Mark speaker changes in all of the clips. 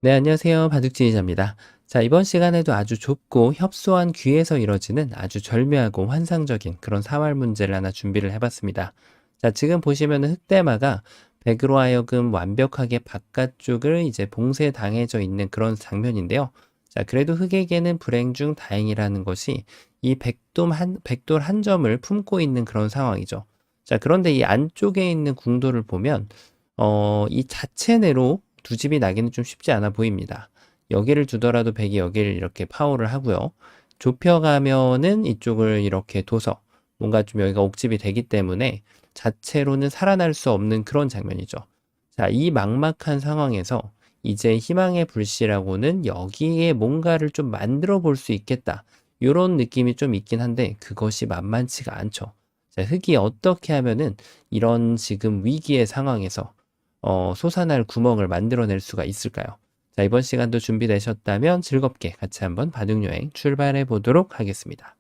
Speaker 1: 네, 안녕하세요. 바둑지휘자입니다. 자, 이번 시간에도 아주 좁고 협소한 귀에서 이뤄지는 아주 절묘하고 환상적인 그런 사활 문제를 하나 준비를 해봤습니다. 자, 지금 보시면은 흑대마가 백으로 하여금 완벽하게 바깥쪽을 이제 봉쇄당해져 있는 그런 장면인데요. 자, 그래도 흑에게는 불행 중 다행이라는 것이 이 백돌 한 점을 품고 있는 그런 상황이죠. 자, 그런데 이 안쪽에 있는 궁도를 보면 이 자체 내로 두 집이 나기는 좀 쉽지 않아 보입니다. 여기를 두더라도 백이 여기를 이렇게 파워를 하고요. 좁혀가면은 이쪽을 이렇게 둬서 뭔가 좀 여기가 옥집이 되기 때문에 자체로는 살아날 수 없는 그런 장면이죠. 자, 이 막막한 상황에서 이제 희망의 불씨라고는 여기에 뭔가를 좀 만들어 볼 수 있겠다. 이런 느낌이 좀 있긴 한데 그것이 만만치가 않죠. 자, 흙이 어떻게 하면은 이런 지금 위기의 상황에서 솟아날 구멍을 만들어낼 수가 있을까요? 자, 이번 시간도 준비되셨다면 즐겁게 같이 한번 바둑여행 출발해 보도록 하겠습니다.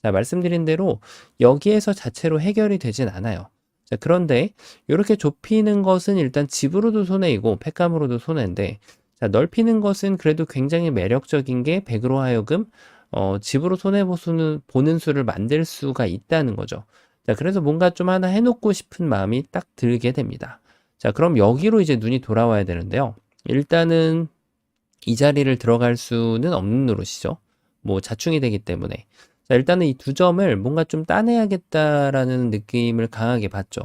Speaker 1: 자, 말씀드린 대로 여기에서 자체로 해결이 되진 않아요. 자, 그런데 이렇게 좁히는 것은 일단 집으로도 손해이고 팩감으로도 손해인데, 자, 넓히는 것은 그래도 굉장히 매력적인 게 백으로 하여금 집으로 보는 수를 만들 수가 있다는 거죠. 자, 그래서 뭔가 좀 하나 해놓고 싶은 마음이 딱 들게 됩니다. 자, 그럼 여기로 이제 눈이 돌아와야 되는데요. 일단은 이 자리를 들어갈 수는 없는 노릇이죠. 뭐 자충이 되기 때문에. 자, 일단은 이 두 점을 뭔가 좀 따내야겠다라는 느낌을 강하게 받죠.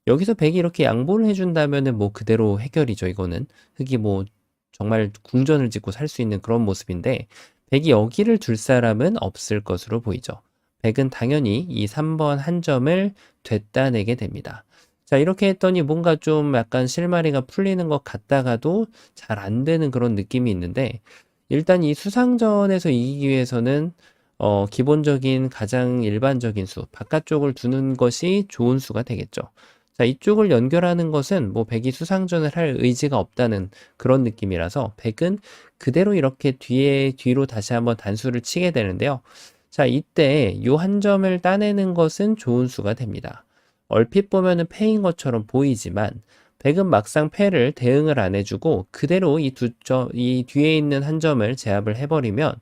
Speaker 1: 여기서 백이 이렇게 양보를 해준다면은 뭐 그대로 해결이죠, 이거는. 흑이 뭐 정말 궁전을 짓고 살 수 있는 그런 모습인데, 백이 여기를 둘 사람은 없을 것으로 보이죠. 백은 당연히 이 3번 한 점을 되따내게 됩니다. 자, 이렇게 했더니 뭔가 좀 약간 실마리가 풀리는 것 같다가도 잘 안 되는 그런 느낌이 있는데, 일단 이 수상전에서 이기기 위해서는 기본적인 가장 일반적인 수, 바깥쪽을 두는 것이 좋은 수가 되겠죠. 자, 이쪽을 연결하는 것은 뭐 백이 수상전을 할 의지가 없다는 그런 느낌이라서 백은 그대로 이렇게 뒤로 다시 한번 단수를 치게 되는데요. 자, 이때 요 한 점을 따내는 것은 좋은 수가 됩니다. 얼핏 보면은 패인 것처럼 보이지만 백은 막상 패를 대응을 안 해주고 그대로 이 뒤에 있는 한 점을 제압을 해버리면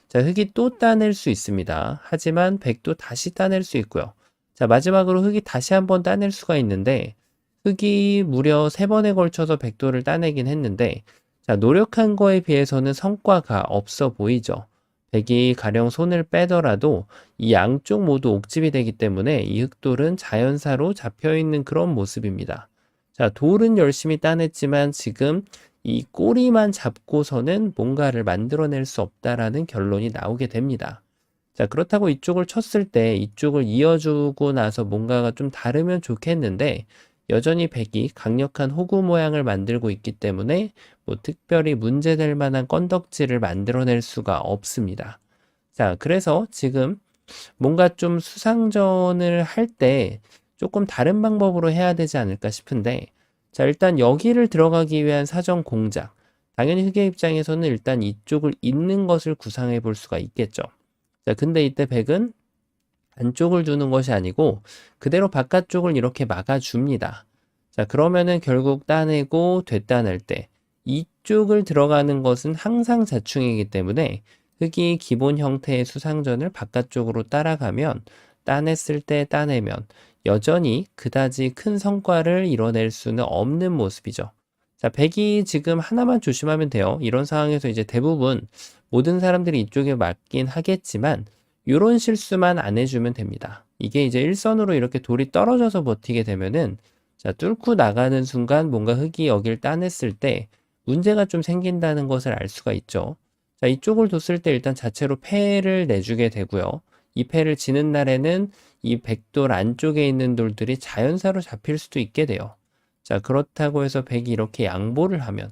Speaker 1: 자, 흑이 또 따낼 수 있습니다. 하지만 백도 다시 따낼 수 있고요. 자, 마지막으로 흑이 다시 한번 따낼 수가 있는데 흑이 무려 3번에 걸쳐서 백도를 따내긴 했는데 자, 노력한 거에 비해서는 성과가 없어 보이죠. 백이 가령 손을 빼더라도 이 양쪽 모두 옥집이 되기 때문에 이 흑돌은 자연사로 잡혀있는 그런 모습입니다. 자, 돌은 열심히 따냈지만 지금 이 꼬리만 잡고서는 뭔가를 만들어낼 수 없다라는 결론이 나오게 됩니다. 자, 그렇다고 이쪽을 쳤을 때 이쪽을 이어주고 나서 뭔가가 좀 다르면 좋겠는데 여전히 백이 강력한 호구 모양을 만들고 있기 때문에 뭐 특별히 문제될 만한 건덕지를 만들어낼 수가 없습니다. 자, 그래서 지금 뭔가 좀 수상전을 할 때 조금 다른 방법으로 해야 되지 않을까 싶은데, 자, 일단 여기를 들어가기 위한 사전 공작. 당연히 흑의 입장에서는 일단 이쪽을 잇는 것을 구상해 볼 수가 있겠죠. 자, 근데 이때 백은 안쪽을 두는 것이 아니고 그대로 바깥쪽을 이렇게 막아줍니다. 자, 그러면은 결국 따내고 되따낼 때 이쪽을 들어가는 것은 항상 자충이기 때문에 흙이 기본 형태의 수상전을 바깥쪽으로 따라가면 따냈을 때 따내면 여전히 그다지 큰 성과를 이뤄낼 수는 없는 모습이죠. 자, 백이 지금 하나만 조심하면 돼요. 이런 상황에서 이제 대부분 모든 사람들이 이쪽에 맞긴 하겠지만 이런 실수만 안 해주면 됩니다. 이게 이제 일선으로 이렇게 돌이 떨어져서 버티게 되면은 자, 뚫고 나가는 순간 뭔가 흙이 여길 따냈을 때 문제가 좀 생긴다는 것을 알 수가 있죠. 자, 이쪽을 뒀을 때 일단 자체로 패를 내주게 되고요. 이 패를 지는 날에는 이 백돌 안쪽에 있는 돌들이 자연사로 잡힐 수도 있게 돼요. 자, 그렇다고 해서 백이 이렇게 양보를 하면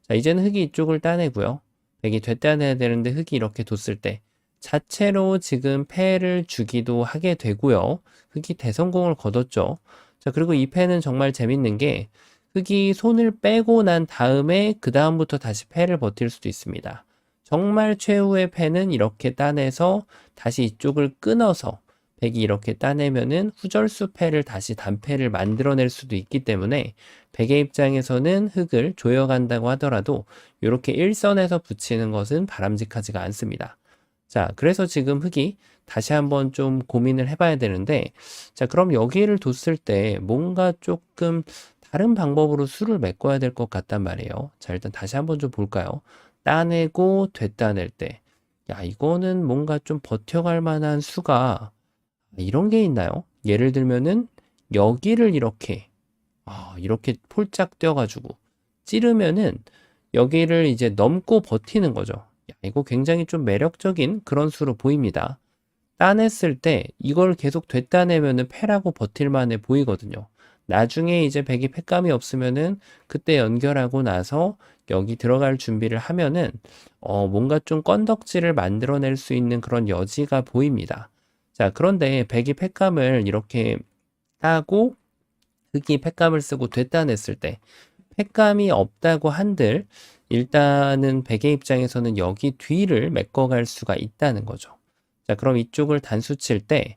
Speaker 1: 자, 이제는 흙이 이쪽을 따내고요. 백이 되따내야 되는데 흙이 이렇게 뒀을 때 자체로 지금 패를 주기도 하게 되고요. 흑이 대성공을 거뒀죠. 자, 그리고 이 패는 정말 재밌는 게 흑이 손을 빼고 난 다음에 그 다음부터 다시 패를 버틸 수도 있습니다. 정말 최후의 패는 이렇게 따내서 다시 이쪽을 끊어서 백이 이렇게 따내면은 후절수 패를 다시 단패를 만들어낼 수도 있기 때문에 백의 입장에서는 흙을 조여간다고 하더라도 이렇게 일선에서 붙이는 것은 바람직하지가 않습니다. 자, 그래서 지금 흙이 다시 한번 좀 고민을 해봐야 되는데, 자, 그럼 여기를 뒀을 때 뭔가 조금 다른 방법으로 수를 메꿔야 될 것 같단 말이에요. 자, 일단 다시 한번 좀 볼까요? 따내고 되따낼 때. 야, 이거는 뭔가 좀 버텨갈 만한 수가 이런 게 있나요? 예를 들면은 여기를 이렇게 폴짝 뛰어가지고 찌르면은 여기를 이제 넘고 버티는 거죠. 야, 이거 굉장히 좀 매력적인 그런 수로 보입니다. 따냈을 때 이걸 계속 되따내면은 패라고 버틸만해 보이거든요. 나중에 이제 백이 패감이 없으면은 그때 연결하고 나서 여기 들어갈 준비를 하면은 뭔가 좀 건덕지를 만들어낼 수 있는 그런 여지가 보입니다. 자, 그런데 백이 패감을 이렇게 하고 흑이 패감을 쓰고 되따냈을 때 패감이 없다고 한들 일단은 백의 입장에서는 여기 뒤를 메꿔갈 수가 있다는 거죠. 자, 그럼 이쪽을 단수 칠 때,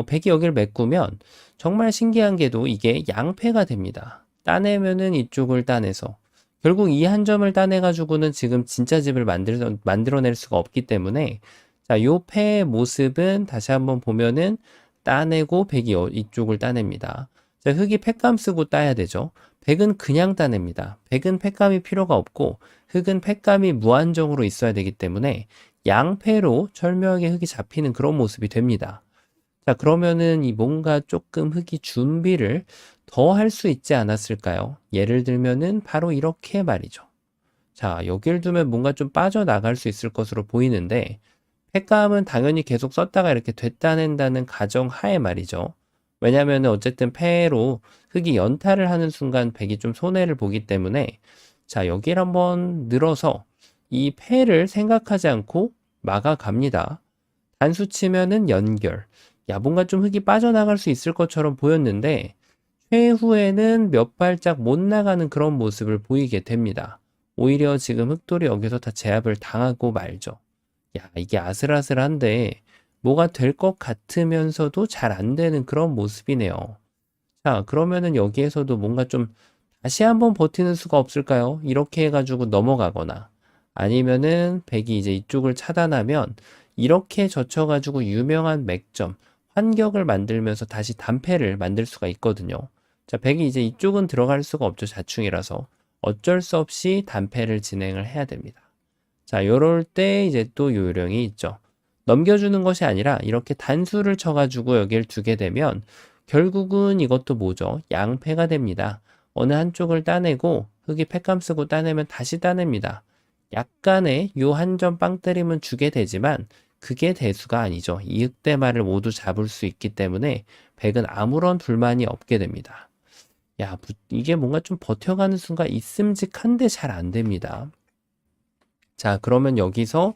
Speaker 1: 백이 여기를 메꾸면 정말 신기한 게도 이게 양패가 됩니다. 따내면은 이쪽을 따내서 결국 이 한 점을 따내가지고는 지금 진짜 집을 만들어낼 수가 없기 때문에 자, 요 패의 모습은 다시 한번 보면은 따내고 백이 이쪽을 따냅니다. 자, 흑이 패감 쓰고 따야 되죠. 백은 그냥 따냅니다. 백은 패감이 필요가 없고 흑은 패감이 무한정으로 있어야 되기 때문에 양패로 절묘하게 흑이 잡히는 그런 모습이 됩니다. 자, 그러면은 이 뭔가 조금 흑이 준비를 더 할 수 있지 않았을까요? 예를 들면은 바로 이렇게 말이죠. 자, 여기를 두면 뭔가 좀 빠져나갈 수 있을 것으로 보이는데 패감은 당연히 계속 썼다가 이렇게 되따낸다는 가정 하에 말이죠. 왜냐면은 어쨌든 패로 흑이 연타를 하는 순간 백이 좀 손해를 보기 때문에 자, 여기를 한번 늘어서 이 패를 생각하지 않고 막아갑니다. 단수 치면은 연결. 야, 뭔가 좀 흙이 빠져나갈 수 있을 것처럼 보였는데 최후에는 몇 발짝 못 나가는 그런 모습을 보이게 됩니다. 오히려 지금 흑돌이 여기서 다 제압을 당하고 말죠. 야, 이게 아슬아슬한데 뭐가 될 것 같으면서도 잘 안 되는 그런 모습이네요. 자, 그러면은 여기에서도 뭔가 좀 다시 한번 버티는 수가 없을까요? 이렇게 해가지고 넘어가거나 아니면은 백이 이제 이쪽을 차단하면 이렇게 젖혀가지고 유명한 맥점, 환격을 만들면서 다시 단패를 만들 수가 있거든요. 자, 백이 이제 이쪽은 들어갈 수가 없죠. 자충이라서. 어쩔 수 없이 단패를 진행을 해야 됩니다. 자, 요럴 때 이제 또 요령이 있죠. 넘겨주는 것이 아니라 이렇게 단수를 쳐가지고 여기를 두게 되면 결국은 이것도 뭐죠? 양패가 됩니다. 어느 한쪽을 따내고 흙이 패감 쓰고 따내면 다시 따냅니다. 약간의 요 한 점 빵 때림은 주게 되지만 그게 대수가 아니죠. 이 흑대마를 모두 잡을 수 있기 때문에 백은 아무런 불만이 없게 됩니다. 야, 이게 뭔가 좀 버텨가는 순간 있음직한데 잘 안 됩니다. 자, 그러면 여기서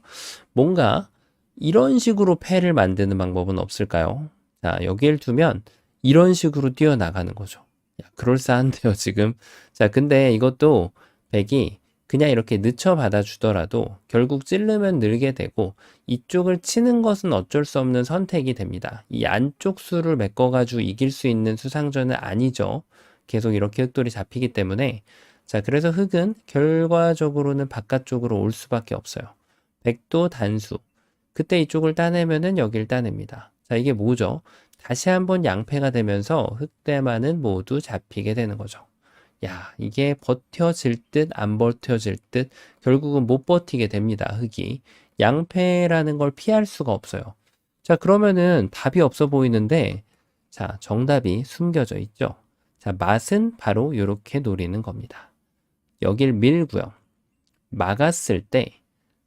Speaker 1: 뭔가 이런 식으로 패를 만드는 방법은 없을까요? 자, 여기를 두면 이런 식으로 뛰어나가는 거죠. 야, 그럴싸한데요, 지금. 자, 근데 이것도 백이 그냥 이렇게 늦춰받아 주더라도 결국 찌르면 늘게 되고 이쪽을 치는 것은 어쩔 수 없는 선택이 됩니다. 이 안쪽 수를 메꿔가지고 이길 수 있는 수상전은 아니죠. 계속 이렇게 흑돌이 잡히기 때문에 자, 그래서 흑은 결과적으로는 바깥쪽으로 올 수밖에 없어요. 백도 단수. 그때 이쪽을 따내면은 여길 따냅니다. 자, 이게 뭐죠? 다시 한번 양패가 되면서 흑대만은 모두 잡히게 되는 거죠. 야, 이게 버텨질 듯 안 버텨질 듯 결국은 못 버티게 됩니다. 흑이. 양패라는 걸 피할 수가 없어요. 자, 그러면은 답이 없어 보이는데 자, 정답이 숨겨져 있죠. 자, 맛은 바로 이렇게 노리는 겁니다. 여길 밀고요. 막았을 때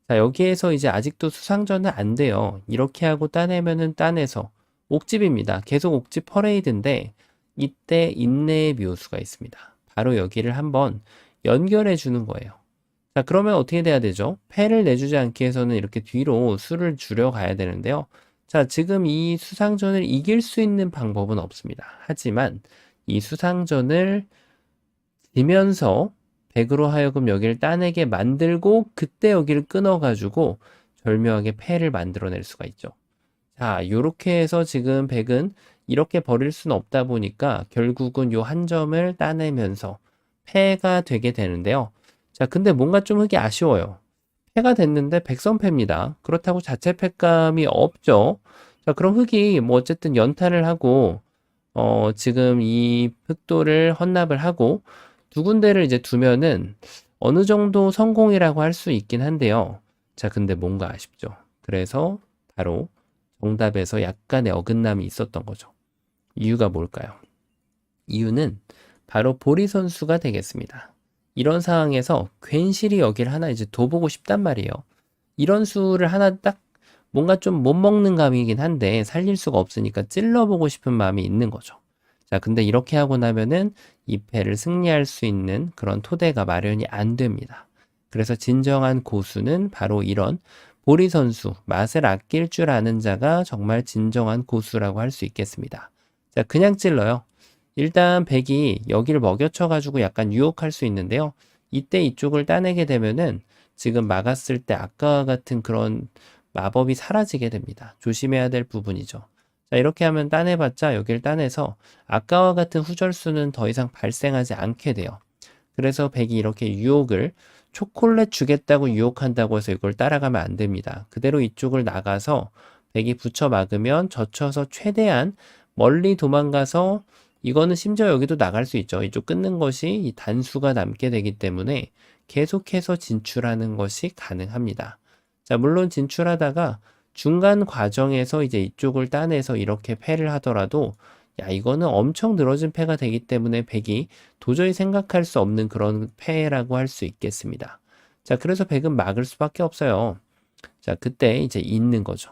Speaker 1: 자, 여기에서 이제 아직도 수상전은 안 돼요. 이렇게 하고 따내면은 따내서 옥집입니다. 계속 옥집 퍼레이드인데 이때 인내의 묘수가 있습니다. 바로 여기를 한번 연결해 주는 거예요. 자, 그러면 어떻게 돼야 되죠? 패를 내주지 않기 위해서는 이렇게 뒤로 수를 줄여 가야 되는데요. 자, 지금 이 수상전을 이길 수 있는 방법은 없습니다. 하지만 이 수상전을 지면서 백으로 하여금 여기를 따내게 만들고 그때 여기를 끊어가지고 절묘하게 패를 만들어낼 수가 있죠. 자, 요렇게 해서 지금 백은 이렇게 버릴 수는 없다 보니까 결국은 요 한 점을 따내면서 패가 되게 되는데요. 자, 근데 뭔가 좀 흙이 아쉬워요. 패가 됐는데 백선패입니다. 그렇다고 자체 패감이 없죠. 자, 그럼 흙이 뭐 어쨌든 연타를 하고 지금 이 흑도를 헌납을 하고 두 군데를 이제 두면은 어느 정도 성공이라고 할 수 있긴 한데요. 자, 근데 뭔가 아쉽죠. 그래서 바로 정답에서 약간의 어긋남이 있었던 거죠. 이유가 뭘까요? 이유는 바로 보리 선수가 되겠습니다. 이런 상황에서 괜시리 여기를 하나 이제 둬보고 싶단 말이에요. 이런 수를 하나 딱 뭔가 좀 못 먹는 감이긴 한데 살릴 수가 없으니까 찔러보고 싶은 마음이 있는 거죠. 자, 근데 이렇게 하고 나면은 이 패를 승리할 수 있는 그런 토대가 마련이 안 됩니다. 그래서 진정한 고수는 바로 이런 보리 선수, 맛을 아낄 줄 아는 자가 정말 진정한 고수라고 할 수 있겠습니다. 자, 그냥 찔러요. 일단 백이 여기를 먹여쳐가지고 약간 유혹할 수 있는데요. 이때 이쪽을 따내게 되면은 지금 막았을 때 아까와 같은 그런 마법이 사라지게 됩니다. 조심해야 될 부분이죠. 자, 이렇게 하면 따내봤자 여기를 따내서 아까와 같은 후절수는 더 이상 발생하지 않게 돼요. 그래서 백이 이렇게 유혹을 초콜릿 주겠다고 유혹한다고 해서 이걸 따라가면 안 됩니다. 그대로 이쪽을 나가서 백이 붙여 막으면 젖혀서 최대한 멀리 도망가서 이거는 심지어 여기도 나갈 수 있죠. 이쪽 끊는 것이 이 단수가 남게 되기 때문에 계속해서 진출하는 것이 가능합니다. 자, 물론 진출하다가 중간 과정에서 이제 이쪽을 따내서 이렇게 패를 하더라도 야, 이거는 엄청 늘어진 패가 되기 때문에 백이 도저히 생각할 수 없는 그런 패라고 할 수 있겠습니다. 자, 그래서 백은 막을 수밖에 없어요. 자, 그때 이제 있는 거죠.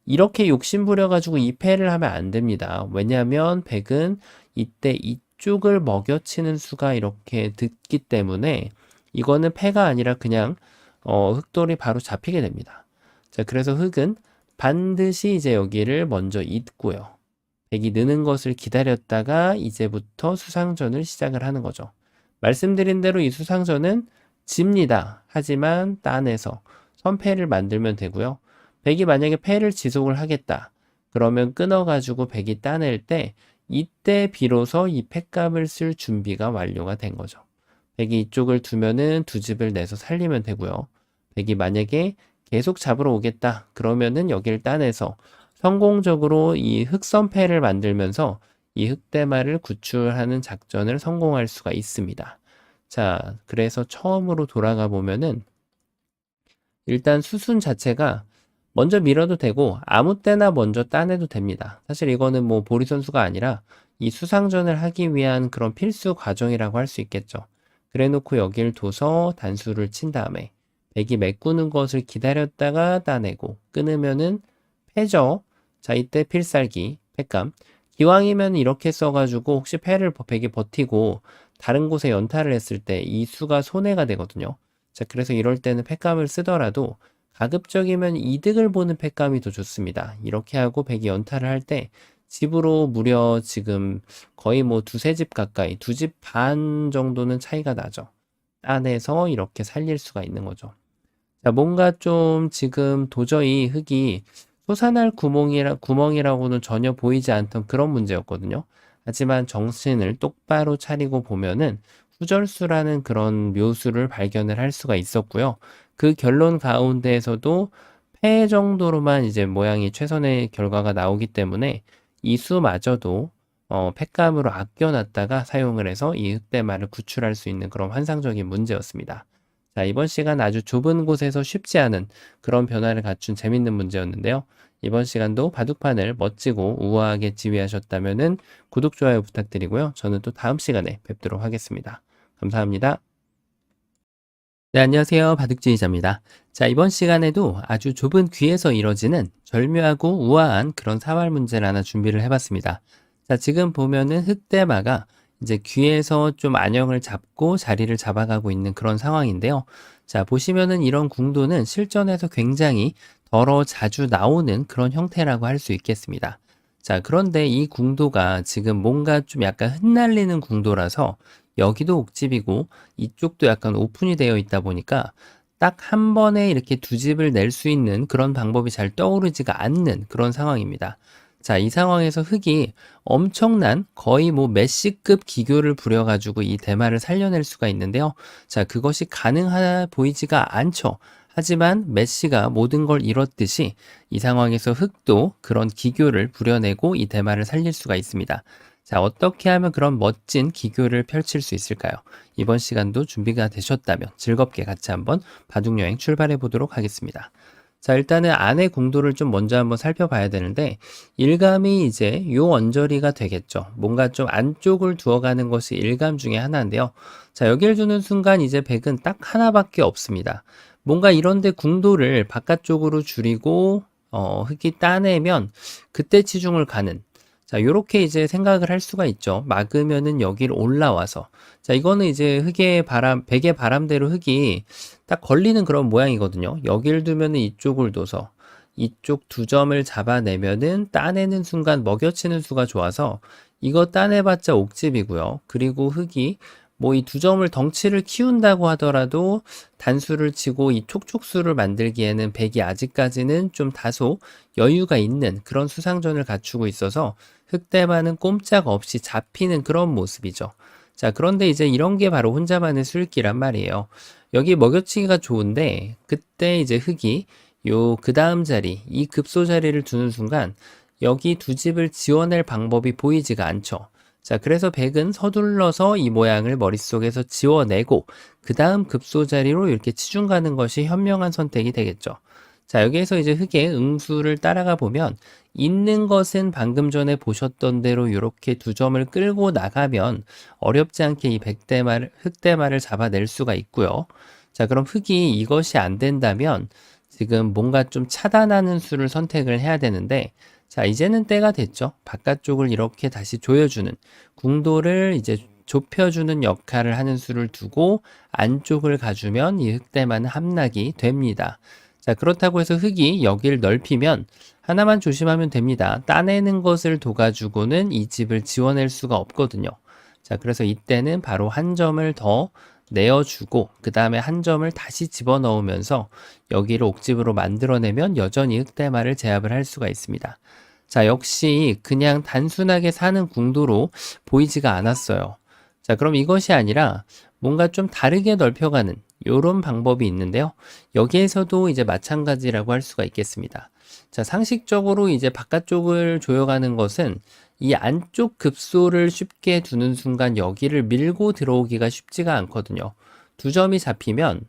Speaker 1: 이렇게 욕심 부려가지고 이 패를 하면 안 됩니다. 왜냐하면 백은 이때 이쪽을 먹여치는 수가 이렇게 듣기 때문에 이거는 패가 아니라 그냥 흑돌이 바로 잡히게 됩니다. 자, 그래서 흑은 반드시 이제 여기를 먼저 잇고요. 백이 느는 것을 기다렸다가 이제부터 수상전을 시작을 하는 거죠. 말씀드린 대로 이 수상전은 집니다. 하지만 딴에서 선패를 만들면 되고요. 백이 만약에 패를 지속을 하겠다. 그러면 끊어가지고 백이 따낼 때 이때 비로소 이 패값을 쓸 준비가 완료가 된 거죠. 백이 이쪽을 두면은 두 집을 내서 살리면 되고요. 백이 만약에 계속 잡으러 오겠다. 그러면은 여기를 따내서 성공적으로 이 흑선패를 만들면서 이 흑대마를 구출하는 작전을 성공할 수가 있습니다. 자, 그래서 처음으로 돌아가 보면은 일단 수순 자체가 먼저 밀어도 되고 아무 때나 먼저 따내도 됩니다. 사실 이거는 뭐 보리 선수가 아니라 이 수상전을 하기 위한 그런 필수 과정이라고 할 수 있겠죠. 그래 놓고 여기를 둬서 단수를 친 다음에 백이 메꾸는 것을 기다렸다가 따내고 끊으면은 패죠. 자, 이때 필살기, 패감. 기왕이면 이렇게 써가지고 혹시 패를 백이 버티고 다른 곳에 연타를 했을 때 이 수가 손해가 되거든요. 자, 그래서 이럴 때는 패감을 쓰더라도 가급적이면 이득을 보는 패감이 더 좋습니다. 이렇게 하고 백이 연타를 할 때 집으로 무려 지금 거의 뭐 두세 집 가까이, 두 집 반 정도는 차이가 나죠. 따내서 이렇게 살릴 수가 있는 거죠. 자, 뭔가 좀 지금 도저히 흙이 솟아날 구멍이라고는 전혀 보이지 않던 그런 문제였거든요. 하지만 정신을 똑바로 차리고 보면은 후절수라는 그런 묘수를 발견을 할 수가 있었고요. 그 결론 가운데에서도 패 정도로만 이제 모양이 최선의 결과가 나오기 때문에 이 수마저도 패감으로 아껴놨다가 사용을 해서 이 흑대마를 구출할 수 있는 그런 환상적인 문제였습니다. 자, 이번 시간 아주 좁은 곳에서 쉽지 않은 그런 변화를 갖춘 재밌는 문제였는데요. 이번 시간도 바둑판을 멋지고 우아하게 지휘하셨다면 구독, 좋아요 부탁드리고요. 저는 또 다음 시간에 뵙도록 하겠습니다. 감사합니다. 네, 안녕하세요. 바둑지휘자입니다. 자, 이번 시간에도 아주 좁은 귀에서 이뤄지는 절묘하고 우아한 그런 사활 문제를 하나 준비를 해봤습니다. 자, 지금 보면은 흑대마가 이제 귀에서 좀 안영을 잡고 자리를 잡아가고 있는 그런 상황인데요. 자, 보시면은 이런 궁도는 실전에서 굉장히 더러 자주 나오는 그런 형태라고 할 수 있겠습니다. 자, 그런데 이 궁도가 지금 뭔가 좀 약간 흩날리는 궁도라서 여기도 옥집이고 이쪽도 약간 오픈이 되어 있다 보니까 딱 한 번에 이렇게 두 집을 낼 수 있는 그런 방법이 잘 떠오르지가 않는 그런 상황입니다. 자, 이 상황에서 흙이 엄청난 거의 뭐 메시급 기교를 부려가지고 이 대마를 살려낼 수가 있는데요. 자, 그것이 가능하 보이지가 않죠. 하지만 메시가 모든 걸 이뤘듯이 이 상황에서 흙도 그런 기교를 부려내고 이 대마를 살릴 수가 있습니다. 자, 어떻게 하면 그런 멋진 기교를 펼칠 수 있을까요? 이번 시간도 준비가 되셨다면 즐겁게 같이 한번 바둑여행 출발해 보도록 하겠습니다. 자, 일단은 안의 궁도를 좀 먼저 한번 살펴봐야 되는데, 일감이 이제 요 언저리가 되겠죠. 뭔가 좀 안쪽을 두어가는 것이 일감 중에 하나인데요. 자, 여기를 두는 순간 이제 백은 딱 하나밖에 없습니다. 뭔가 이런데 궁도를 바깥쪽으로 줄이고, 흙이 따내면 그때 치중을 가는, 자, 요렇게 이제 생각을 할 수가 있죠. 막으면은 여기를 올라와서. 자, 이거는 이제 백의 바람대로 흙이 딱 걸리는 그런 모양이거든요. 여기를 두면은 이쪽을 둬서 이쪽 두 점을 잡아내면은 따내는 순간 먹여치는 수가 좋아서 이거 따내봤자 옥집이고요. 그리고 흙이 뭐 이 두 점을 덩치를 키운다고 하더라도 단수를 치고 이 촉촉수를 만들기에는 백이 아직까지는 좀 다소 여유가 있는 그런 수상전을 갖추고 있어서 흑대만은 꼼짝없이 잡히는 그런 모습이죠. 자, 그런데 이제 이런 게 바로 혼자만의 술기란 말이에요. 여기 먹여치기가 좋은데 그때 이제 흑이 요 그 다음 자리, 이 급소 자리를 두는 순간 여기 두 집을 지워낼 방법이 보이지가 않죠. 자, 그래서 백은 서둘러서 이 모양을 머릿속에서 지워내고 그 다음 급소 자리로 이렇게 치중 가는 것이 현명한 선택이 되겠죠. 자, 여기에서 이제 흑의 응수를 따라가 보면 있는 것은 방금 전에 보셨던 대로 이렇게 두 점을 끌고 나가면 어렵지 않게 이 흑대마를 잡아낼 수가 있고요. 자, 그럼 흑이 이것이 안 된다면 지금 뭔가 좀 차단하는 수를 선택을 해야 되는데, 자, 이제는 때가 됐죠. 바깥쪽을 이렇게 다시 조여주는, 궁도를 이제 좁혀주는 역할을 하는 수를 두고 안쪽을 가주면 이 흑대마는 함락이 됩니다. 자, 그렇다고 해서 흙이 여기를 넓히면 하나만 조심하면 됩니다. 따내는 것을 둬가지고는 이 집을 지워낼 수가 없거든요. 자, 그래서 이때는 바로 한 점을 더 내어주고 그 다음에 한 점을 다시 집어넣으면서 여기를 옥집으로 만들어내면 여전히 흑대마를 제압을 할 수가 있습니다. 자, 역시 그냥 단순하게 사는 궁도로 보이지가 않았어요. 자, 그럼 이것이 아니라 뭔가 좀 다르게 넓혀가는 이런 방법이 있는데요. 여기에서도 이제 마찬가지라고 할 수가 있겠습니다. 자, 상식적으로 이제 바깥쪽을 조여가는 것은 이 안쪽 급소를 쉽게 두는 순간 여기를 밀고 들어오기가 쉽지가 않거든요. 두 점이 잡히면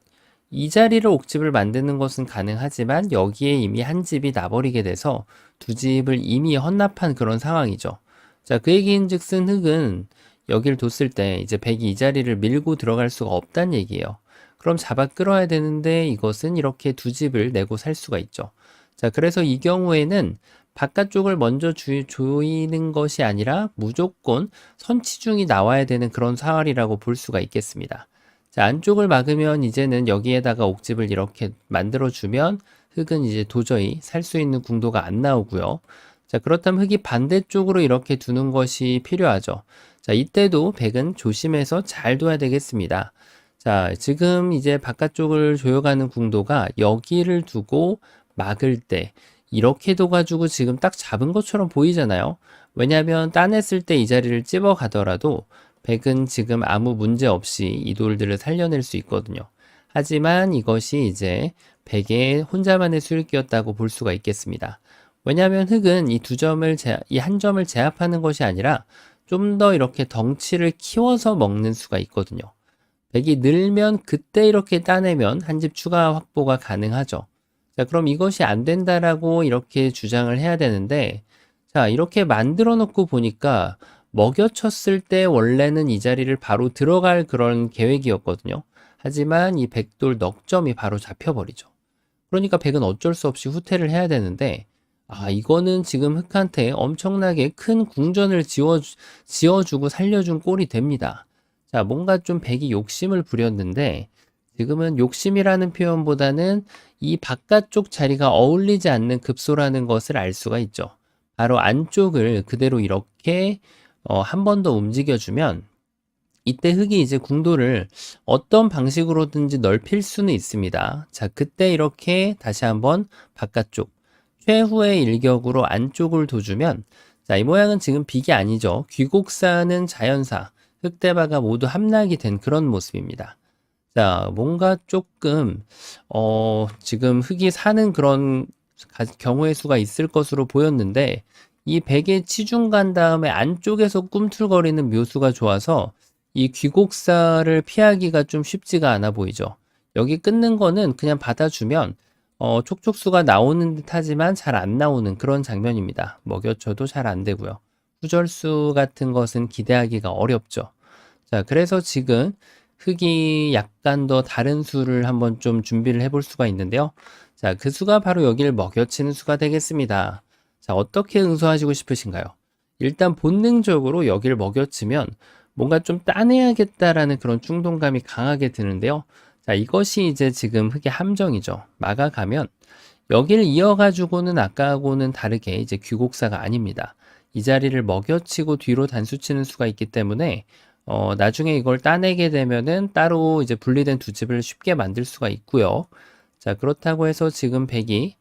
Speaker 1: 이 자리를 옥집을 만드는 것은 가능하지만 여기에 이미 한 집이 나버리게 돼서 두 집을 이미 헌납한 그런 상황이죠. 자, 그 얘기인즉슨 흙은 여기를 뒀을 때 이제 백이 이 자리를 밀고 들어갈 수가 없다는 얘기예요. 그럼 잡아 끌어야 되는데 이것은 이렇게 두 집을 내고 살 수가 있죠. 자, 그래서 이 경우에는 바깥쪽을 먼저 조이는 것이 아니라 무조건 선치중이 나와야 되는 그런 사활이라고 볼 수가 있겠습니다. 자, 안쪽을 막으면 이제는 여기에다가 옥집을 이렇게 만들어주면 흙은 이제 도저히 살 수 있는 궁도가 안 나오고요. 자, 그렇다면 흙이 반대쪽으로 이렇게 두는 것이 필요하죠. 자, 이때도 백은 조심해서 잘 둬야 되겠습니다. 자, 지금 이제 바깥쪽을 조여가는 궁도가 여기를 두고 막을 때 이렇게 둬가지고 지금 딱 잡은 것처럼 보이잖아요. 왜냐하면 따냈을 때 이 자리를 찝어 가더라도 백은 지금 아무 문제 없이 이 돌들을 살려낼 수 있거든요. 하지만 이것이 이제 백의 혼자만의 수익이었다고 볼 수가 있겠습니다. 왜냐하면 흙은 이 한 점을 제압하는 것이 아니라 좀 더 이렇게 덩치를 키워서 먹는 수가 있거든요. 백이 늘면 그때 이렇게 따내면 한 집 추가 확보가 가능하죠. 자, 그럼 이것이 안 된다라고 이렇게 주장을 해야 되는데, 자, 이렇게 만들어 놓고 보니까 먹여쳤을 때 원래는 이 자리를 바로 들어갈 그런 계획이었거든요. 하지만 이 백돌 넉점이 바로 잡혀버리죠. 그러니까 백은 어쩔 수 없이 후퇴를 해야 되는데, 이거는 지금 흑한테 엄청나게 큰 궁전을 지어주고 살려준 꼴이 됩니다. 자, 뭔가 좀 백이 욕심을 부렸는데, 지금은 욕심이라는 표현보다는 이 바깥쪽 자리가 어울리지 않는 급소라는 것을 알 수가 있죠. 바로 안쪽을 그대로 이렇게 한 번 더 움직여주면 이때 흙이 이제 궁도를 어떤 방식으로든지 넓힐 수는 있습니다. 자, 그때 이렇게 다시 한번 바깥쪽, 최후의 일격으로 안쪽을 둬주면, 자, 이 모양은 지금 빅이 아니죠. 귀곡사는 자연사, 흙대바가 모두 함락이 된 그런 모습입니다. 자, 뭔가 조금, 지금 흙이 사는 그런 경우의 수가 있을 것으로 보였는데, 이 백의 치중 간 다음에 안쪽에서 꿈틀거리는 묘수가 좋아서 이 귀곡사를 피하기가 좀 쉽지가 않아 보이죠. 여기 끊는 거는 그냥 받아주면 촉촉수가 나오는 듯 하지만 잘 안 나오는 그런 장면입니다. 먹여쳐도 잘 안 되고요. 후절수 같은 것은 기대하기가 어렵죠. 자, 그래서 지금 흙이 약간 더 다른 수를 한번 좀 준비를 해볼 수가 있는데요. 자, 그 수가 바로 여기를 먹여치는 수가 되겠습니다. 자, 어떻게 응수하시고 싶으신가요? 일단 본능적으로 여기를 먹여치면 뭔가 좀 따내야겠다라는 그런 충동감이 강하게 드는데요. 자, 이것이 이제 지금 흙의 함정이죠. 막아가면 여기를 이어가지고는 아까하고는 다르게 이제 귀곡사가 아닙니다. 이 자리를 먹여치고 뒤로 단수치는 수가 있기 때문에 나중에 이걸 따내게 되면은 따로 이제 분리된 두 집을 쉽게 만들 수가 있고요. 자, 그렇다고 해서 지금 백이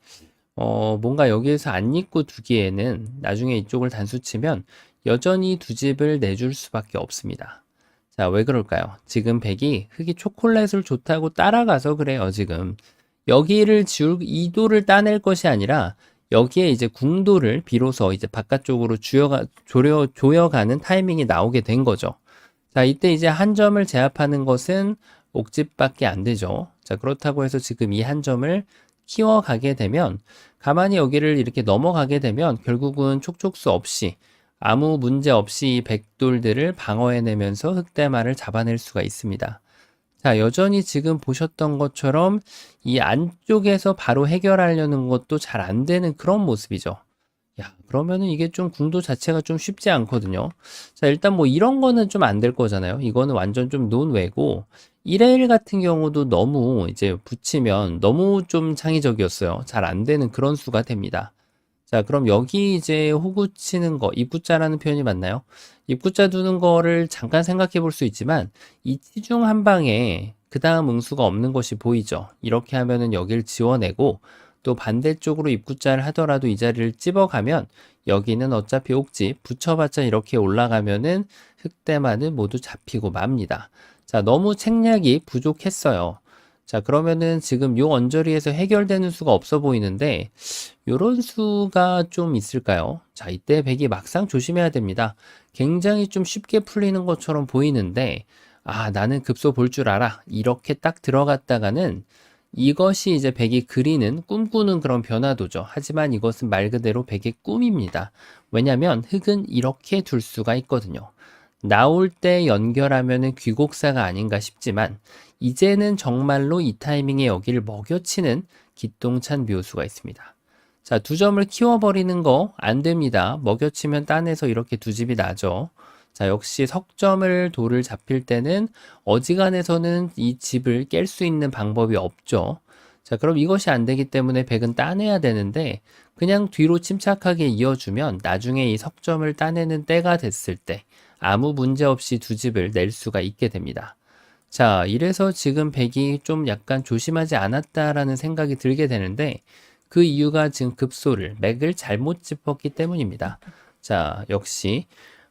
Speaker 1: 뭔가 여기에서 안 잊고 두기에는 나중에 이쪽을 단수치면 여전히 두 집을 내줄 수밖에 없습니다. 자, 왜 그럴까요? 지금 백이 흙이 초콜릿을 좋다고 따라가서 그래요, 지금. 여기를 지울, 이도를 따낼 것이 아니라 여기에 이제 궁도를 비로소 이제 바깥쪽으로 조여가는 타이밍이 나오게 된 거죠. 자, 이때 이제 한 점을 제압하는 것은 옥집밖에 안 되죠. 자, 그렇다고 해서 지금 이 한 점을 키워가게 되면 가만히 여기를 이렇게 넘어가게 되면 결국은 촉촉수 없이 아무 문제 없이 이 백돌들을 방어해내면서 흑대마를 잡아낼 수가 있습니다. 자, 여전히 지금 보셨던 것처럼 이 안쪽에서 바로 해결하려는 것도 잘 안 되는 그런 모습이죠. 야, 그러면은 이게 좀 궁도 자체가 좀 쉽지 않거든요. 자, 일단 뭐 이런 거는 좀 안 될 거잖아요. 이거는 완전 좀 논외고, 1회1 같은 경우도 너무 이제 붙이면 너무 좀 창의적이었어요. 잘 안 되는 그런 수가 됩니다. 자, 그럼 여기 이제 호구 치는 거, 입구자라는 표현이 맞나요? 입구자 두는 거를 잠깐 생각해 볼 수 있지만, 이 치중 한 방에 그 다음 응수가 없는 것이 보이죠? 이렇게 하면은 여기를 지워내고, 또 반대쪽으로 입구자를 하더라도 이 자리를 찝어가면, 여기는 어차피 옥지, 붙여봤자 이렇게 올라가면은 흑대만은 모두 잡히고 맙니다. 자, 너무 책략이 부족했어요. 자, 그러면은 지금 요 언저리에서 해결되는 수가 없어 보이는데, 요런 수가 좀 있을까요? 자, 이때 백이 막상 조심해야 됩니다. 굉장히 좀 쉽게 풀리는 것처럼 보이는데, 아, 나는 급소 볼 줄 알아. 이렇게 딱 들어갔다가는 이것이 이제 백이 그리는, 꿈꾸는 그런 변화도죠. 하지만 이것은 말 그대로 백의 꿈입니다. 왜냐면 흙은 이렇게 둘 수가 있거든요. 나올 때 연결하면은 귀곡사가 아닌가 싶지만, 이제는 정말로 이 타이밍에 여기를 먹여치는 기똥찬 묘수가 있습니다. 자, 두 점을 키워버리는 거 안 됩니다. 먹여치면 딴에서 이렇게 두 집이 나죠. 자, 역시 석점을 돌을 잡힐 때는 어지간해서는 이 집을 깰 수 있는 방법이 없죠. 자, 그럼 이것이 안 되기 때문에 백은 따내야 되는데 그냥 뒤로 침착하게 이어주면 나중에 이 석점을 따내는 때가 됐을 때 아무 문제 없이 두 집을 낼 수가 있게 됩니다. 자, 이래서 지금 백이 좀 약간 조심하지 않았다라는 생각이 들게 되는데 그 이유가 지금 급소를, 맥을 잘못 짚었기 때문입니다. 자, 역시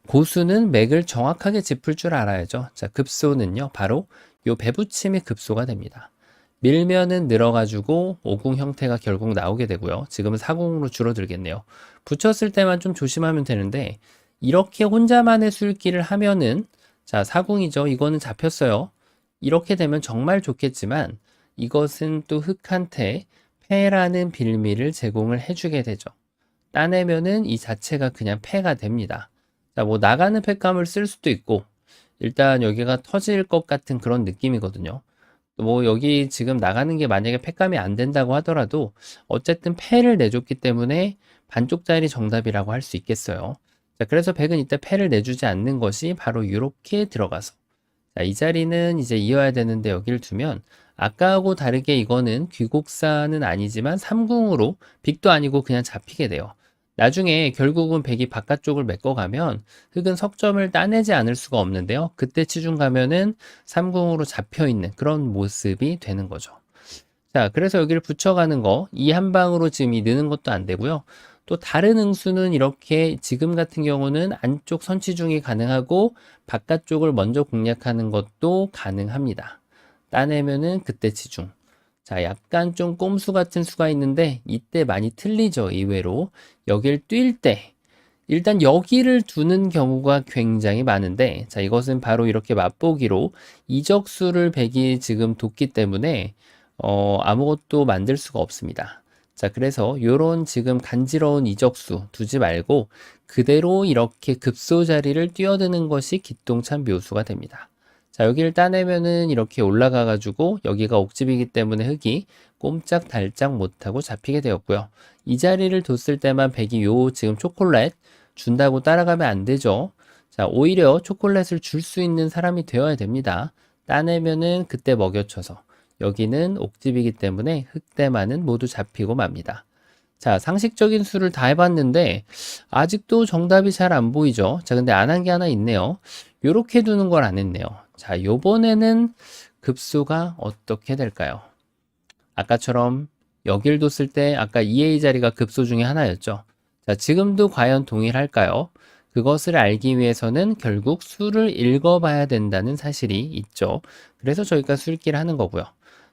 Speaker 1: 고수는 맥을 정확하게 짚을 줄 알아야죠. 자, 급소는요, 바로 요 배붙임이 급소가 됩니다. 밀면은 늘어가지고 오궁 형태가 결국 나오게 되고요. 지금은 사궁으로 줄어들겠네요. 붙였을 때만 좀 조심하면 되는데 이렇게 혼자만의 술기를 하면은 자, 사궁이죠. 이거는 잡혔어요. 이렇게 되면 정말 좋겠지만 이것은 또 흙한테 패라는 빌미를 제공을 해주게 되죠. 따내면은 이 자체가 그냥 패가 됩니다. 자, 뭐 나가는 패감을 쓸 수도 있고 일단 여기가 터질 것 같은 그런 느낌이거든요. 뭐 여기 지금 나가는 게 만약에 패감이 안 된다고 하더라도 어쨌든 패를 내줬기 때문에 반쪽짜리 정답이라고 할 수 있겠어요. 자, 그래서 백은 이때 패를 내주지 않는 것이 바로 이렇게 들어가서 자, 이 자리는 이제 이어야 되는데 여기를 두면 아까하고 다르게 이거는 귀곡사는 아니지만 삼궁으로 빅도 아니고 그냥 잡히게 돼요. 나중에 결국은 백이 바깥쪽을 메꿔가면 흑은 석점을 따내지 않을 수가 없는데요. 그때 치중 가면은 삼궁으로 잡혀있는 그런 모습이 되는 거죠. 자, 그래서 여기를 붙여가는 거, 이 한 방으로 지금 이 느는 것도 안 되고요. 또 다른 응수는 이렇게 지금 같은 경우는 안쪽 선치중이 가능하고 바깥쪽을 먼저 공략하는 것도 가능합니다. 따내면은 그때 치중. 자, 약간 좀 꼼수 같은 수가 있는데 이때 많이 틀리죠, 의외로. 여길 뛸 때. 일단 여기를 두는 경우가 굉장히 많은데, 자, 이것은 바로 이렇게 맛보기로 이적수를 백이 지금 뒀기 때문에 아무것도 만들 수가 없습니다. 자, 그래서 요런 지금 간지러운 이적수 두지 말고 그대로 이렇게 급소 자리를 뛰어드는 것이 기똥찬 묘수가 됩니다. 자, 여기를 따내면은 이렇게 올라가 가지고 여기가 옥집이기 때문에 흑이 꼼짝달짝 못하고 잡히게 되었고요. 이 자리를 뒀을 때만 백이 요 지금 초콜릿 준다고 따라가면 안 되죠. 자, 오히려 초콜릿을 줄 수 있는 사람이 되어야 됩니다. 따내면은 그때 먹여쳐서 여기는 옥집이기 때문에 흑대만은 모두 잡히고 맙니다. 자, 상식적인 수를 다 해봤는데 아직도 정답이 잘 안 보이죠. 자, 근데 안 한 게 하나 있네요. 요렇게 두는 걸 안 했네요. 자, 요번에는 급수가 어떻게 될까요? 아까처럼 여길 뒀을 때 아까 2A 자리가 급소 중에 하나였죠. 자, 지금도 과연 동일할까요? 그것을 알기 위해서는 결국 수를 읽어봐야 된다는 사실이 있죠. 그래서 저희가 술기를 하는 거고요.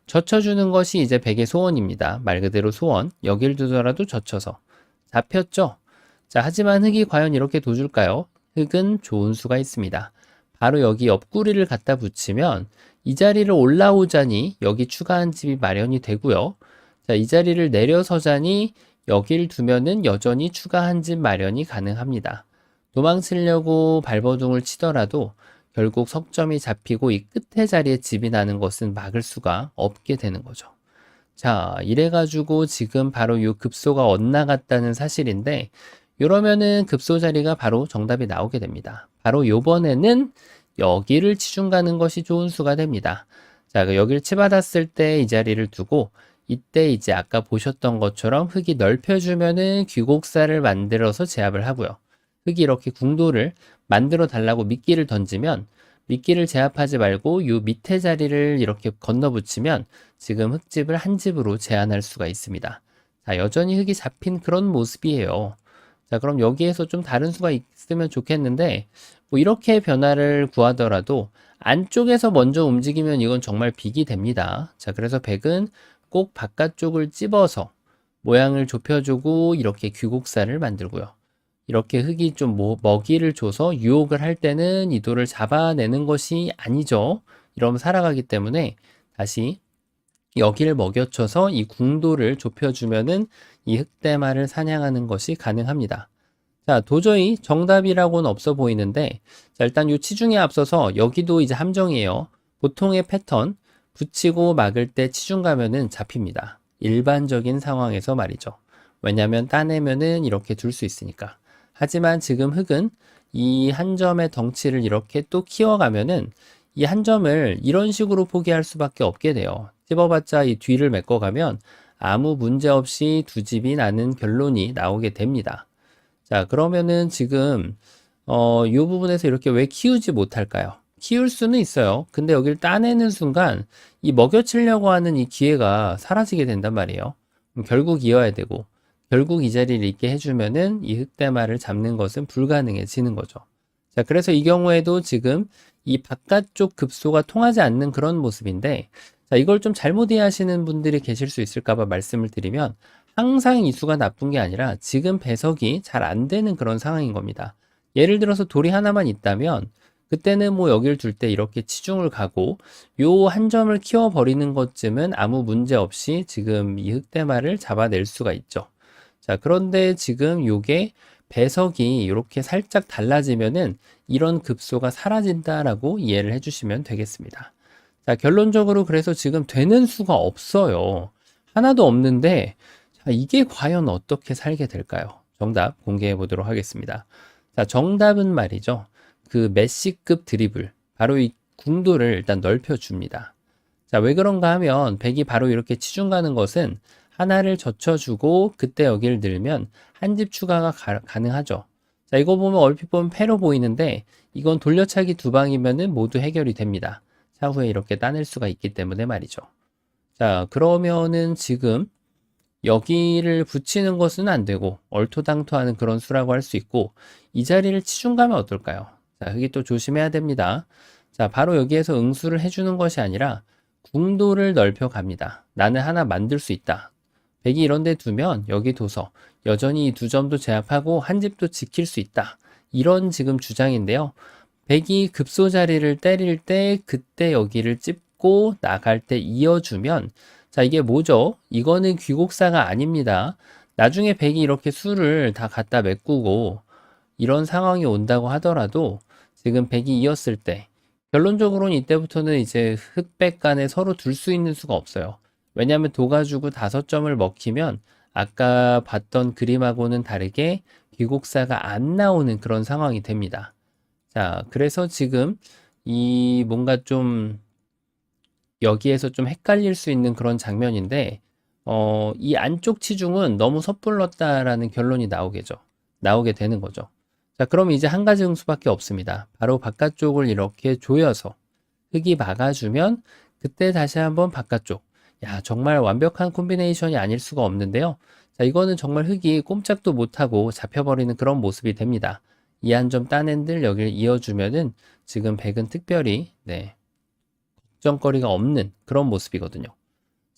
Speaker 1: 젖혀주는 것이 이제 백의 소원입니다. 말 그대로 소원. 여길 두더라도 젖혀서. 잡혔죠? 자, 하지만 흑이 과연 이렇게 둬줄까요? 흑은 좋은 수가 있습니다. 바로 여기 옆구리를 갖다 붙이면 이 자리를 올라오자니 여기 추가한 집이 마련이 되고요. 자, 이 자리를 내려서자니 여길 두면은 여전히 추가한 집 마련이 가능합니다. 도망치려고 발버둥을 치더라도 결국 석점이 잡히고 이 끝에 자리에 집이 나는 것은 막을 수가 없게 되는 거죠. 자, 이래가지고 지금 바로 이 급소가 엇나갔다는 사실인데, 이러면은 급소 자리가 바로 정답이 나오게 됩니다. 바로 요번에는 여기를 치중 가는 것이 좋은 수가 됩니다. 자, 여기를 치받았을 때 이 자리를 두고, 이때 이제 아까 보셨던 것처럼 흙이 넓혀주면은 귀곡사를 만들어서 제압을 하고요. 흙이 이렇게 궁도를 만들어 달라고 미끼를 던지면 미끼를 제압하지 말고 요 밑에 자리를 이렇게 건너붙이면 지금 흙집을 한 집으로 제한할 수가 있습니다. 자, 여전히 흙이 잡힌 그런 모습이에요. 자, 그럼 여기에서 좀 다른 수가 있으면 좋겠는데 뭐 이렇게 변화를 구하더라도 안쪽에서 먼저 움직이면 이건 정말 빅이 됩니다. 자, 그래서 백은 꼭 바깥쪽을 찝어서 모양을 좁혀주고 이렇게 귀곡사를 만들고요. 이렇게 흙이 좀 먹이를 줘서 유혹을 할 때는 이 돌을 잡아내는 것이 아니죠. 이러면 살아가기 때문에 다시 여기를 먹여쳐서 이 궁도를 좁혀주면은 이 흑대마를 사냥하는 것이 가능합니다. 자, 도저히 정답이라고는 없어 보이는데, 자, 일단 이 치중에 앞서서 여기도 이제 함정이에요. 보통의 패턴, 붙이고 막을 때 치중 가면은 잡힙니다. 일반적인 상황에서 말이죠. 왜냐하면 따내면은 이렇게 둘 수 있으니까. 하지만 지금 흑은 이 한 점의 덩치를 이렇게 또 키워가면은 이 한 점을 이런 식으로 포기할 수밖에 없게 돼요. 찝어봤자 이 뒤를 메꿔가면 아무 문제 없이 두 집이 나는 결론이 나오게 됩니다. 자, 그러면은 지금 이 부분에서 이렇게 왜 키우지 못할까요? 키울 수는 있어요. 근데 여기를 따내는 순간 이 먹여치려고 하는 이 기회가 사라지게 된단 말이에요. 결국 이어야 되고 결국 이 자리를 있게 해주면은 이 흑대마를 잡는 것은 불가능해지는 거죠. 자, 그래서 이 경우에도 지금 이 바깥쪽 급소가 통하지 않는 그런 모습인데, 자, 이걸 좀 잘못 이해하시는 분들이 계실 수 있을까봐 말씀을 드리면, 항상 이 수가 나쁜 게 아니라 지금 배석이 잘 안 되는 그런 상황인 겁니다. 예를 들어서 돌이 하나만 있다면, 그때는 뭐 여기를 둘 때 이렇게 치중을 가고, 요 한 점을 키워버리는 것쯤은 아무 문제 없이 지금 이 흑대마를 잡아낼 수가 있죠. 자, 그런데 지금 요게 배석이 이렇게 살짝 달라지면은 이런 급소가 사라진다라고 이해를 해주시면 되겠습니다. 자, 결론적으로 그래서 지금 되는 수가 없어요. 하나도 없는데, 자, 이게 과연 어떻게 살게 될까요? 정답 공개해 보도록 하겠습니다. 자, 정답은 말이죠. 그 메시급 드리블, 바로 이 궁도를 일단 넓혀줍니다. 자, 왜 그런가 하면 백이 바로 이렇게 치중 가는 것은 하나를 젖혀주고 그때 여기를 늘면 한 집 추가가 가능하죠. 자, 이거 보면 얼핏 보면 패로 보이는데 이건 돌려차기 두 방이면은 모두 해결이 됩니다. 차후에 이렇게 따낼 수가 있기 때문에 말이죠. 자, 그러면은 지금 여기를 붙이는 것은 안 되고 얼토당토하는 그런 수라고 할 수 있고 이 자리를 치중 가면 어떨까요? 자, 여기 또 조심해야 됩니다. 자, 바로 여기에서 응수를 해주는 것이 아니라 궁도를 넓혀 갑니다. 나는 하나 만들 수 있다. 백이 이런 데 두면 여기 둬서 여전히 이 두 점도 제압하고 한 집도 지킬 수 있다. 이런 지금 주장인데요. 백이 급소 자리를 때릴 때 그때 여기를 찝고 나갈 때 이어주면 자, 이게 뭐죠? 이거는 귀곡사가 아닙니다. 나중에 백이 이렇게 수를 다 갖다 메꾸고 이런 상황이 온다고 하더라도 지금 백이 이었을 때 결론적으로는 이때부터는 이제 흑백 간에 서로 둘 수 있는 수가 없어요. 왜냐하면 도가주고 5점을 먹히면 아까 봤던 그림하고는 다르게 귀곡사가 안 나오는 그런 상황이 됩니다. 자, 그래서 지금 이 뭔가 좀 여기에서 좀 헷갈릴 수 있는 그런 장면인데, 이 안쪽 치중은 너무 섣불렀다라는 결론이 나오게 되는 거죠. 자, 그럼 이제 한 가지 응수밖에 없습니다. 바로 바깥쪽을 이렇게 조여서 흙이 막아주면 그때 다시 한번 바깥쪽. 야, 정말 완벽한 콤비네이션이 아닐 수가 없는데요. 자, 이거는 정말 흙이 꼼짝도 못하고 잡혀버리는 그런 모습이 됩니다. 이 한 점 따낸들 여기를 이어주면은 지금 백은 특별히, 네, 걱정거리가 없는 그런 모습이거든요.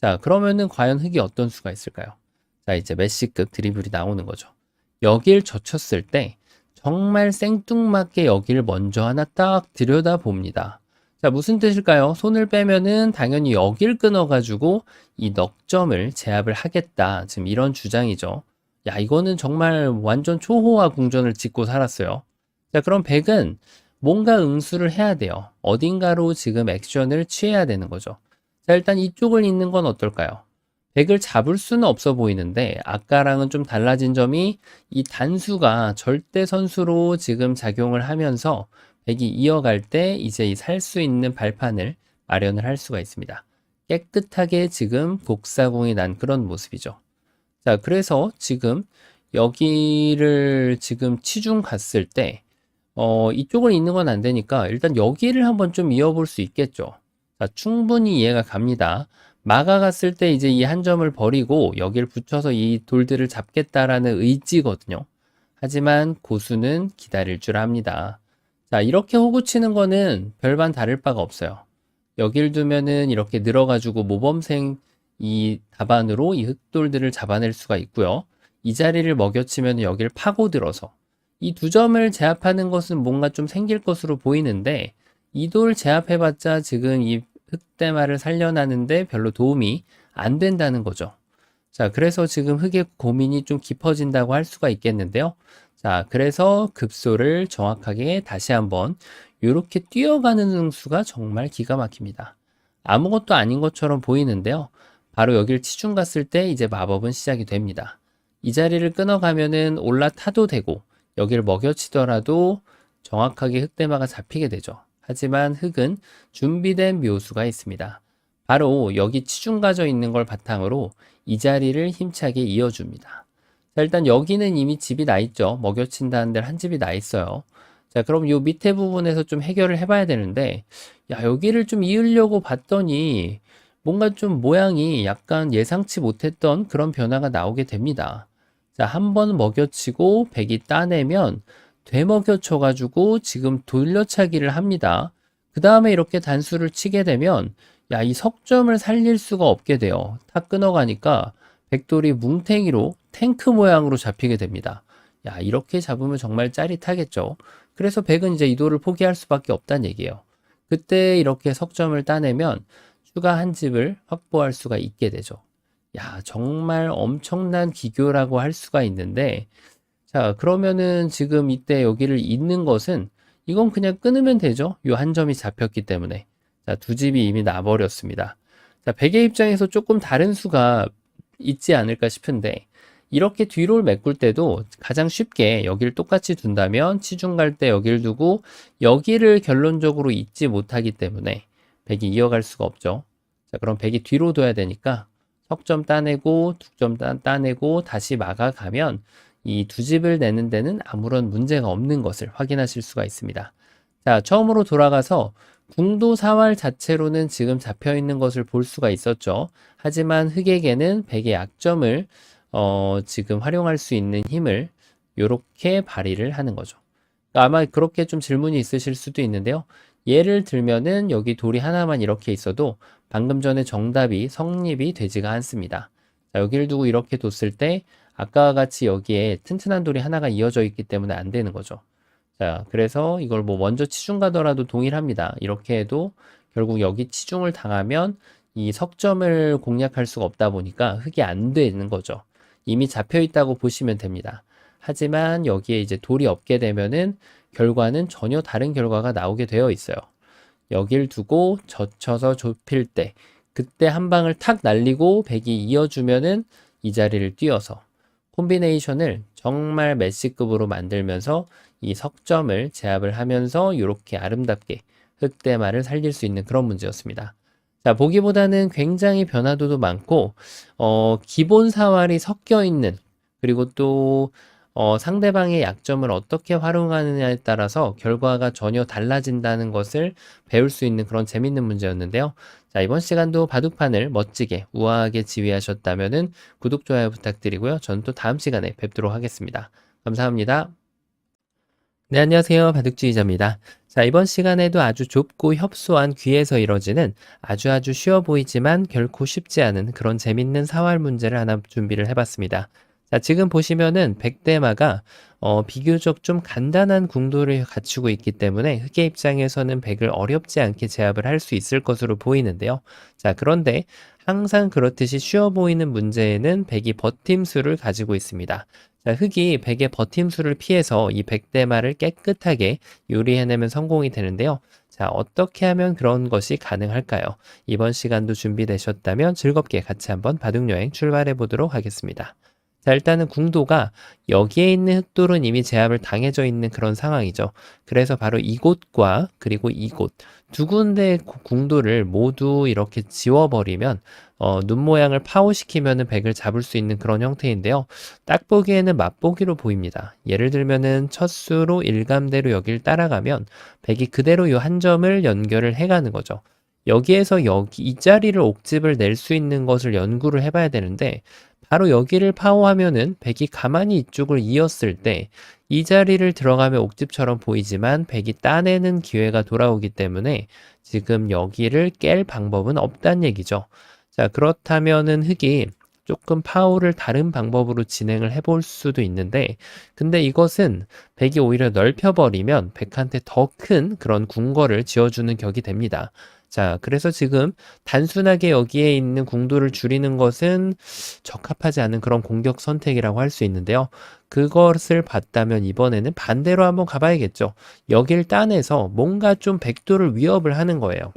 Speaker 1: 자, 그러면은 과연 흙이 어떤 수가 있을까요? 자, 이제 메시급 드리블이 나오는 거죠. 여길 젖혔을 때 정말 생뚱맞게 여기를 먼저 하나 딱 들여다 봅니다. 자, 무슨 뜻일까요? 손을 빼면은 당연히 여길 끊어가지고 이 넉점을 제압을 하겠다. 지금 이런 주장이죠. 야, 이거는 정말 완전 초호화 궁전을 짓고 살았어요. 자, 그럼 백은 뭔가 응수를 해야 돼요. 어딘가로 지금 액션을 취해야 되는 거죠. 자, 일단 이쪽을 잇는 건 어떨까요? 백을 잡을 수는 없어 보이는데 아까랑은 좀 달라진 점이 이 단수가 절대 선수로 지금 작용을 하면서 백이 이어갈 때 이제 이 살 수 있는 발판을 마련을 할 수가 있습니다. 깨끗하게 지금 곡사공이 난 그런 모습이죠. 자, 그래서 지금 여기를 지금 치중 갔을 때 이쪽을 잇는 건 안 되니까 일단 여기를 한번 좀 이어볼 수 있겠죠. 자, 충분히 이해가 갑니다. 막아갔을 때 이제 이 한 점을 버리고 여기를 붙여서 이 돌들을 잡겠다라는 의지거든요. 하지만 고수는 기다릴 줄 압니다. 자, 이렇게 호구 치는 거는 별반 다를 바가 없어요. 여길 두면은 이렇게 늘어가지고 모범생 이 답안으로 이 흑돌들을 잡아낼 수가 있고요. 이 자리를 먹여치면 여기를 파고들어서 이 두 점을 제압하는 것은 뭔가 좀 생길 것으로 보이는데 이 돌 제압해봤자 지금 이 흑대마를 살려나는데 별로 도움이 안 된다는 거죠. 자, 그래서 지금 흑의 고민이 좀 깊어진다고 할 수가 있겠는데요. 자, 그래서 급소를 정확하게 다시 한번 이렇게 뛰어가는 응수가 정말 기가 막힙니다. 아무것도 아닌 것처럼 보이는데요. 바로 여길 치중 갔을 때 이제 마법은 시작이 됩니다. 이 자리를 끊어가면은 올라타도 되고 여기를 먹여치더라도 정확하게 흑대마가 잡히게 되죠. 하지만 흑은 준비된 묘수가 있습니다. 바로 여기 치중 가져 있는 걸 바탕으로 이 자리를 힘차게 이어줍니다. 자, 일단 여기는 이미 집이 나 있죠. 먹여친다는 데를 한 집이 나 있어요. 자, 그럼 요 밑에 부분에서 좀 해결을 해봐야 되는데, 야, 여기를 좀 이으려고 봤더니 뭔가 좀 모양이 약간 예상치 못했던 그런 변화가 나오게 됩니다. 자, 한 번 먹여치고 백이 따내면 되먹여쳐가지고 지금 돌려차기를 합니다. 그 다음에 이렇게 단수를 치게 되면 야, 이 석점을 살릴 수가 없게 돼요. 탁 끊어가니까 백돌이 뭉탱이로 탱크 모양으로 잡히게 됩니다. 야, 이렇게 잡으면 정말 짜릿하겠죠. 그래서 백은 이제 이 돌을 포기할 수밖에 없다는 얘기예요. 그때 이렇게 석점을 따내면 추가 한 집을 확보할 수가 있게 되죠. 야, 정말 엄청난 기교라고 할 수가 있는데, 자, 그러면은 지금 이때 여기를 잇는 것은 이건 그냥 끊으면 되죠. 요 한 점이 잡혔기 때문에. 자, 두 집이 이미 나버렸습니다. 자, 백의 입장에서 조금 다른 수가 있지 않을까 싶은데, 이렇게 뒤로 메꿀 때도 가장 쉽게 여기를 똑같이 둔다면 치중 갈 때 여기를 두고 여기를 결론적으로 잇지 못하기 때문에 백이 이어갈 수가 없죠. 자, 그럼 백이 뒤로 둬야 되니까 석점 따내고 둑점 따내고 다시 막아가면 이 두 집을 내는 데는 아무런 문제가 없는 것을 확인하실 수가 있습니다. 자, 처음으로 돌아가서 궁도 사활 자체로는 지금 잡혀 있는 것을 볼 수가 있었죠. 하지만 흑에게는 백의 약점을 지금 활용할 수 있는 힘을 이렇게 발휘를 하는 거죠. 그러니까 아마 그렇게 좀 질문이 있으실 수도 있는데요. 예를 들면은 여기 돌이 하나만 이렇게 있어도 방금 전에 정답이 성립이 되지가 않습니다. 자, 여기를 두고 이렇게 뒀을 때 아까와 같이 여기에 튼튼한 돌이 하나가 이어져 있기 때문에 안 되는 거죠. 자, 그래서 이걸 뭐 먼저 치중 가더라도 동일합니다. 이렇게 해도 결국 여기 치중을 당하면 이 석점을 공략할 수가 없다 보니까 흙이 안 되는 거죠. 이미 잡혀 있다고 보시면 됩니다. 하지만 여기에 이제 돌이 없게 되면은 결과는 전혀 다른 결과가 나오게 되어 있어요. 여길 두고 젖혀서 좁힐 때 그때 한 방을 탁 날리고 백이 이어주면은 이 자리를 띄어서 콤비네이션을 정말 메시급으로 만들면서 이 석점을 제압을 하면서 이렇게 아름답게 흑대마를 살릴 수 있는 그런 문제였습니다. 자, 보기보다는 굉장히 변화도도 많고 기본 사활이 섞여 있는 그리고 또 상대방의 약점을 어떻게 활용하느냐에 따라서 결과가 전혀 달라진다는 것을 배울 수 있는 그런 재밌는 문제였는데요. 자, 이번 시간도 바둑판을 멋지게 우아하게 지휘하셨다면 구독, 좋아요 부탁드리고요. 저는 또 다음 시간에 뵙도록 하겠습니다. 감사합니다. 네, 안녕하세요. 바둑주의자입니다. 자, 이번 시간에도 아주 좁고 협소한 귀에서 이뤄지는 아주 쉬워 보이지만 결코 쉽지 않은 그런 재밌는 사활 문제를 하나 준비를 해봤습니다. 자, 지금 보시면은 백대마가 비교적 좀 간단한 궁도를 갖추고 있기 때문에 흑의 입장에서는 백을 어렵지 않게 제압을 할 수 있을 것으로 보이는데요. 자, 그런데 항상 그렇듯이 쉬워 보이는 문제에는 백이 버팀수를 가지고 있습니다. 자, 흑이 백의 버팀수를 피해서 이 백대마를 깨끗하게 요리해내면 성공이 되는데요. 자, 어떻게 하면 그런 것이 가능할까요? 이번 시간도 준비되셨다면 즐겁게 같이 한번 바둑여행 출발해 보도록 하겠습니다. 자, 일단은 궁도가 여기에 있는 흑돌은 이미 제압을 당해져 있는 그런 상황이죠. 그래서 바로 이곳과 그리고 이곳 두 군데의 궁도를 모두 이렇게 지워버리면 눈 모양을 파호시키면은 백을 잡을 수 있는 그런 형태인데요. 딱 보기에는 맛보기로 보입니다. 예를 들면은 첫 수로 일감대로 여기를 따라가면 백이 그대로 이 한 점을 연결을 해가는 거죠. 여기에서 여기 이 자리를 옥집을 낼 수 있는 것을 연구를 해봐야 되는데 바로 여기를 파호하면은 백이 가만히 이쪽을 이었을 때 이 자리를 들어가면 옥집처럼 보이지만 백이 따내는 기회가 돌아오기 때문에 지금 여기를 깰 방법은 없다는 얘기죠. 자, 그렇다면은 흑이 조금 파호를 다른 방법으로 진행을 해볼 수도 있는데 근데 이것은 백이 오히려 넓혀버리면 백한테 더 큰 그런 궁궐을 지어주는 격이 됩니다. 자, 그래서 지금 단순하게 여기에 있는 궁도를 줄이는 것은 적합하지 않은 그런 공격 선택이라고 할 수 있는데요. 그것을 봤다면 이번에는 반대로 한번 가봐야겠죠. 여길 따내서 뭔가 좀 백도를 위협을 하는 거예요.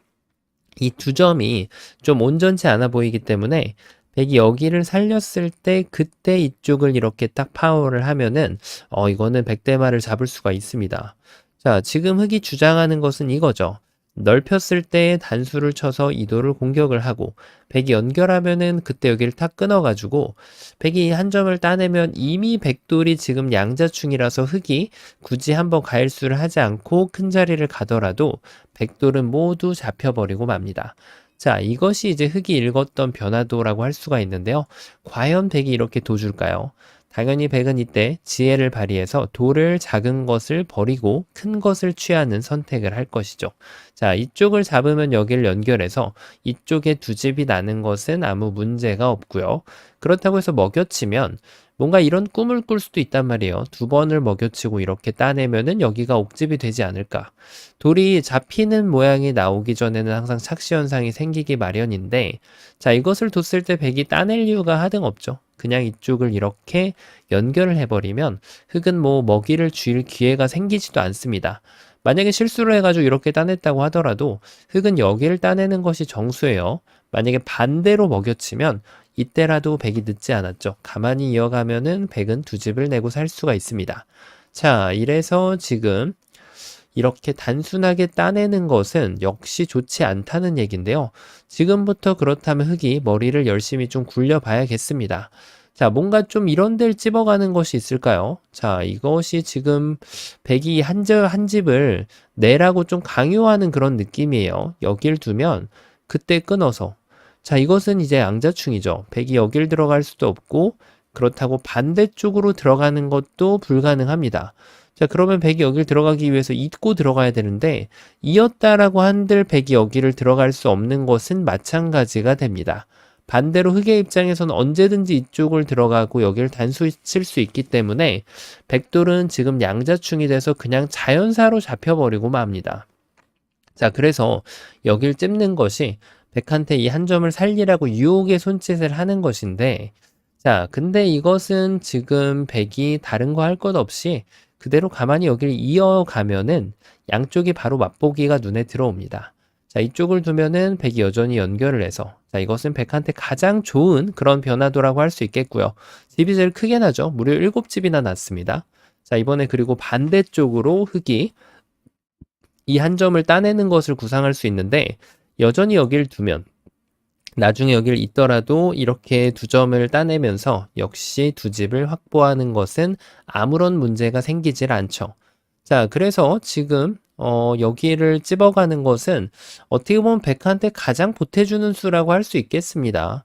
Speaker 1: 이 두 점이 좀 온전치 않아 보이기 때문에 백이 여기를 살렸을 때 그때 이쪽을 이렇게 딱 파워를 하면은 이거는 백대마를 잡을 수가 있습니다. 자, 지금 흑이 주장하는 것은 이거죠. 넓혔을 때 단수를 쳐서 이도를 공격을 하고 백이 연결하면은 그때 여기를 탁 끊어가지고 백이 한 점을 따내면 이미 백돌이 지금 양자충이라서 흑이 굳이 한번 가일수를 하지 않고 큰 자리를 가더라도 백돌은 모두 잡혀버리고 맙니다. 자, 이것이 이제 흑이 읽었던 변화도라고 할 수가 있는데요. 과연 백이 이렇게 둬줄까요? 당연히 백은 이때 지혜를 발휘해서 돌을 작은 것을 버리고 큰 것을 취하는 선택을 할 것이죠. 자, 이쪽을 잡으면 여기를 연결해서 이쪽에 두 집이 나는 것은 아무 문제가 없고요. 그렇다고 해서 먹여치면 뭔가 이런 꿈을 꿀 수도 있단 말이에요. 두 번을 먹여치고 이렇게 따내면은 여기가 옥집이 되지 않을까. 돌이 잡히는 모양이 나오기 전에는 항상 착시 현상이 생기기 마련인데 자, 이것을 뒀을 때 백이 따낼 이유가 하등 없죠. 그냥 이쪽을 이렇게 연결을 해버리면 흑은 뭐 먹이를 쥘 기회가 생기지도 않습니다. 만약에 실수를 해가지고 이렇게 따냈다고 하더라도 흑은 여기를 따내는 것이 정수예요. 만약에 반대로 먹여치면 이때라도 백이 늦지 않았죠. 가만히 이어가면은 백은 두 집을 내고 살 수가 있습니다. 자, 이래서 지금 이렇게 단순하게 따내는 것은 역시 좋지 않다는 얘기인데요. 지금부터 그렇다면 흙이 머리를 열심히 좀 굴려봐야겠습니다. 자, 뭔가 좀 이런 데를 찝어가는 것이 있을까요? 자, 이것이 지금 백이 한 집을 내라고 좀 강요하는 그런 느낌이에요. 여길 두면 그때 끊어서. 자, 이것은 이제 양자충이죠. 백이 여길 들어갈 수도 없고 그렇다고 반대쪽으로 들어가는 것도 불가능합니다. 자, 그러면 백이 여길 들어가기 위해서 잇고 들어가야 되는데 이었다라고 한들 백이 여기를 들어갈 수 없는 것은 마찬가지가 됩니다. 반대로 흑의 입장에서는 언제든지 이쪽을 들어가고 여기를 단수 칠 수 있기 때문에 백돌은 지금 양자충이 돼서 그냥 자연사로 잡혀버리고 맙니다. 자, 그래서 여길 찝는 것이 백한테 이 한 점을 살리라고 유혹의 손짓을 하는 것인데, 자, 근데 이것은 지금 백이 다른 거 할 것 없이 그대로 가만히 여기를 이어가면은 양쪽이 바로 맛보기가 눈에 들어옵니다. 자, 이쪽을 두면은 백이 여전히 연결을 해서, 자, 이것은 백한테 가장 좋은 그런 변화도라고 할 수 있겠고요. 집이 제일 크게 나죠. 무려 7집이나 났습니다. 자, 이번에 그리고 반대쪽으로 흑이 이 한 점을 따내는 것을 구상할 수 있는데, 여전히 여기를 두면 나중에 여길 있더라도 이렇게 두 점을 따내면서 역시 두 집을 확보하는 것은 아무런 문제가 생기질 않죠. 자, 그래서 지금 여기를 찝어가는 것은 어떻게 보면 백한테 가장 보태주는 수라고 할 수 있겠습니다.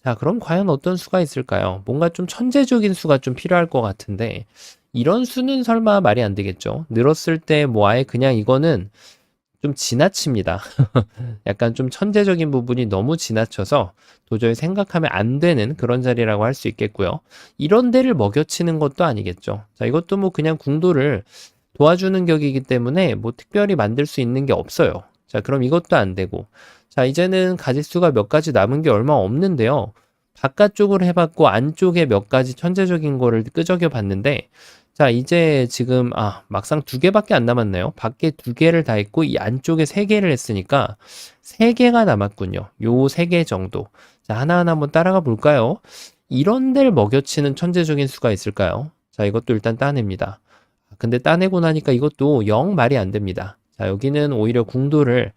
Speaker 1: 자, 그럼 과연 어떤 수가 있을까요? 뭔가 좀 천재적인 수가 좀 필요할 것 같은데 이런 수는 설마 말이 안 되겠죠. 늘었을 때 뭐 아예 그냥 이거는 좀 지나칩니다. 약간 좀 천재적인 부분이 너무 지나쳐서 도저히 생각하면 안 되는 그런 자리라고 할 수 있겠고요. 이런 데를 먹여치는 것도 아니겠죠. 자, 이것도 뭐 그냥 궁도를 도와주는 격이기 때문에 뭐 특별히 만들 수 있는 게 없어요. 자, 그럼 이것도 안 되고. 자, 이제는 가짓수가 몇 가지 남은 게 얼마 없는데요. 바깥쪽으로 해봤고 안쪽에 몇 가지 천재적인 거를 끄적여 봤는데 자, 이제 지금 막상 2개밖에 안 남았네요. 밖에 2개를 다 했고 이 안쪽에 3개를 했으니까 3개가 남았군요. 요 3개 정도. 자, 하나하나 한번 따라가 볼까요? 이런 데를 먹여치는 천재적인 수가 있을까요? 자, 이것도 일단 따냅니다. 근데 따내고 나니까 이것도 영 말이 안 됩니다. 자, 여기는 오히려 궁도를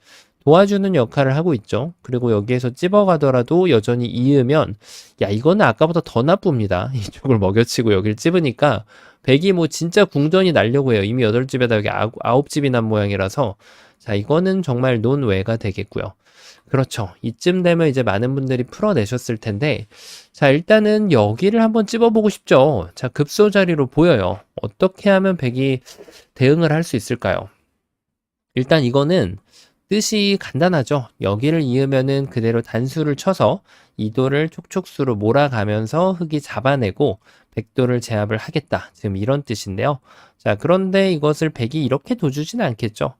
Speaker 1: 도와주는 역할을 하고 있죠. 그리고 여기에서 찝어가더라도 여전히 이으면 야, 이거는 아까보다 더 나쁩니다. 이쪽을 먹여치고 여기를 찝으니까 백이 뭐 진짜 궁전이 날려고 해요. 이미 8집에다 여기 9집이 난 모양이라서 자, 이거는 정말 논외가 되겠고요. 그렇죠. 이쯤 되면 이제 많은 분들이 풀어내셨을 텐데 자, 일단은 여기를 한번 찝어보고 싶죠. 자, 급소 자리로 보여요. 어떻게 하면 백이 대응을 할 수 있을까요? 일단 이거는 뜻이 간단하죠. 여기를 이으면은 그대로 단수를 쳐서 이도를 촉촉수로 몰아가면서 흙이 잡아내고 백도를 제압을 하겠다. 지금 이런 뜻인데요. 자, 그런데 이것을 백이 이렇게 둬주진 않겠죠.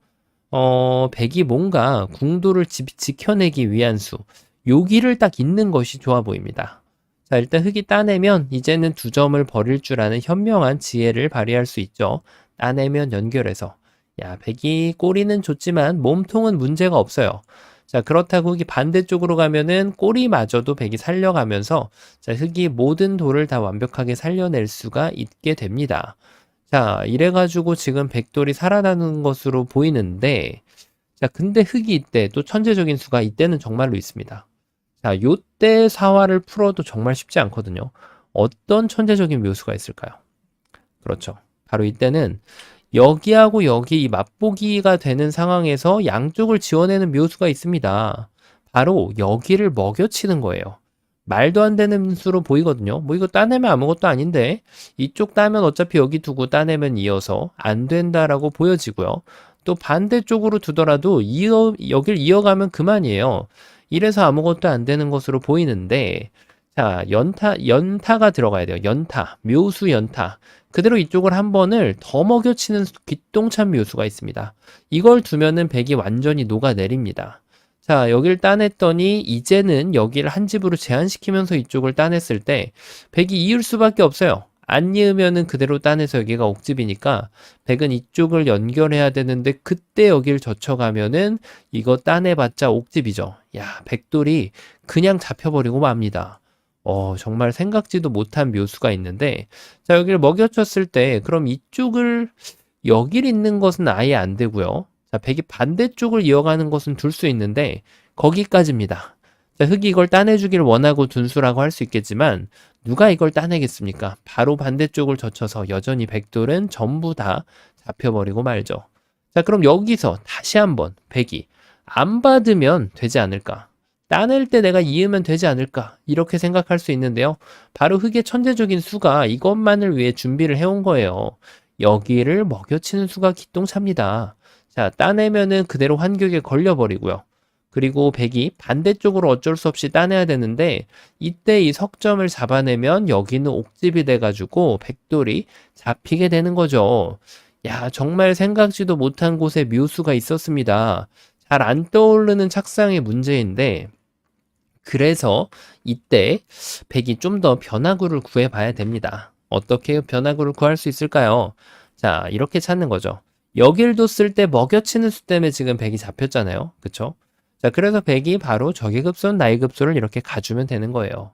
Speaker 1: 백이 뭔가 궁도를 지켜내기 위한 수, 여기를 딱 잇는 것이 좋아 보입니다. 자, 일단 흙이 따내면 이제는 2점을 버릴 줄 아는 현명한 지혜를 발휘할 수 있죠. 따내면 연결해서. 야, 백이 꼬리는 좋지만 몸통은 문제가 없어요. 자, 그렇다고 흙이 반대쪽으로 가면은 꼬리마저도 백이 살려가면서 자, 흙이 모든 돌을 다 완벽하게 살려낼 수가 있게 됩니다. 자, 이래가지고 지금 백돌이 살아나는 것으로 보이는데 자, 근데 흙이 이때 또 천재적인 수가 이때는 정말로 있습니다. 자, 요때 사화를 풀어도 정말 쉽지 않거든요. 어떤 천재적인 묘수가 있을까요? 그렇죠. 바로 이때는 여기하고 여기 이 맛보기가 되는 상황에서 양쪽을 지워내는 묘수가 있습니다. 바로 여기를 먹여치는 거예요. 말도 안 되는 수로 보이거든요. 뭐 이거 따내면 아무것도 아닌데 이쪽 따면 어차피 여기 두고 따내면 이어서 안 된다라고 보여지고요. 또 반대쪽으로 두더라도 여길 이어가면 그만이에요. 이래서 아무것도 안 되는 것으로 보이는데 자, 연타가 들어가야 돼요. 연타, 묘수 연타. 그대로 이쪽을 한 번을 더 먹여치는 기똥찬 묘수가 있습니다. 이걸 두면은 백이 완전히 녹아내립니다. 자, 여길 따냈더니 이제는 여기를 한 집으로 제한시키면서 이쪽을 따냈을 때 백이 이을 수밖에 없어요. 안 이으면은 그대로 따내서 여기가 옥집이니까 백은 이쪽을 연결해야 되는데 그때 여길 젖혀가면은 이거 따내봤자 옥집이죠. 야, 백돌이 그냥 잡혀버리고 맙니다. 정말 생각지도 못한 묘수가 있는데 자, 여기를 먹여쳤을 때 그럼 여길 있는 것은 아예 안 되고요. 자, 백이 반대쪽을 이어가는 것은 둘 수 있는데 거기까지입니다. 자, 흑이 이걸 따내주길 원하고 둔 수라고 할 수 있겠지만 누가 이걸 따내겠습니까? 바로 반대쪽을 젖혀서 여전히 백돌은 전부 다 잡혀버리고 말죠. 자, 그럼 여기서 다시 한번 백이 안 받으면 되지 않을까? 따낼 때 내가 이으면 되지 않을까? 이렇게 생각할 수 있는데요. 바로 흑의 천재적인 수가 이것만을 위해 준비를 해온 거예요. 여기를 먹여치는 수가 기똥차입니다. 자, 따내면은 그대로 환격에 걸려버리고요. 그리고 백이 반대쪽으로 어쩔 수 없이 따내야 되는데 이때 이 석점을 잡아내면 여기는 옥집이 돼가지고 백돌이 잡히게 되는 거죠. 야, 정말 생각지도 못한 곳에 묘수가 있었습니다. 잘 안 떠오르는 착상의 문제인데 그래서 이때 백이 좀 더 변화구를 구해봐야 됩니다. 어떻게 변화구를 구할 수 있을까요? 자, 이렇게 찾는 거죠. 여길 뒀을 때 먹여치는 수 때문에 지금 백이 잡혔잖아요. 그쵸? 자, 그래서 백이 바로 적의 급소는 나의 급소를 이렇게 가주면 되는 거예요.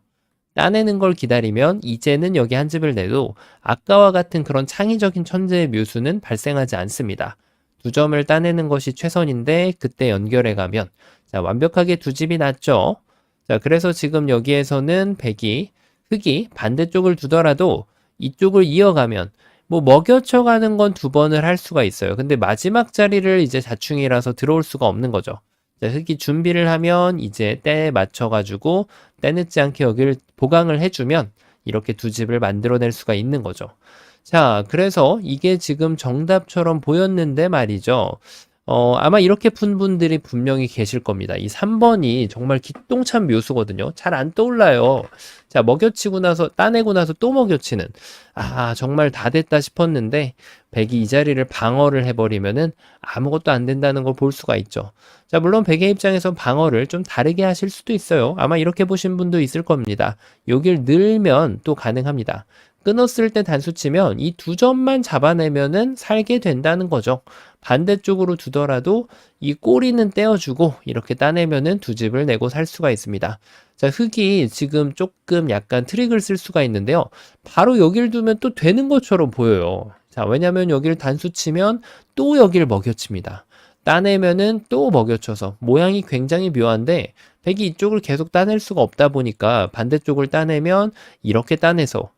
Speaker 1: 따내는 걸 기다리면 이제는 여기 한 집을 내도 아까와 같은 그런 창의적인 천재의 묘수는 발생하지 않습니다. 두 점을 따내는 것이 최선인데 그때 연결해 가면 자, 완벽하게 두 집이 났죠. 자, 그래서 지금 여기에서는 흑이 반대쪽을 두더라도 이쪽을 이어가면 뭐 먹여쳐 가는 건 두 번을 할 수가 있어요. 근데 마지막 자리를 이제 자충이라서 들어올 수가 없는 거죠. 자, 흑이 준비를 하면 이제 때에 맞춰가지고 때늦지 않게 여기를 보강을 해주면 이렇게 두 집을 만들어낼 수가 있는 거죠. 자, 그래서 이게 지금 정답처럼 보였는데 말이죠. 아마 이렇게 푼 분들이 분명히 계실 겁니다. 이 3번이 정말 기똥찬 묘수거든요. 잘 안 떠올라요. 자, 먹여치고 나서, 따내고 나서 또 먹여치는. 아, 정말 다 됐다 싶었는데, 백이 이 자리를 방어를 해버리면은 아무것도 안 된다는 걸 볼 수가 있죠. 자, 물론 백의 입장에서 방어를 좀 다르게 하실 수도 있어요. 아마 이렇게 보신 분도 있을 겁니다. 여길 늘면 또 가능합니다. 끊었을 때 단수 치면 이 두 점만 잡아내면은 살게 된다는 거죠. 반대쪽으로 두더라도 이 꼬리는 떼어주고 이렇게 따내면은 두 집을 내고 살 수가 있습니다. 자, 흑이 지금 조금 약간 트릭을 쓸 수가 있는데요. 바로 여길 두면 또 되는 것처럼 보여요. 자, 왜냐면 여기를 단수 치면 또 여기를 먹여칩니다. 따내면은 또 먹여쳐서 모양이 굉장히 묘한데 백이 이쪽을 계속 따낼 수가 없다 보니까 반대쪽을 따내면 이렇게 따내서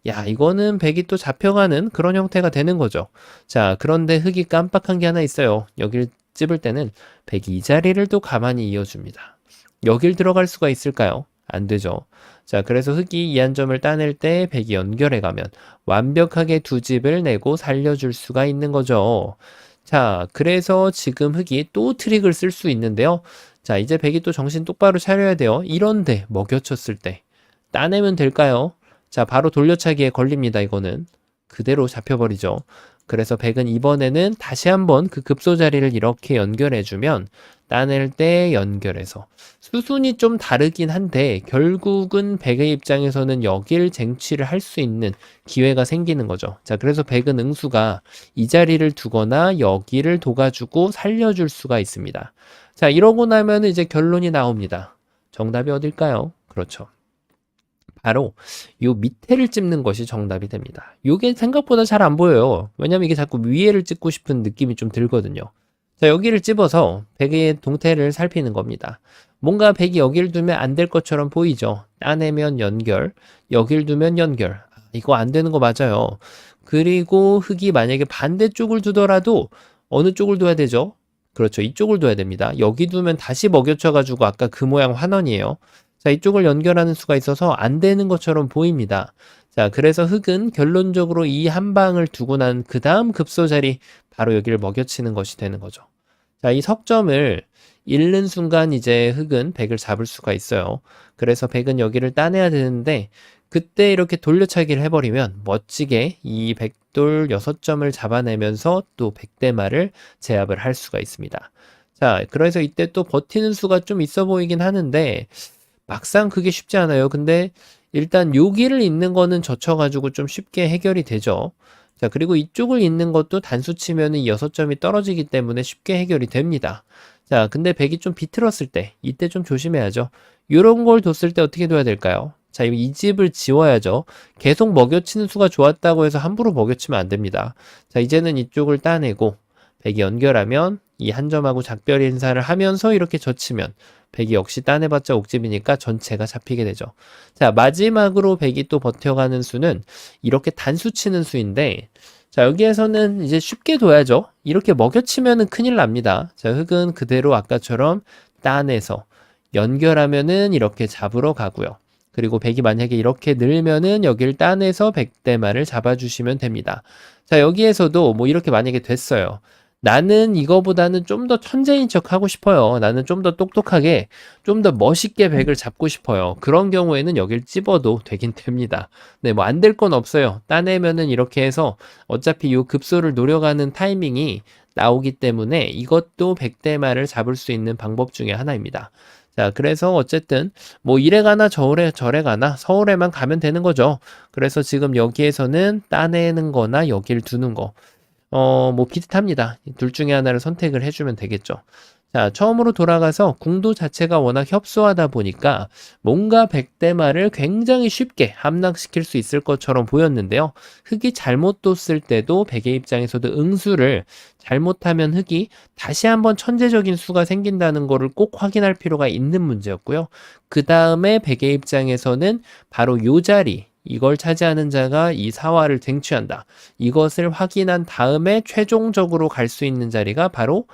Speaker 1: 야, 이거는 백이 또 잡혀가는 그런 형태가 되는 거죠. 자, 그런데 흑이 깜빡한 게 하나 있어요. 여길 찝을 때는 백이 이 자리를 또 가만히 이어줍니다. 여길 들어갈 수가 있을까요? 안 되죠. 자, 그래서 흑이 이 한 점을 따낼 때 백이 연결해 가면 완벽하게 두 집을 내고 살려줄 수가 있는 거죠. 자, 그래서 지금 흑이 또 트릭을 쓸 수 있는데요. 자, 이제 백이 또 정신 똑바로 차려야 돼요. 이런데 먹여쳤을 때 따내면 될까요? 자, 바로 돌려차기에 걸립니다. 이거는 그대로 잡혀버리죠. 그래서 백은 이번에는 다시 한번 그 급소 자리를 이렇게 연결해주면 따낼 때 연결해서 수순이 좀 다르긴 한데 결국은 백의 입장에서는 여길 쟁취를 할 수 있는 기회가 생기는 거죠. 자, 그래서 백은 응수가 이 자리를 두거나 여기를 도가주고 살려줄 수가 있습니다. 자, 이러고 나면 이제 결론이 나옵니다. 정답이 어딜까요? 그렇죠. 바로 요 밑에를 찝는 것이 정답이 됩니다. 요게 생각보다 잘 안 보여요. 왜냐면 이게 자꾸 위에를 찍고 싶은 느낌이 좀 들거든요. 자, 여기를 찝어서 백의 동태를 살피는 겁니다. 뭔가 백이 여기를 두면 안 될 것처럼 보이죠. 따내면 연결, 여기를 두면 연결. 이거 안 되는 거 맞아요. 그리고 흑이 만약에 반대쪽을 두더라도 어느 쪽을 둬야 되죠? 그렇죠. 이쪽을 둬야 됩니다. 여기 두면 다시 먹여쳐가지고 아까 그 모양 환원이에요. 자, 이쪽을 연결하는 수가 있어서 안 되는 것처럼 보입니다. 자, 그래서 흑은 결론적으로 이 한 방을 두고 난 그 다음 급소 자리 바로 여기를 먹여치는 것이 되는 거죠. 자, 이 석점을 잃는 순간 이제 흑은 백을 잡을 수가 있어요. 그래서 백은 여기를 따내야 되는데 그때 이렇게 돌려차기를 해버리면 멋지게 이 백돌 6점을 잡아내면서 또 백대마를 제압을 할 수가 있습니다. 자, 그래서 이때 또 버티는 수가 좀 있어 보이긴 하는데 막상 그게 쉽지 않아요. 근데 일단 여기를 잇는 거는 젖혀가지고 좀 쉽게 해결이 되죠. 자, 그리고 이쪽을 잇는 것도 단수 치면은 6점이 떨어지기 때문에 쉽게 해결이 됩니다. 자, 근데 백이 좀 비틀었을 때, 이때 좀 조심해야죠. 요런 걸 뒀을 때 어떻게 둬야 될까요? 자, 이 집을 지워야죠. 계속 먹여치는 수가 좋았다고 해서 함부로 먹여치면 안 됩니다. 자, 이제는 이쪽을 따내고 백이 연결하면 이 한 점하고 작별 인사를 하면서 이렇게 젖히면 백이 역시 따내봤자 옥집이니까 전체가 잡히게 되죠. 자, 마지막으로 백이 또 버텨가는 수는 이렇게 단수 치는 수인데, 자, 여기에서는 이제 쉽게 둬야죠. 이렇게 먹여치면은 큰일 납니다. 자, 흙은 그대로 아까처럼 따내서 연결하면은 이렇게 잡으러 가고요. 그리고 백이 만약에 이렇게 늘면은 여기를 따내서 백대마를 잡아주시면 됩니다. 자, 여기에서도 뭐 이렇게 만약에 됐어요. 나는 이거보다는 좀 더 천재인 척 하고 싶어요. 나는 좀 더 똑똑하게, 좀 더 멋있게 백을 잡고 싶어요. 그런 경우에는 여길 찝어도 되긴 됩니다. 네, 뭐 안 될 건 없어요. 따내면은 이렇게 해서 어차피 이 급소를 노려가는 타이밍이 나오기 때문에 이것도 백대마를 잡을 수 있는 방법 중에 하나입니다. 자, 그래서 어쨌든 뭐 이래 가나 저래 가나 서울에만 가면 되는 거죠. 그래서 지금 여기에서는 따내는 거나 여길 두는 거. 뭐 비슷합니다. 둘 중에 하나를 선택을 해주면 되겠죠. 자, 처음으로 돌아가서 궁도 자체가 워낙 협소하다 보니까 뭔가 백대마를 굉장히 쉽게 함락시킬 수 있을 것처럼 보였는데요. 흙이 잘못 뒀을 때도 백의 입장에서도 응수를 잘못하면 흙이 다시 한번 천재적인 수가 생긴다는 거를 꼭 확인할 필요가 있는 문제였고요. 그 다음에 백의 입장에서는 바로 요 자리, 이걸 차지하는 자가 이 사화를 쟁취한다. 이것을 확인한 다음에 최종적으로 갈 수 있는 자리가 바로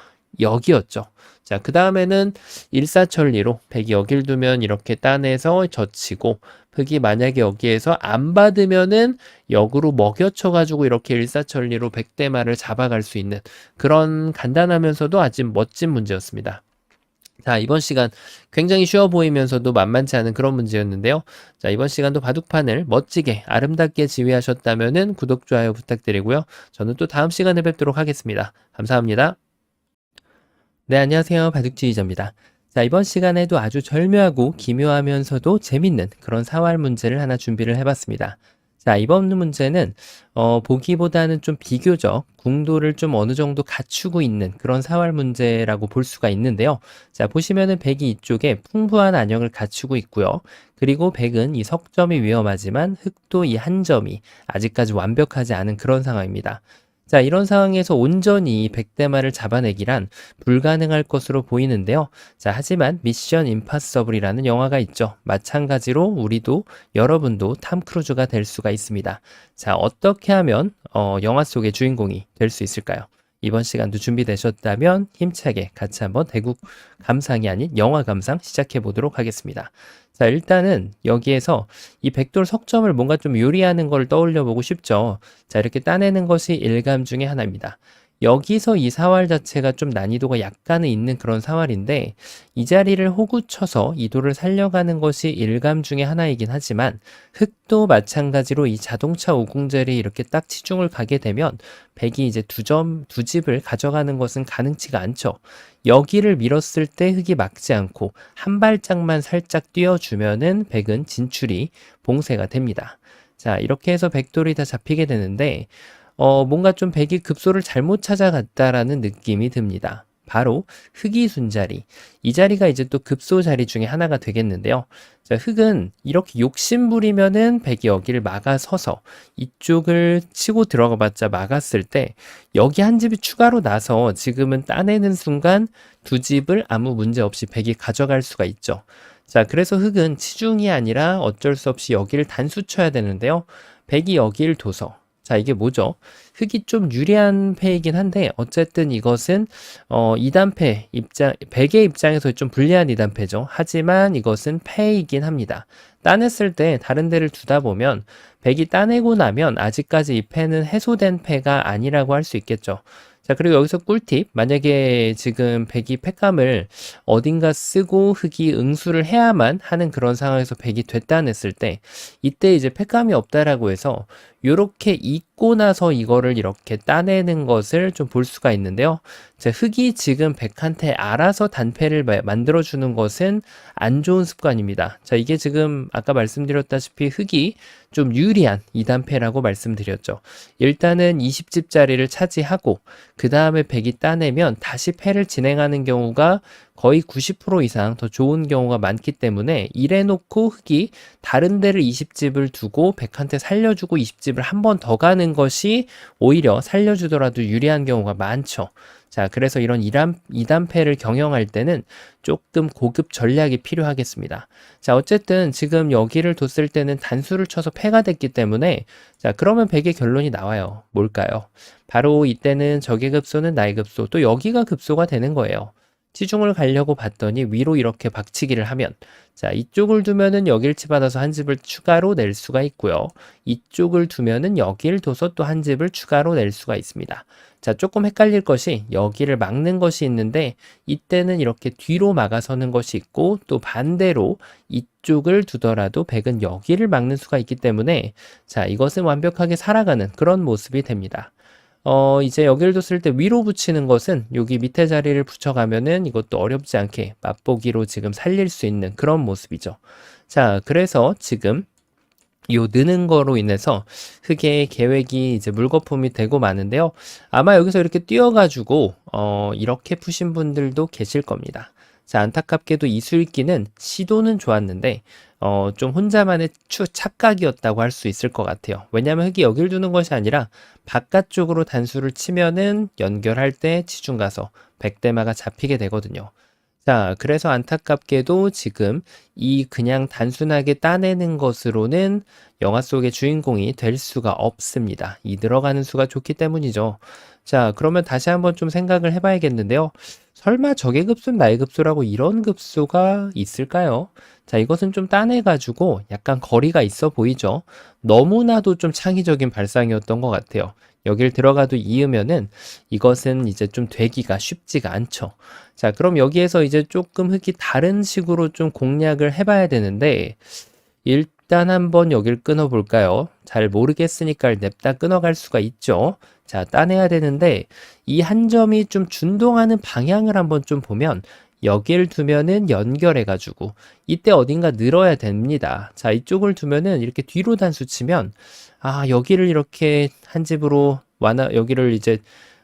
Speaker 1: 여기였죠. 자, 그 다음에는 일사천리로 백이 여길 두면 이렇게 따내서 젖히고, 흙이 만약에 여기에서 안 받으면은 역으로 먹여쳐가지고 이렇게 일사천리로 백대마를 잡아갈 수 있는 그런 간단하면서도 아주 멋진 문제였습니다. 자, 이번 시간 굉장히 쉬워 보이면서도 만만치 않은 그런 문제였는데요. 자, 이번 시간도 바둑판을 멋지게 아름답게 지휘하셨다면은 구독, 좋아요 부탁드리고요. 저는 또 다음 시간에 뵙도록 하겠습니다. 감사합니다. 네, 안녕하세요. 바둑지휘자입니다. 자, 이번 시간에도 아주 절묘하고 기묘하면서도 재밌는 그런 사활 문제를 하나 준비를 해봤습니다. 자, 이번 문제는 보기보다는 좀 비교적 궁도를 좀 어느 정도 갖추고 있는 그런 사활 문제라고 볼 수가 있는데요. 자, 보시면은 백이 이쪽에 풍부한 안형을 갖추고 있고요. 그리고 백은 이 석점이 위험하지만 흙도 이 한 점이 아직까지 완벽하지 않은 그런 상황입니다. 자, 이런 상황에서 온전히 백대마를 잡아내기란 불가능할 것으로 보이는데요. 자, 하지만 미션 임파서블이라는 영화가 있죠. 마찬가지로 우리도 여러분도 탐 크루즈가 될 수가 있습니다. 자, 어떻게 하면 영화 속의 주인공이 될 수 있을까요? 이번 시간도 준비되셨다면 힘차게 같이 한번 대국 감상이 아닌 영화 감상 시작해 보도록 하겠습니다. 자, 일단은 여기에서 이 백돌 석점을 뭔가 좀 요리하는 걸 떠올려 보고 싶죠. 자, 이렇게 따내는 것이 일감 중에 하나입니다. 여기서 이 사활 자체가 좀 난이도가 약간은 있는 그런 사활인데, 이 자리를 호구 쳐서 이도를 살려가는 것이 일감 중에 하나이긴 하지만, 흙도 마찬가지로 이 자동차 오궁절이 이렇게 딱 치중을 가게 되면 백이 이제 두 집을 가져가는 것은 가능치가 않죠. 여기를 밀었을 때 흙이 막지 않고 한 발짝만 살짝 뛰어주면은 백은 진출이 봉쇄가 됩니다. 자, 이렇게 해서 백돌이 다 잡히게 되는데, 뭔가 좀 백이 급소를 잘못 찾아갔다라는 느낌이 듭니다. 바로 흙이 순 자리. 이 자리가 이제 또 급소 자리 중에 하나가 되겠는데요. 자, 흙은 이렇게 욕심부리면은 백이 여기를 막아서서 이쪽을 치고 들어가 봤자 막았을 때 여기 한 집이 추가로 나서 지금은 따내는 순간 두 집을 아무 문제 없이 백이 가져갈 수가 있죠. 자, 그래서 흙은 치중이 아니라 어쩔 수 없이 여기를 단수 쳐야 되는데요. 백이 여기를 둬서, 자, 이게 뭐죠? 흙이 좀 유리한 패이긴 한데 어쨌든 이것은 2단패 백의 입장에서 좀 불리한 2단패죠. 하지만 이것은 패이긴 합니다. 따냈을 때 다른 데를 두다 보면 백이 따내고 나면 아직까지 이 패는 해소된 패가 아니라고 할 수 있겠죠. 자, 그리고 여기서 꿀팁. 만약에 지금 백이 패감을 어딘가 쓰고 흙이 응수를 해야만 하는 그런 상황에서 백이 됐다냈을 때 이때 이제 패감이 없다라고 해서 요렇게 잊고 나서 이거를 이렇게 따내는 것을 좀 볼 수가 있는데요. 자, 흙이 지금 백한테 알아서 단패를 만들어주는 것은 안 좋은 습관입니다. 자, 이게 지금 아까 말씀드렸다시피 흙이 좀 유리한 2단패라고 말씀드렸죠. 일단은 20집 자리를 차지하고 그 다음에 백이 따내면 다시 패를 진행하는 경우가 거의 90% 이상 더 좋은 경우가 많기 때문에 이래놓고 흑이 다른 데를 20집을 두고 백한테 살려주고 20집을 한 번 더 가는 것이 오히려 살려주더라도 유리한 경우가 많죠. 자, 그래서 이런 2단패를 경영할 때는 조금 고급 전략이 필요하겠습니다. 자, 어쨌든 지금 여기를 뒀을 때는 단수를 쳐서 패가 됐기 때문에 자, 그러면 백의 결론이 나와요. 뭘까요? 바로 이때는 적의 급소는 나의 급소, 또 여기가 급소가 되는 거예요. 치중을 가려고 봤더니 위로 이렇게 박치기를 하면 자, 이쪽을 두면은 여길 받아서 한 집을 추가로 낼 수가 있고요. 이쪽을 두면은 여길 둬서 또 한 집을 추가로 낼 수가 있습니다. 자, 조금 헷갈릴 것이 여기를 막는 것이 있는데 이때는 이렇게 뒤로 막아서는 것이 있고 또 반대로 이쪽을 두더라도 백은 여기를 막는 수가 있기 때문에 자, 이것은 완벽하게 살아가는 그런 모습이 됩니다. 이제 여기를 뒀을 때 위로 붙이는 것은 여기 밑에 자리를 붙여가면은 이것도 어렵지 않게 맛보기로 지금 살릴 수 있는 그런 모습이죠. 자, 그래서 지금 요 느는 거로 인해서 흑의 계획이 이제 물거품이 되고 마는데요. 아마 여기서 이렇게 뛰어가지고 이렇게 푸신 분들도 계실 겁니다. 자, 안타깝게도 이술기는 시도는 좋았는데 좀 혼자만의 착각이었다고 할 수 있을 것 같아요. 왜냐하면 흑이 여길 두는 것이 아니라 바깥쪽으로 단수를 치면은 연결할 때 치중 가서 백대마가 잡히게 되거든요. 자, 그래서 안타깝게도 지금 이 그냥 단순하게 따내는 것으로는 영화 속의 주인공이 될 수가 없습니다. 이 늘어가는 수가 좋기 때문이죠. 자, 그러면 다시 한번 좀 생각을 해봐야겠는데요. 설마 적의 급수는 나의 급수라고 이런 급수가 있을까요? 자, 이것은 좀 따내가지고 약간 거리가 있어 보이죠? 너무나도 좀 창의적인 발상이었던 것 같아요. 여길 들어가도 이으면은 이것은 이제 좀 되기가 쉽지가 않죠. 자, 그럼 여기에서 이제 조금 흑이 다른 식으로 좀 공략을 해봐야 되는데, 일단 한번 여길 끊어볼까요? 잘 모르겠으니까 냅다 끊어갈 수가 있죠. 자, 따내야 되는데, 이 한 점이 좀 준동하는 방향을 한번 좀 보면, 여길 두면은 연결해가지고, 이때 어딘가 늘어야 됩니다. 자, 이쪽을 두면은 이렇게 뒤로 단수 치면, 아, 여기를 이렇게 한 집으로 여기를 이제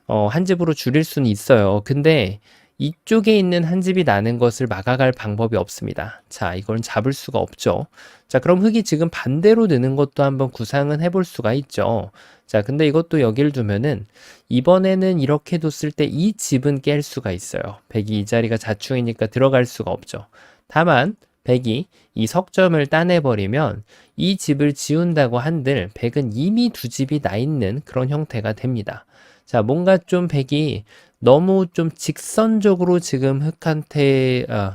Speaker 1: 한 집으로 줄일 수는 있어요. 근데 이쪽에 있는 한 집이 나는 것을 막아갈 방법이 없습니다. 자, 이건 잡을 수가 없죠. 자, 그럼 흑이 지금 반대로 느는 것도 한번 구상은 해볼 수가 있죠. 자, 근데 이것도 여기를 두면은 이번에는 이렇게 뒀을 때 이 집은 깰 수가 있어요. 백이 이 자리가 자충이니까 들어갈 수가 없죠. 다만 백이 이 석점을 따내버리면 이 집을 지운다고 한들 백은 이미 두 집이 나 있는 그런 형태가 됩니다. 자, 뭔가 좀 백이 너무 좀 직선적으로 지금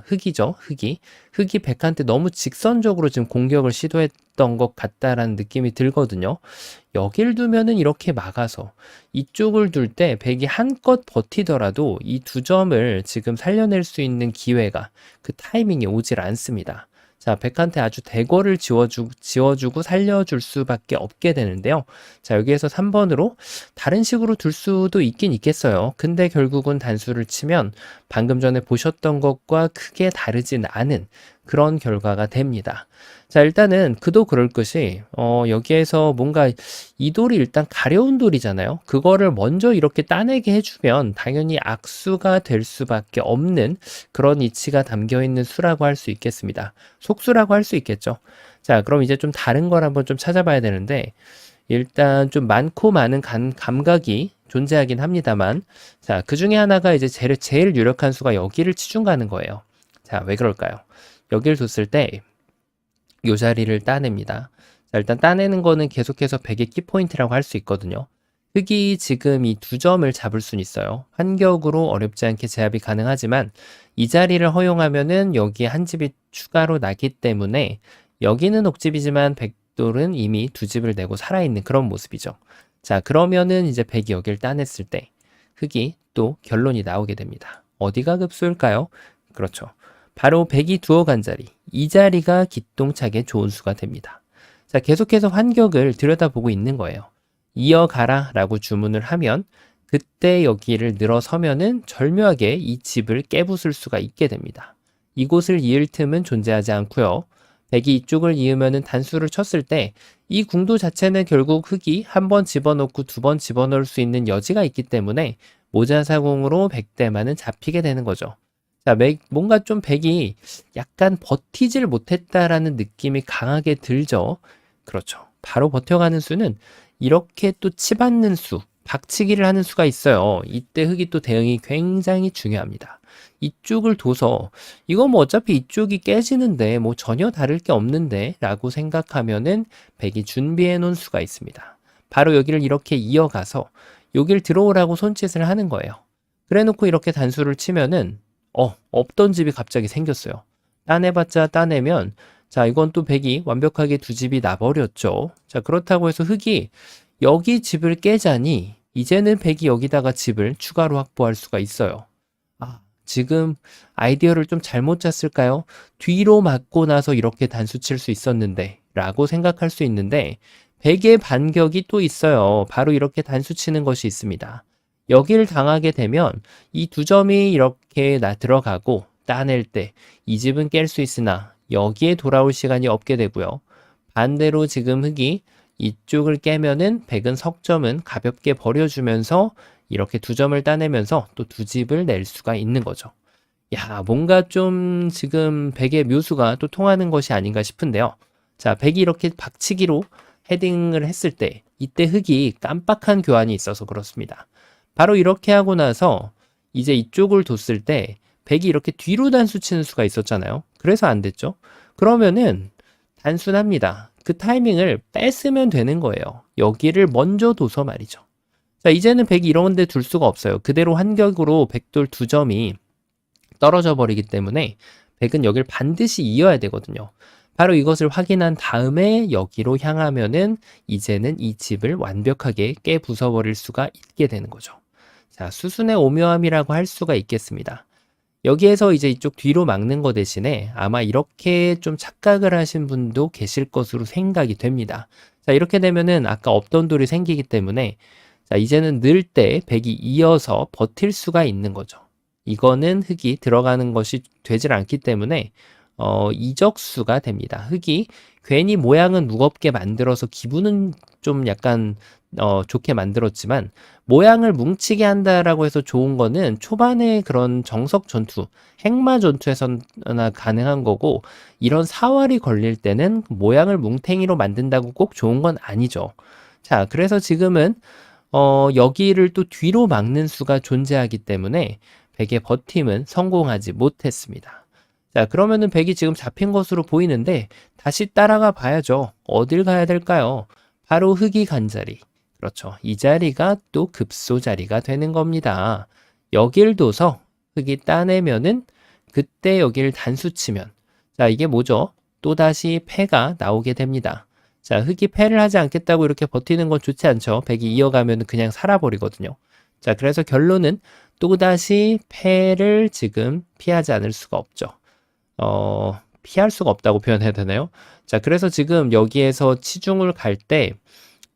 Speaker 1: 흑이 백한테 너무 직선적으로 지금 공격을 시도했던 것 같다라는 느낌이 들거든요. 여길 두면은 이렇게 막아서 이쪽을 둘 때 백이 한껏 버티더라도 이 두 점을 지금 살려낼 수 있는 기회가 그 타이밍이 오질 않습니다. 자, 백한테 아주 대거를 지워주고 살려줄 수밖에 없게 되는데요. 자, 여기에서 3번으로 다른 식으로 둘 수도 있긴 있겠어요. 근데 결국은 단수를 치면 방금 전에 보셨던 것과 크게 다르진 않은 그런 결과가 됩니다. 자, 일단은 그도 그럴 것이 여기에서 뭔가 이 돌이 일단 가려운 돌이잖아요. 그거를 먼저 이렇게 따내게 해주면 당연히 악수가 될 수밖에 없는 그런 이치가 담겨 있는 수라고 할 수 있겠습니다. 속수라고 할 수 있겠죠. 자, 그럼 이제 좀 다른 걸 한번 좀 찾아봐야 되는데 일단 좀 많고 많은 감각이 존재하긴 합니다만 자, 그 중에 하나가 이제 제일 유력한 수가 여기를 치중 가는 거예요. 자, 왜 그럴까요? 여기를 뒀을 때 이 자리를 따냅니다. 자, 일단 따내는 거는 계속해서 백의 키포인트라고 할 수 있거든요. 흑이 지금 이 두 점을 잡을 수는 있어요. 환격으로 어렵지 않게 제압이 가능하지만 이 자리를 허용하면은 여기에 한 집이 추가로 나기 때문에 여기는 옥집이지만 백돌은 이미 두 집을 내고 살아있는 그런 모습이죠. 자, 그러면은 이제 백이 여기를 따냈을 때 흑이 또 결론이 나오게 됩니다. 어디가 급수일까요? 그렇죠. 바로 백이 두어간 자리, 이 자리가 기똥차게 좋은 수가 됩니다. 자, 계속해서 환격을 들여다보고 있는 거예요. 이어가라 라고 주문을 하면 그때 여기를 늘어서면은 절묘하게 이 집을 깨부술 수가 있게 됩니다. 이곳을 이을 틈은 존재하지 않고요. 백이 이쪽을 이으면은 단수를 쳤을 때 이 궁도 자체는 결국 흑이 한 번 집어넣고 두 번 집어넣을 수 있는 여지가 있기 때문에 모자사공으로 백대만은 잡히게 되는 거죠. 자, 뭔가 좀 백이 약간 버티질 못했다라는 느낌이 강하게 들죠. 그렇죠. 바로 버텨가는 수는 이렇게 또 치받는 수, 박치기를 하는 수가 있어요. 이때 흙이 또 대응이 굉장히 중요합니다. 이쪽을 둬서 이거 뭐 어차피 이쪽이 깨지는데 뭐 전혀 다를 게 없는데 라고 생각하면은 백이 준비해 놓은 수가 있습니다. 바로 여기를 이렇게 이어가서 여길 들어오라고 손짓을 하는 거예요. 그래 놓고 이렇게 단수를 치면은 없던 집이 갑자기 생겼어요. 따내봤자 따내면 자, 이건 또 백이 완벽하게 두 집이 나버렸죠. 자, 그렇다고 해서 흙이 여기 집을 깨자니 이제는 백이 여기다가 집을 추가로 확보할 수가 있어요. 아, 지금 아이디어를 좀 잘못 짰을까요? 뒤로 맞고 나서 이렇게 단수 칠 수 있었는데 라고 생각할 수 있는데 백의 반격이 또 있어요. 바로 이렇게 단수 치는 것이 있습니다. 여기를 당하게 되면 이 두 점이 이렇게 들어가고 따낼 때 이 집은 깰 수 있으나 여기에 돌아올 시간이 없게 되고요. 반대로 지금 흙이 이쪽을 깨면은 백은 석점은 가볍게 버려주면서 이렇게 두 점을 따내면서 또 두 집을 낼 수가 있는 거죠. 야, 뭔가 좀 지금 백의 묘수가 또 통하는 것이 아닌가 싶은데요. 자, 백이 이렇게 박치기로 헤딩을 했을 때 이때 흙이 깜빡한 교환이 있어서 그렇습니다. 바로 이렇게 하고 나서 이제 이쪽을 뒀을 때 백이 이렇게 뒤로 단수 치는 수가 있었잖아요. 그래서 안 됐죠. 그러면은 단순합니다. 그 타이밍을 뺐으면 되는 거예요. 여기를 먼저 둬서 말이죠. 자, 이제는 백이 이런 데 둘 수가 없어요. 그대로 한격으로 백돌 두 점이 떨어져 버리기 때문에 백은 여기를 반드시 이어야 되거든요. 바로 이것을 확인한 다음에 여기로 향하면은 이제는 이 집을 완벽하게 깨 부숴버릴 수가 있게 되는 거죠. 자, 수순의 오묘함이라고 할 수가 있겠습니다. 여기에서 이제 이쪽 뒤로 막는 거 대신에 아마 이렇게 좀 착각을 하신 분도 계실 것으로 생각이 됩니다. 자, 이렇게 되면은 아까 없던 돌이 생기기 때문에 자, 이제는 늘 때 백이 이어서 버틸 수가 있는 거죠. 이거는 흙이 들어가는 것이 되질 않기 때문에 이적수가 됩니다. 흙이 괜히 모양은 무겁게 만들어서 기분은 좀 약간 좋게 만들었지만 모양을 뭉치게 한다라고 해서 좋은 거는 초반에 그런 정석 전투, 행마 전투에서나 가능한 거고 이런 사활이 걸릴 때는 모양을 뭉탱이로 만든다고 꼭 좋은 건 아니죠. 자, 그래서 지금은 여기를 또 뒤로 막는 수가 존재하기 때문에 백의 버팀은 성공하지 못했습니다. 자, 그러면은 백이 지금 잡힌 것으로 보이는데 다시 따라가 봐야죠. 어딜 가야 될까요? 바로 흙이 간 자리. 그렇죠. 이 자리가 또 급소 자리가 되는 겁니다. 여길 둬서 흙이 따내면은 그때 여기를 단수 치면 자, 이게 뭐죠? 또다시 패가 나오게 됩니다. 자, 흙이 패를 하지 않겠다고 이렇게 버티는 건 좋지 않죠. 백이 이어가면 그냥 살아버리거든요. 자, 그래서 결론은 또다시 패를 지금 피하지 않을 수가 없죠. 피할 수가 없다고 표현해야 되나요? 자, 그래서 지금 여기에서 치중을 갈 때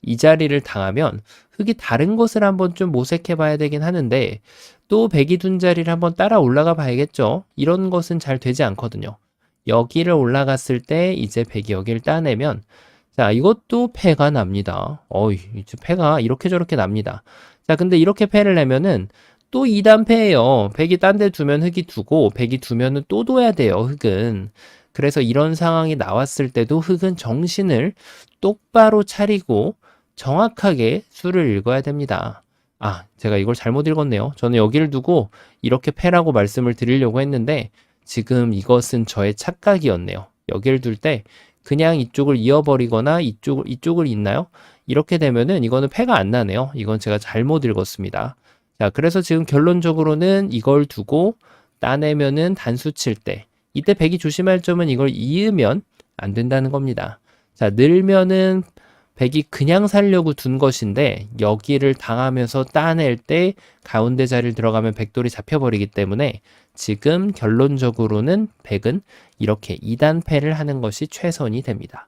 Speaker 1: 이 자리를 당하면 흙이 다른 곳을 한번 좀 모색해 봐야 되긴 하는데 또 백이 둔 자리를 한번 따라 올라가 봐야겠죠. 이런 것은 잘 되지 않거든요. 여기를 올라갔을 때 이제 백이 여기를 따내면 자, 이것도 패가 납니다. 이제 패가 이렇게 저렇게 납니다. 자, 근데 이렇게 패를 내면은 또 2단 패예요. 백이 딴 데 두면 흙이 두고 백이 두면은 또 둬야 돼요, 흙은. 그래서 이런 상황이 나왔을 때도 흙은 정신을 똑바로 차리고 정확하게 수를 읽어야 됩니다. 아, 제가 이걸 잘못 읽었네요. 저는 여기를 두고 이렇게 패라고 말씀을 드리려고 했는데 지금 이것은 저의 착각이었네요. 여기를 둘 때 그냥 이쪽을 이어버리거나 이쪽을 잇나요? 이렇게 되면은 이거는 패가 안 나네요. 이건 제가 잘못 읽었습니다. 자, 그래서 지금 결론적으로는 이걸 두고 따내면은 단수 칠 때 이때 백이 조심할 점은 이걸 이으면 안 된다는 겁니다. 자, 늘면은 백이 그냥 살려고 둔 것인데 여기를 당하면서 따낼 때 가운데 자리를 들어가면 백돌이 잡혀버리기 때문에 지금 결론적으로는 백은 이렇게 2단패를 하는 것이 최선이 됩니다.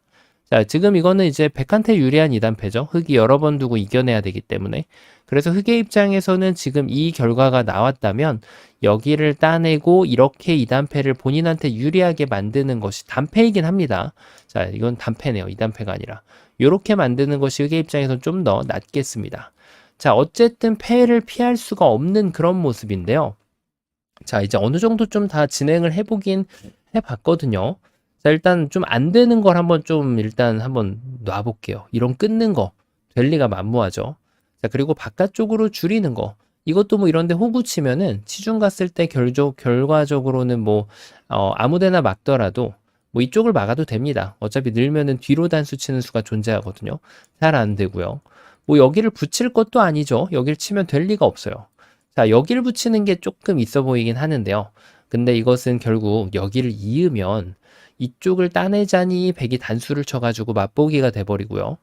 Speaker 1: 자, 지금 이거는 이제 백한테 유리한 2단패죠. 흙이 여러 번 두고 이겨내야 되기 때문에. 그래서 흙의 입장에서는 지금 이 결과가 나왔다면 여기를 따내고 이렇게 2단패를 본인한테 유리하게 만드는 것이 단패이긴 합니다. 자, 이건 단패네요. 2단패가 아니라. 이렇게 만드는 것이 흙의 입장에서는 좀 더 낫겠습니다. 자, 어쨌든 패를 피할 수가 없는 그런 모습인데요. 자, 이제 어느 정도 좀 다 진행을 해보긴 해봤거든요. 자, 일단 좀 안 되는 걸 한번 좀 일단 한번 놔볼게요. 이런 끊는 거, 될 리가 만무하죠. 자, 그리고 바깥쪽으로 줄이는 거. 이것도 뭐 이런데 호구 치면은 치중 갔을 때 결과적으로는 뭐, 아무 데나 막더라도 뭐 이쪽을 막아도 됩니다. 어차피 늘면은 뒤로 단수 치는 수가 존재하거든요. 잘 안 되고요. 뭐 여기를 붙일 것도 아니죠. 여기를 치면 될 리가 없어요. 자, 여기를 붙이는 게 조금 있어 보이긴 하는데요. 근데 이것은 결국 여기를 이으면 이쪽을 따내자니 백이 단수를 쳐가지고 맛보기가 돼버리고요.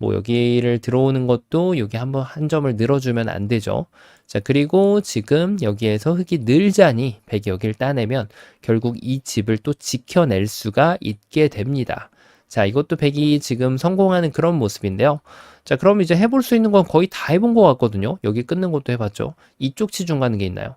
Speaker 1: 뭐 여기를 들어오는 것도 여기 한번 한 점을 늘어주면 안 되죠. 자, 그리고 지금 여기에서 흙이 늘자니 백이 여기를 따내면 결국 이 집을 또 지켜낼 수가 있게 됩니다. 자, 이것도 백이 지금 성공하는 그런 모습인데요. 자, 그럼 이제 해볼 수 있는 건 거의 다 해본 것 같거든요. 여기 끊는 것도 해봤죠. 이쪽 치중 가는 게 있나요?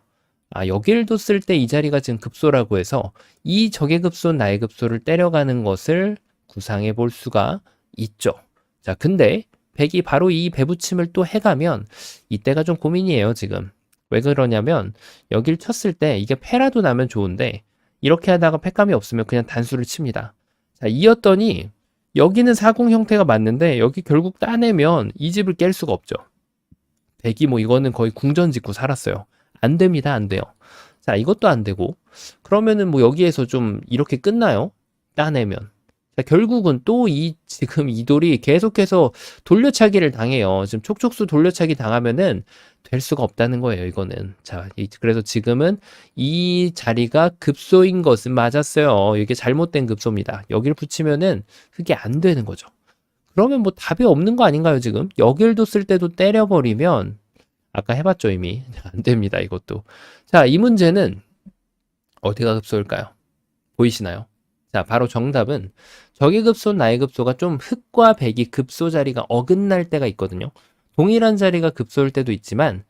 Speaker 1: 아, 여기를 뒀을 때 이 자리가 지금 급소라고 해서 이 적의 급소, 나의 급소를 때려가는 것을 구상해 볼 수가 있죠. 자, 근데 백이 바로 이 배붙임을 또 해가면 이때가 좀 고민이에요, 지금. 왜 그러냐면 여길 쳤을 때 이게 패라도 나면 좋은데 이렇게 하다가 패감이 없으면 그냥 단수를 칩니다. 자, 이었더니 여기는 사공 형태가 맞는데 여기 결국 따내면 이 집을 깰 수가 없죠. 백이 뭐 이거는 거의 궁전 짓고 살았어요. 안 됩니다. 안 돼요. 자, 이것도 안 되고 그러면은 뭐 여기에서 좀 이렇게 끝나요? 따내면. 자, 결국은 또 지금 이 돌이 계속해서 돌려차기를 당해요. 지금 촉촉수 돌려차기 당하면은 될 수가 없다는 거예요, 이거는. 자, 그래서 지금은 이 자리가 급소인 것은 맞았어요. 이게 잘못된 급소입니다. 여기를 붙이면은 그게 안 되는 거죠. 그러면 뭐 답이 없는 거 아닌가요, 지금? 여길 뒀을 때도 때려버리면 아까 해봤죠, 이미. 안 됩니다, 이것도. 자, 이 문제는 어디가 급소일까요? 보이시나요? 자, 바로 정답은 적의 급소, 나의 급소가 좀 흑과 백이 급소 자리가 어긋날 때가 있거든요. 동일한 자리가 급소일 때도 있지만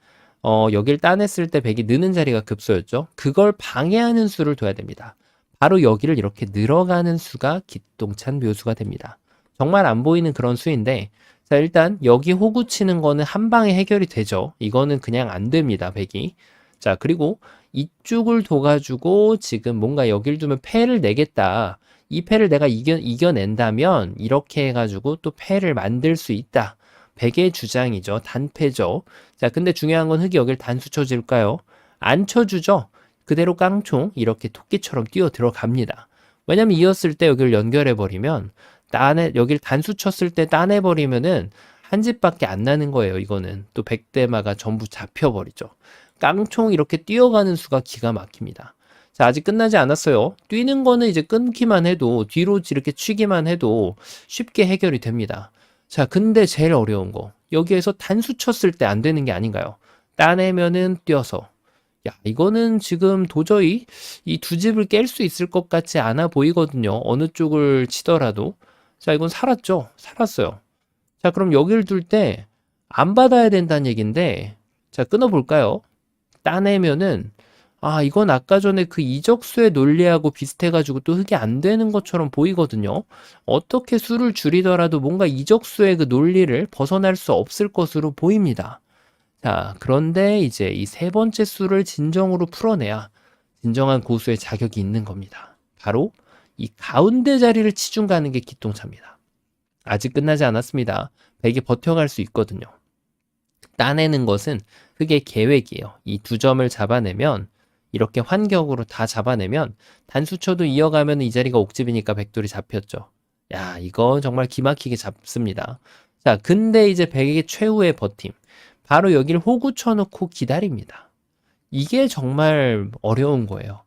Speaker 1: 여길 따냈을 때 백이 느는 자리가 급소였죠. 그걸 방해하는 수를 둬야 됩니다. 바로 여기를 이렇게 늘어가는 수가 기똥찬 묘수가 됩니다. 정말 안 보이는 그런 수인데 자, 일단 여기 호구 치는 거는 한 방에 해결이 되죠. 이거는 그냥 안 됩니다, 백이. 자, 그리고 이쪽을 둬가지고 지금 뭔가 여길 두면 패를 내겠다. 이 패를 내가 이겨낸다면 이렇게 해가지고 또 패를 만들 수 있다. 백의 주장이죠. 단패죠. 자, 근데 중요한 건 흙이 여길 단수 쳐줄까요? 안 쳐주죠. 그대로 깡총 이렇게 토끼처럼 뛰어 들어갑니다. 왜냐면 이었을 때 여기를 연결해버리면 여길 단수 쳤을 때 따내버리면은 한 집밖에 안 나는 거예요. 이거는 또 백대마가 전부 잡혀버리죠. 깡총 이렇게 뛰어가는 수가 기가 막힙니다. 자, 아직 끝나지 않았어요. 뛰는 거는 이제 끊기만 해도 뒤로 이렇게 치기만 해도 쉽게 해결이 됩니다. 자, 근데 제일 어려운 거 여기에서 단수 쳤을 때 안 되는 게 아닌가요? 따내면은 뛰어서 야, 이거는 지금 도저히 이 두 집을 깰 수 있을 것 같지 않아 보이거든요. 어느 쪽을 치더라도. 자, 이건 살았죠? 살았어요. 자, 그럼 여기를 둘 때 안 받아야 된다는 얘기인데, 자, 끊어볼까요? 따내면은, 아, 이건 아까 전에 그 이적수의 논리하고 비슷해가지고 또 흙이 안 되는 것처럼 보이거든요. 어떻게 수를 줄이더라도 뭔가 이적수의 그 논리를 벗어날 수 없을 것으로 보입니다. 자, 그런데 이제 이 세 번째 수를 진정으로 풀어내야 진정한 고수의 자격이 있는 겁니다. 바로 이 가운데 자리를 치중 가는 게 기똥차입니다. 아직 끝나지 않았습니다. 백이 버텨갈 수 있거든요. 따내는 것은 흙의 계획이에요. 이 두 점을 잡아내면 이렇게 환격으로 다 잡아내면 단수쳐도 이어가면 이 자리가 옥집이니까 백돌이 잡혔죠. 야, 이거 정말 기막히게 잡습니다. 자, 근데 이제 백의 최후의 버팀. 바로 여기를 호구 쳐놓고 기다립니다. 이게 정말 어려운 거예요.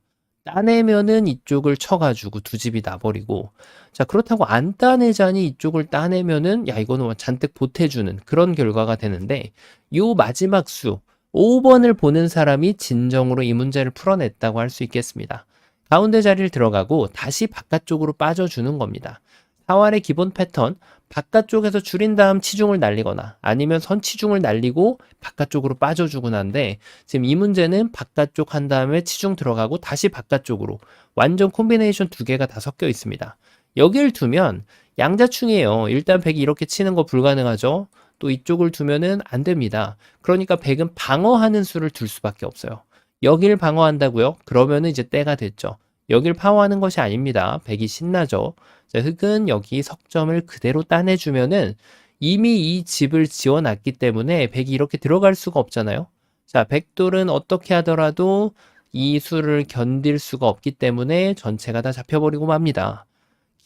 Speaker 1: 따내면은 이쪽을 쳐가지고 두 집이 나버리고 자, 그렇다고 안 따내자니 이쪽을 따내면은 야, 이거는 잔뜩 보태주는 그런 결과가 되는데 요 마지막 수 5번을 보는 사람이 진정으로 이 문제를 풀어냈다고 할 수 있겠습니다. 가운데 자리를 들어가고 다시 바깥쪽으로 빠져주는 겁니다. 4활의 기본 패턴 바깥쪽에서 줄인 다음 치중을 날리거나 아니면 선치중을 날리고 바깥쪽으로 빠져주곤 한데 지금 이 문제는 바깥쪽 한 다음에 치중 들어가고 다시 바깥쪽으로 완전 콤비네이션 두 개가 다 섞여 있습니다. 여기를 두면 양자충이에요. 일단 백이 이렇게 치는 거 불가능하죠. 또 이쪽을 두면은 안 됩니다. 그러니까 백은 방어하는 수를 둘 수밖에 없어요. 여길 방어한다고요? 그러면은 이제 때가 됐죠. 여길 방어하는 것이 아닙니다. 백이 신나죠. 자, 흑은 여기 석점을 그대로 따내주면은 이미 이 집을 지어놨기 때문에 백이 이렇게 들어갈 수가 없잖아요. 자, 백돌은 어떻게 하더라도 이 수를 견딜 수가 없기 때문에 전체가 다 잡혀버리고 맙니다.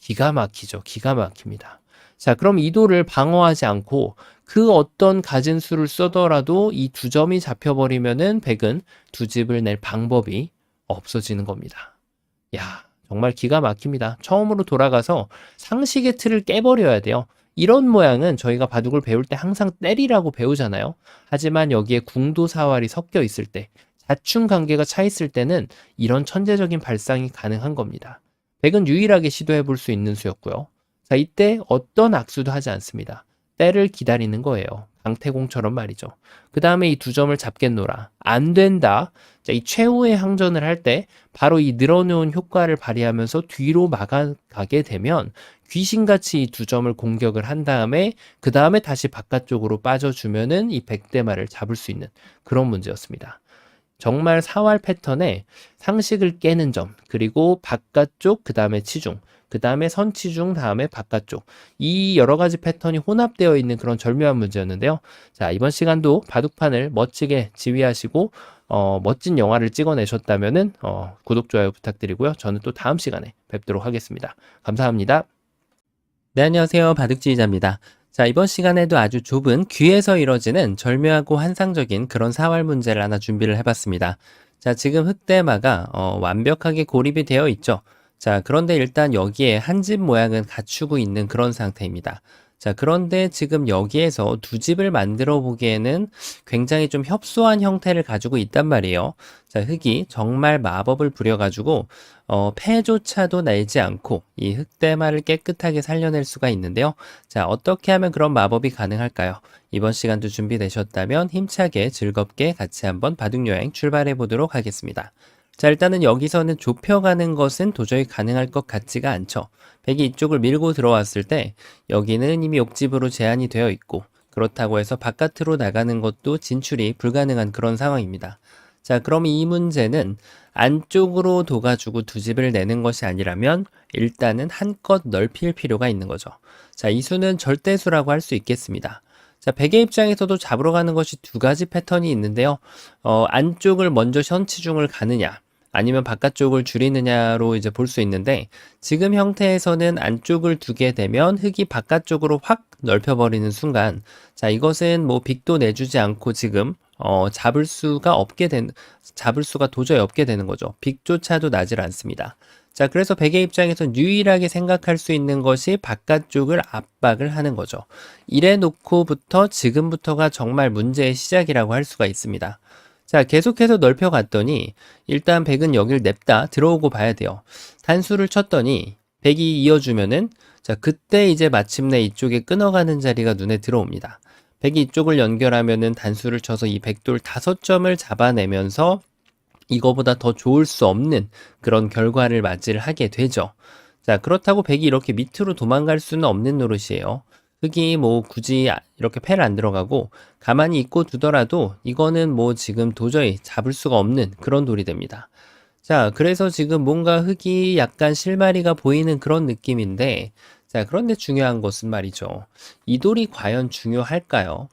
Speaker 1: 기가 막히죠. 기가 막힙니다. 자, 그럼 이 돌을 방어하지 않고 그 어떤 가진 수를 써더라도 이 두 점이 잡혀버리면은 백은 두 집을 낼 방법이 없어지는 겁니다. 야, 정말 기가 막힙니다. 처음으로 돌아가서 상식의 틀을 깨버려야 돼요. 이런 모양은 저희가 바둑을 배울 때 항상 때리라고 배우잖아요. 하지만 여기에 궁도사활이 섞여 있을 때, 자충 관계가 차 있을 때는 이런 천재적인 발상이 가능한 겁니다. 백은 유일하게 시도해 볼 수 있는 수였고요. 자, 이때 어떤 악수도 하지 않습니다. 때를 기다리는 거예요. 강태공처럼 말이죠. 그 다음에 이 두 점을 잡겠노라. 안 된다. 자, 이 최후의 항전을 할 때 바로 이 늘어놓은 효과를 발휘하면서 뒤로 막아가게 되면 귀신같이 이 두 점을 공격을 한 다음에 그 다음에 다시 바깥쪽으로 빠져주면은 이 백대마를 잡을 수 있는 그런 문제였습니다. 정말 사활 패턴에 상식을 깨는 점, 그리고 바깥쪽, 그 다음에 치중, 그 다음에 선치중, 다음에 바깥쪽. 이 여러 가지 패턴이 혼합되어 있는 그런 절묘한 문제였는데요. 자, 이번 시간도 바둑판을 멋지게 지휘하시고, 멋진 영화를 찍어내셨다면은, 구독, 좋아요 부탁드리고요. 저는 또 다음 시간에 뵙도록 하겠습니다. 감사합니다. 네, 안녕하세요. 바둑지휘자입니다. 자, 이번 시간에도 아주 좁은 귀에서 이뤄지는 절묘하고 환상적인 그런 사활 문제를 하나 준비를 해봤습니다. 자, 지금 흑대마가 완벽하게 고립이 되어 있죠. 자, 그런데 일단 여기에 한 집 모양은 갖추고 있는 그런 상태입니다. 자, 그런데 지금 여기에서 두 집을 만들어 보기에는 굉장히 좀 협소한 형태를 가지고 있단 말이에요. 자, 흑이 정말 마법을 부려가지고 패조차도 내지 않고 이 흑대마를 깨끗하게 살려낼 수가 있는데요. 자, 어떻게 하면 그런 마법이 가능할까요? 이번 시간도 준비되셨다면 힘차게 즐겁게 같이 한번 바둑여행 출발해 보도록 하겠습니다. 자, 일단은 여기서는 좁혀가는 것은 도저히 가능할 것 같지가 않죠. 백이 이쪽을 밀고 들어왔을 때 여기는 이미 옥집으로 제한이 되어 있고 그렇다고 해서 바깥으로 나가는 것도 진출이 불가능한 그런 상황입니다. 자, 그럼 이 문제는 안쪽으로 둬가지고 두 집을 내는 것이 아니라면 일단은 한껏 넓힐 필요가 있는 거죠. 자, 이 수는 절대수라고 할 수 있겠습니다. 자, 백의 입장에서도 잡으러 가는 것이 두 가지 패턴이 있는데요. 안쪽을 먼저 선치중을 가느냐, 아니면 바깥쪽을 줄이느냐로 이제 볼 수 있는데, 지금 형태에서는 안쪽을 두게 되면 흑이 바깥쪽으로 확 넓혀버리는 순간, 자, 이것은 뭐 빅도 내주지 않고 지금 잡을 수가 도저히 없게 되는 거죠. 빅조차도 나질 않습니다. 자, 그래서 백의 입장에선 유일하게 생각할 수 있는 것이 바깥쪽을 압박을 하는 거죠. 이래 놓고부터 지금부터가 정말 문제의 시작이라고 할 수가 있습니다. 자, 계속해서 넓혀갔더니 일단 백은 여길 냅다 들어오고 봐야 돼요. 단수를 쳤더니 백이 이어주면은 자, 그때 이제 마침내 이쪽에 끊어가는 자리가 눈에 들어옵니다. 백이 이쪽을 연결하면은 단수를 쳐서 이 백돌 5점을 잡아내면서 이거보다 더 좋을 수 없는 그런 결과를 맞이를 하게 되죠. 자, 그렇다고 백이 이렇게 밑으로 도망갈 수는 없는 노릇이에요. 흑이 뭐 굳이 이렇게 패를 안 들어가고 가만히 있고 두더라도 이거는 뭐 지금 도저히 잡을 수가 없는 그런 돌이 됩니다. 자, 그래서 지금 뭔가 흑이 약간 실마리가 보이는 그런 느낌인데, 자, 그런데 중요한 것은 말이죠. 이 돌이 과연 중요할까요?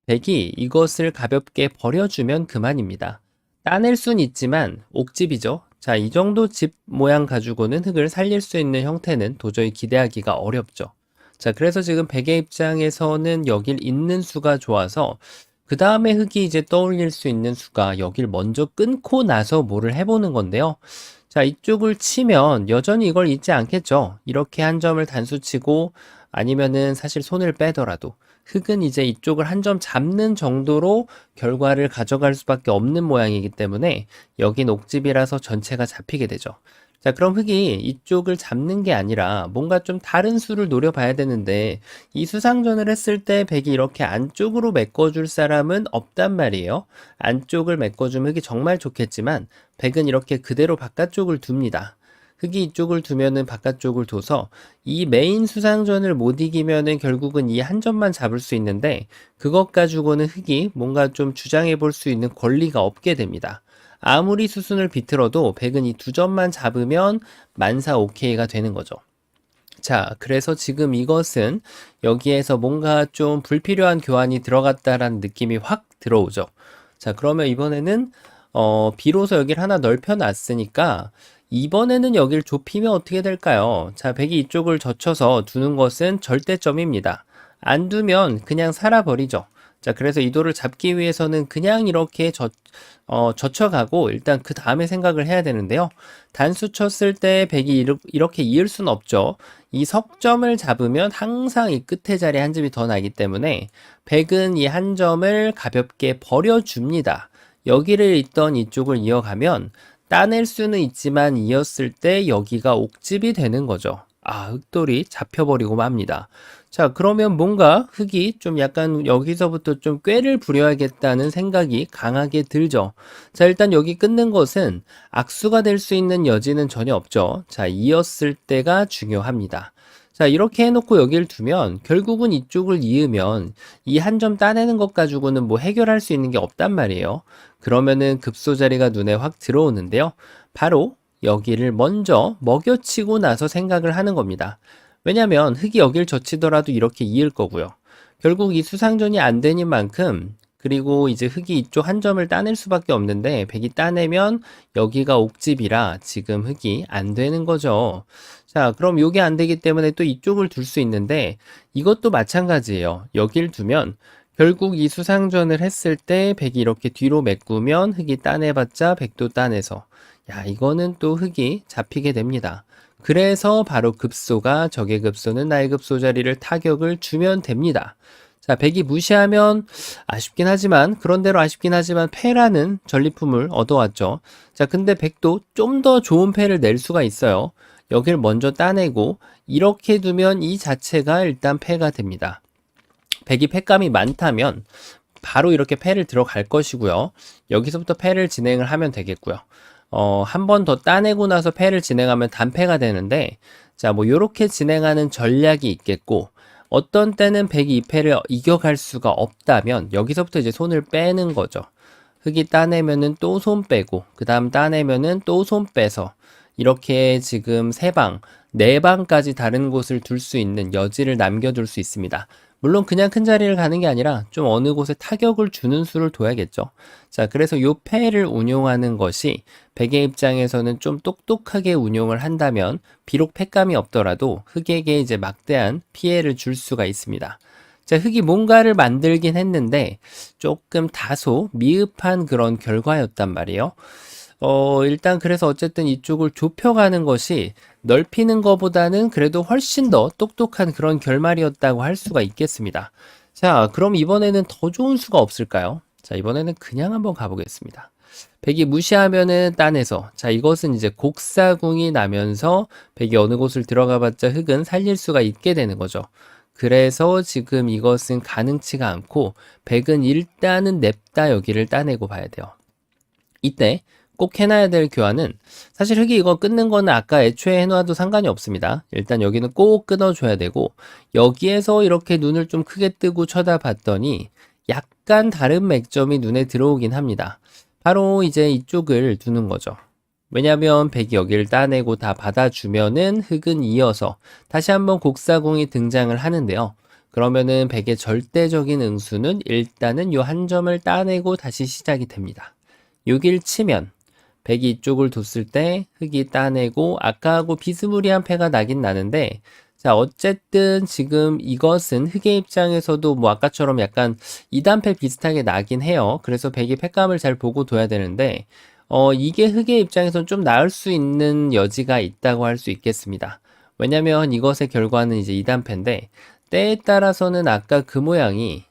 Speaker 1: 백이 이것을 가볍게 버려주면 그만입니다. 따낼 순 있지만 옥집이죠. 자, 이 정도 집 모양 가지고는 흑을 살릴 수 있는 형태는 도저히 기대하기가 어렵죠. 자, 그래서 지금 백의 입장에서는 여길 있는 수가 좋아서 그 다음에 흑이 이제 떠올릴 수 있는 수가 여길 먼저 끊고 나서 뭐를 해보는 건데요. 자, 이쪽을 치면 여전히 이걸 잊지 않겠죠. 이렇게 한 점을 단수 치고 아니면은 사실 손을 빼더라도 흑은 이제 이쪽을 한 점 잡는 정도로 결과를 가져갈 수밖에 없는 모양이기 때문에 여긴 옥집이라서 전체가 잡히게 되죠. 자, 그럼 흑이 이쪽을 잡는 게 아니라 뭔가 좀 다른 수를 노려봐야 되는데 이 수상전을 했을 때 백이 이렇게 안쪽으로 메꿔줄 사람은 없단 말이에요. 안쪽을 메꿔주면 흑이 정말 좋겠지만 백은 이렇게 그대로 바깥쪽을 둡니다. 흑이 이쪽을 두면은 바깥쪽을 둬서 이 메인 수상전을 못 이기면은 결국은 이 한 점만 잡을 수 있는데 그것 가지고는 흑이 뭔가 좀 주장해 볼 수 있는 권리가 없게 됩니다. 아무리 수순을 비틀어도 백은 이 두 점만 잡으면 만사 오케이가 되는 거죠. 자, 그래서 지금 이것은 여기에서 뭔가 좀 불필요한 교환이 들어갔다라는 느낌이 확 들어오죠. 자, 그러면 이번에는 비로소 여기를 하나 넓혀 놨으니까 이번에는 여기를 좁히면 어떻게 될까요? 자, 백이 이쪽을 젖혀서 두는 것은 절대점입니다. 안 두면 그냥 살아버리죠. 자, 그래서 이 돌을 잡기 위해서는 그냥 이렇게 젖혀가고 일단 그 다음에 생각을 해야 되는데요. 단수 쳤을 때 백이 이렇게 이을 수는 없죠. 이 석점을 잡으면 항상 이 끝에 자리에 한 점이 더 나기 때문에 백은 이 한 점을 가볍게 버려줍니다. 여기를 있던 이쪽을 이어가면 따낼 수는 있지만 이었을 때 여기가 옥집이 되는 거죠. 아, 흑돌이 잡혀버리고 맙니다. 자, 그러면 뭔가 흑이 좀 약간 여기서부터 좀 꾀를 부려야겠다는 생각이 강하게 들죠. 자, 일단 여기 끊는 것은 악수가 될 수 있는 여지는 전혀 없죠. 자, 이었을 때가 중요합니다. 자, 이렇게 해놓고 여기를 두면 결국은 이쪽을 이으면 이 한 점 따내는 것 가지고는 뭐 해결할 수 있는 게 없단 말이에요. 그러면은 급소 자리가 눈에 확 들어오는데요. 바로 여기를 먼저 먹여치고 나서 생각을 하는 겁니다. 왜냐면 흑이 여길 젖히더라도 이렇게 이을 거고요. 결국 이 수상전이 안 되는 만큼 그리고 이제 흑이 이쪽 한 점을 따낼 수밖에 없는데 백이 따내면 여기가 옥집이라 지금 흑이 안 되는 거죠. 자, 그럼 요게 안 되기 때문에 또 이쪽을 둘 수 있는데 이것도 마찬가지예요. 여길 두면 결국 이 수상전을 했을 때 백이 이렇게 뒤로 메꾸면 흑이 따내봤자 백도 따내서 야, 이거는 또 흑이 잡히게 됩니다. 그래서 바로 급소가 적의 급소는 나의 급소 자리를 타격을 주면 됩니다. 자, 백이 무시하면 아쉽긴 하지만 그런대로 아쉽긴 하지만 패라는 전리품을 얻어왔죠. 자, 근데 백도 좀 더 좋은 패를 낼 수가 있어요. 여길 먼저 따내고 이렇게 두면 이 자체가 일단 패가 됩니다. 백이 패감이 많다면 바로 이렇게 패를 들어갈 것이고요. 여기서부터 패를 진행을 하면 되겠고요. 한 번 더 따내고 나서 패를 진행하면 단패가 되는데, 자, 뭐, 요렇게 진행하는 전략이 있겠고, 어떤 때는 백이 이 패를 이겨갈 수가 없다면, 여기서부터 이제 손을 빼는 거죠. 흑이 따내면은 또 손 빼고, 그 다음 따내면은 또 손 빼서, 이렇게 지금 세 방, 네 방까지 다른 곳을 둘 수 있는 여지를 남겨둘 수 있습니다. 물론 그냥 큰 자리를 가는 게 아니라 좀 어느 곳에 타격을 주는 수를 둬야겠죠. 자, 그래서 요 패를 운용하는 것이 백의 입장에서는 좀 똑똑하게 운용을 한다면 비록 패감이 없더라도 흑에게 이제 막대한 피해를 줄 수가 있습니다. 자, 흑이 뭔가를 만들긴 했는데 조금 다소 미흡한 그런 결과였단 말이에요. 일단 그래서 어쨌든 이쪽을 좁혀가는 것이 넓히는 것보다는 그래도 훨씬 더 똑똑한 그런 결말이었다고 할 수가 있겠습니다. 자, 그럼 이번에는 더 좋은 수가 없을까요? 자, 이번에는 그냥 한번 가보겠습니다. 백이 무시하면은 딴에서, 자, 이것은 이제 곡사궁이 나면서 백이 어느 곳을 들어가봤자 흑은 살릴 수가 있게 되는 거죠. 그래서 지금 이것은 가능치가 않고 백은 일단은 냅다 여기를 따내고 봐야 돼요. 이때 꼭 해놔야 될 교환은 사실 흑이 이거 끊는 거는 아까 애초에 해놔도 상관이 없습니다. 일단 여기는 꼭 끊어줘야 되고 여기에서 이렇게 눈을 좀 크게 뜨고 쳐다봤더니 약간 다른 맥점이 눈에 들어오긴 합니다. 바로 이제 이쪽을 두는 거죠. 왜냐면 백이 여기를 따내고 다 받아주면은 흑은 이어서 다시 한번 곡사공이 등장을 하는데요. 그러면은 백의 절대적인 응수는 일단은 요 한 점을 따내고 다시 시작이 됩니다. 6일 치면 백이 이쪽을 뒀을 때 흑이 따내고 아까하고 비스무리한 패가 나긴 나는데 자 어쨌든 지금 이것은 흑의 입장에서도 뭐 아까처럼 약간 2단패 비슷하게 나긴 해요. 그래서 백이 패감을 잘 보고 둬야 되는데 이게 흑의 입장에서는 좀 나을 수 있는 여지가 있다고 할 수 있겠습니다. 왜냐면 이것의 결과는 이제 2단패인데 때에 따라서는 아까 그 모양이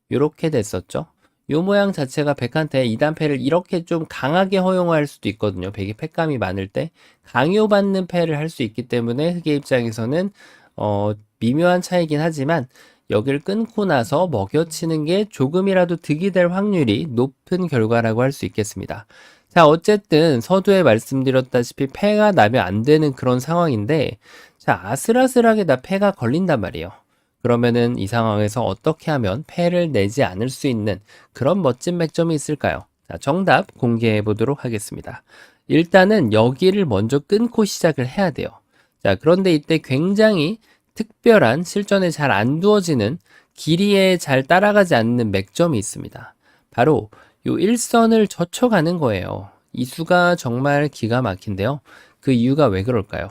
Speaker 1: 이렇게 됐었죠. 요 모양 자체가 백한테 2단패를 이렇게 좀 강하게 허용할 수도 있거든요. 백이 패감이 많을 때 강요받는 패를 할 수 있기 때문에 흑의 입장에서는 미묘한 차이긴 하지만 여기를 끊고 나서 먹여치는 게 조금이라도 득이 될 확률이 높은 결과라고 할 수 있겠습니다. 자, 어쨌든 서두에 말씀드렸다시피 패가 나면 안 되는 그런 상황인데 자, 아슬아슬하게 나 패가 걸린단 말이에요. 그러면은 이 상황에서 어떻게 하면 패를 내지 않을 수 있는 그런 멋진 맥점이 있을까요? 자, 정답 공개해 보도록 하겠습니다. 일단은 여기를 먼저 끊고 시작을 해야 돼요. 자, 그런데 이때 굉장히 특별한 실전에 잘 안 두어지는 길이에 잘 따라가지 않는 맥점이 있습니다. 바로 요 일선을 젖혀가는 거예요. 이 수가 정말 기가 막힌데요. 그 이유가 왜 그럴까요?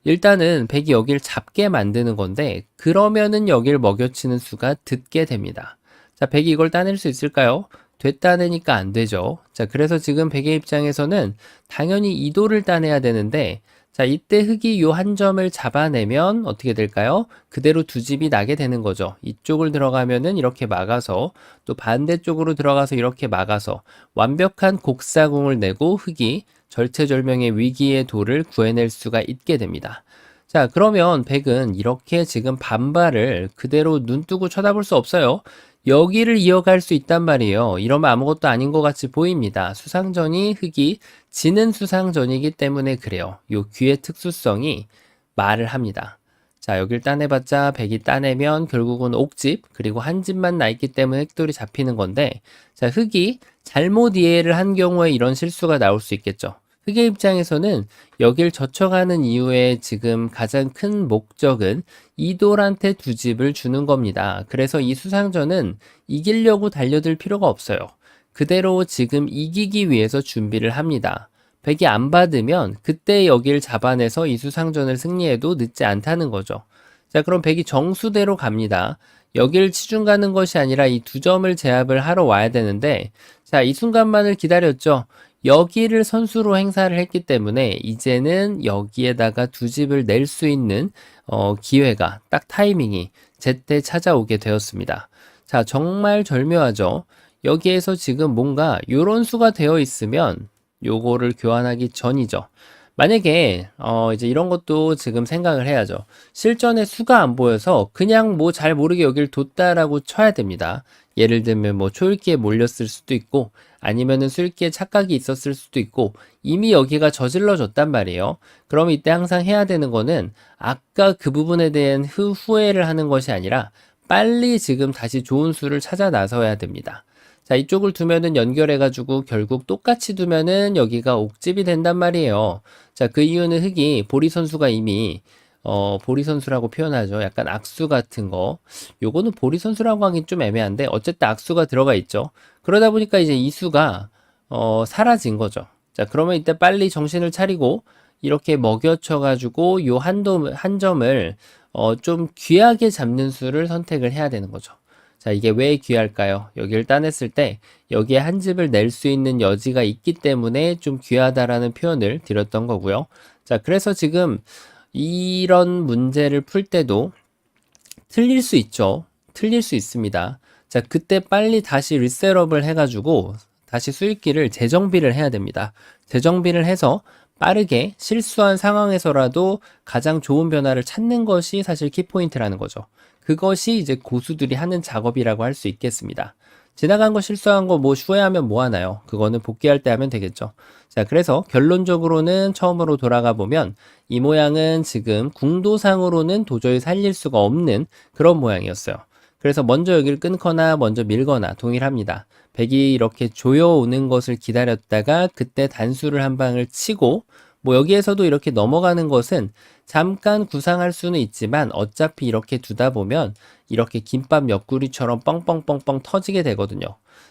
Speaker 1: 일단은 백이 여길 잡게 만드는 건데 그러면은 여길 먹여치는 수가 듣게 됩니다. 자, 백이 이걸 따낼 수 있을까요? 됐다내니까 안 되죠. 자, 그래서 지금 백의 입장에서는 당연히 이도를 따내야 되는데 자, 이때 흙이 요 한 점을 잡아내면 어떻게 될까요? 그대로 두 집이 나게 되는 거죠. 이쪽을 들어가면은 이렇게 막아서 또 반대쪽으로 들어가서 이렇게 막아서 완벽한 곡사공을 내고 흙이 절체절명의 위기의 도를 구해낼 수가 있게 됩니다. 자, 그러면 백은 이렇게 지금 반발을 그대로 눈 뜨고 쳐다볼 수 없어요. 여기를 이어갈 수 있단 말이에요. 이러면 아무것도 아닌 것 같이 보입니다. 수상전이 흙이 지는 수상전이기 때문에 그래요. 요 귀의 특수성이 말을 합니다. 자, 여길 따내봤자 백이 따내면 결국은 옥집 그리고 한 집만 나있기 때문에 획돌이 잡히는 건데 자, 흙이 잘못 이해를 한 경우에 이런 실수가 나올 수 있겠죠. 흙의 입장에서는 여길 젖혀가는 이유의 지금 가장 큰 목적은 이돌한테 두 집을 주는 겁니다. 그래서 이 수상전은 이기려고 달려들 필요가 없어요. 그대로 지금 이기기 위해서 준비를 합니다. 백이 안 받으면 그때 여길 잡아내서 이 수상전을 승리해도 늦지 않다는 거죠. 자, 그럼 백이 정수대로 갑니다. 여길 치중 가는 것이 아니라 이 두 점을 제압을 하러 와야 되는데 자, 이 순간만을 기다렸죠. 여기를 선수로 행사를 했기 때문에 이제는 여기에다가 두 집을 낼 수 있는 기회가 딱 타이밍이 제때 찾아오게 되었습니다. 자, 정말 절묘하죠. 여기에서 지금 뭔가 요런 수가 되어 있으면 요거를 교환하기 전이죠. 만약에 이제 이런 것도 지금 생각을 해야죠. 실전에 수가 안 보여서 그냥 뭐 잘 모르게 여길 뒀다라고 쳐야 됩니다. 예를 들면 뭐 초읽기에 몰렸을 수도 있고 아니면은 수읽기에 착각이 있었을 수도 있고 이미 여기가 저질러졌단 말이에요. 그럼 이때 항상 해야 되는 거는 아까 그 부분에 대한 후회를 하는 것이 아니라 빨리 지금 다시 좋은 수를 찾아 나서야 됩니다. 자, 이쪽을 두면은 연결해가지고 결국 똑같이 두면은 여기가 옥집이 된단 말이에요. 자, 그 이유는 흙이 보리 선수가 이미 보리 선수라고 표현하죠. 약간 악수 같은 거. 요거는 보리 선수라고 하긴 좀 애매한데 어쨌든 악수가 들어가 있죠. 그러다 보니까 이제 이 수가 사라진 거죠. 자, 그러면 이때 빨리 정신을 차리고 이렇게 먹여쳐가지고 요 한 점을 좀 귀하게 잡는 수를 선택을 해야 되는 거죠. 자, 이게 왜 귀할까요? 여기를 따냈을 때 여기에 한 집을 낼 수 있는 여지가 있기 때문에 좀 귀하다라는 표현을 드렸던 거고요. 자, 그래서 지금 이런 문제를 풀 때도 틀릴 수 있죠. 틀릴 수 있습니다. 자, 그때 빨리 다시 리셋업을 해가지고 다시 수익기를 재정비를 해야 됩니다. 재정비를 해서 빠르게 실수한 상황에서라도 가장 좋은 변화를 찾는 것이 사실 키포인트라는 거죠. 그것이 이제 고수들이 하는 작업이라고 할 수 있겠습니다. 지나간 거 실수한 거 뭐 후회하면 뭐 하나요? 그거는 복귀할 때 하면 되겠죠. 자, 그래서 결론적으로는 처음으로 돌아가 보면 이 모양은 지금 궁도상으로는 도저히 살릴 수가 없는 그런 모양이었어요. 그래서 먼저 여기를 끊거나 먼저 밀거나 동일합니다. 백이 이렇게 조여오는 것을 기다렸다가 그때 단수를 한 방을 치고 뭐 여기에서도 이렇게 넘어가는 것은 잠깐 구상할 수는 있지만 어차피 이렇게 두다 보면 이렇게 김밥 옆구리처럼 뻥뻥뻥뻥 터지게 되거든요.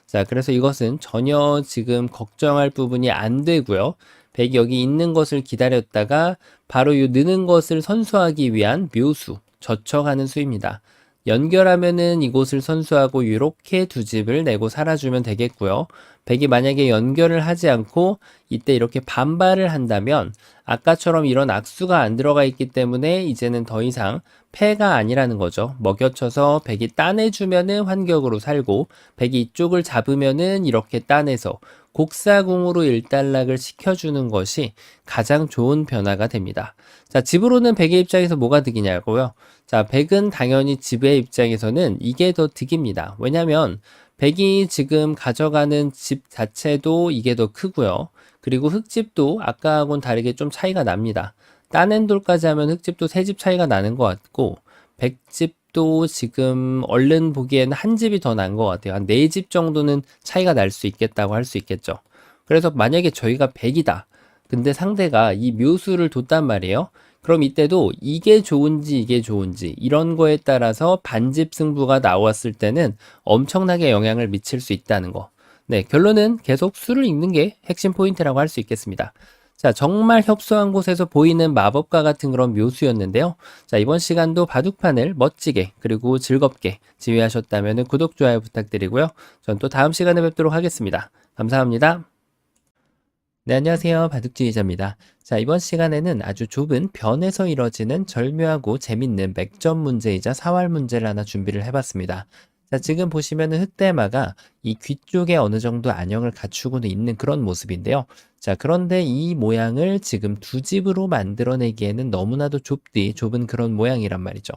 Speaker 1: 자, 그래서 이것은 전혀 지금 걱정할 부분이 안 되고요. 백이 여기 있는 것을 기다렸다가 바로 이 느는 것을 선수하기 위한 묘수, 젖혀가는 수입니다. 연결하면은 이곳을 선수하고 이렇게 두 집을 내고 살아주면 되겠고요. 백이 만약에 연결을 하지 않고 이때 이렇게 반발을 한다면 아까처럼 이런 악수가 안 들어가 있기 때문에 이제는 더 이상 패가 아니라는 거죠. 먹여쳐서 백이 따내주면은 환격으로 살고 백이 이쪽을 잡으면은 이렇게 따내서 곡사공으로 일단락을 시켜주는 것이 가장 좋은 변화가 됩니다. 자, 집으로는 백의 입장에서 뭐가 득이냐고요? 자, 백은 당연히 집의 입장에서는 이게 더 득입니다. 왜냐면 백이 지금 가져가는 집 자체도 이게 더 크고요. 그리고 흙집도 아까하고는 다르게 좀 차이가 납니다. 따낸 돌까지 하면 흙집도 세 집 차이가 나는 것 같고 백집 집도 지금 얼른 보기에는 한 집이 더 난 것 같아요. 한 네 집 정도는 차이가 날 수 있겠다고 할 수 있겠죠. 그래서 만약에 저희가 100이다. 근데 상대가 이 묘수를 뒀단 말이에요. 그럼 이때도 이게 좋은지 이게 좋은지 이런 거에 따라서 반집 승부가 나왔을 때는 엄청나게 영향을 미칠 수 있다는 거. 네, 결론은 계속 수를 읽는 게 핵심 포인트라고 할 수 있겠습니다. 자, 정말 협소한 곳에서 보이는 마법과 같은 그런 묘수였는데요. 자, 이번 시간도 바둑판을 멋지게 그리고 즐겁게 지휘하셨다면 구독, 좋아요 부탁드리고요. 전 또 다음 시간에 뵙도록 하겠습니다. 감사합니다. 네, 안녕하세요. 바둑지휘자입니다. 자, 이번 시간에는 아주 좁은 변에서 이뤄지는 절묘하고 재밌는 맥점 문제이자 사활 문제를 하나 준비를 해봤습니다. 자, 지금 보시면은 흑대마가 이 귀 쪽에 어느 정도 안형을 갖추고는 있는 그런 모습인데요. 자, 그런데 이 모양을 지금 두 집으로 만들어내기에는 너무나도 좁은 그런 모양이란 말이죠.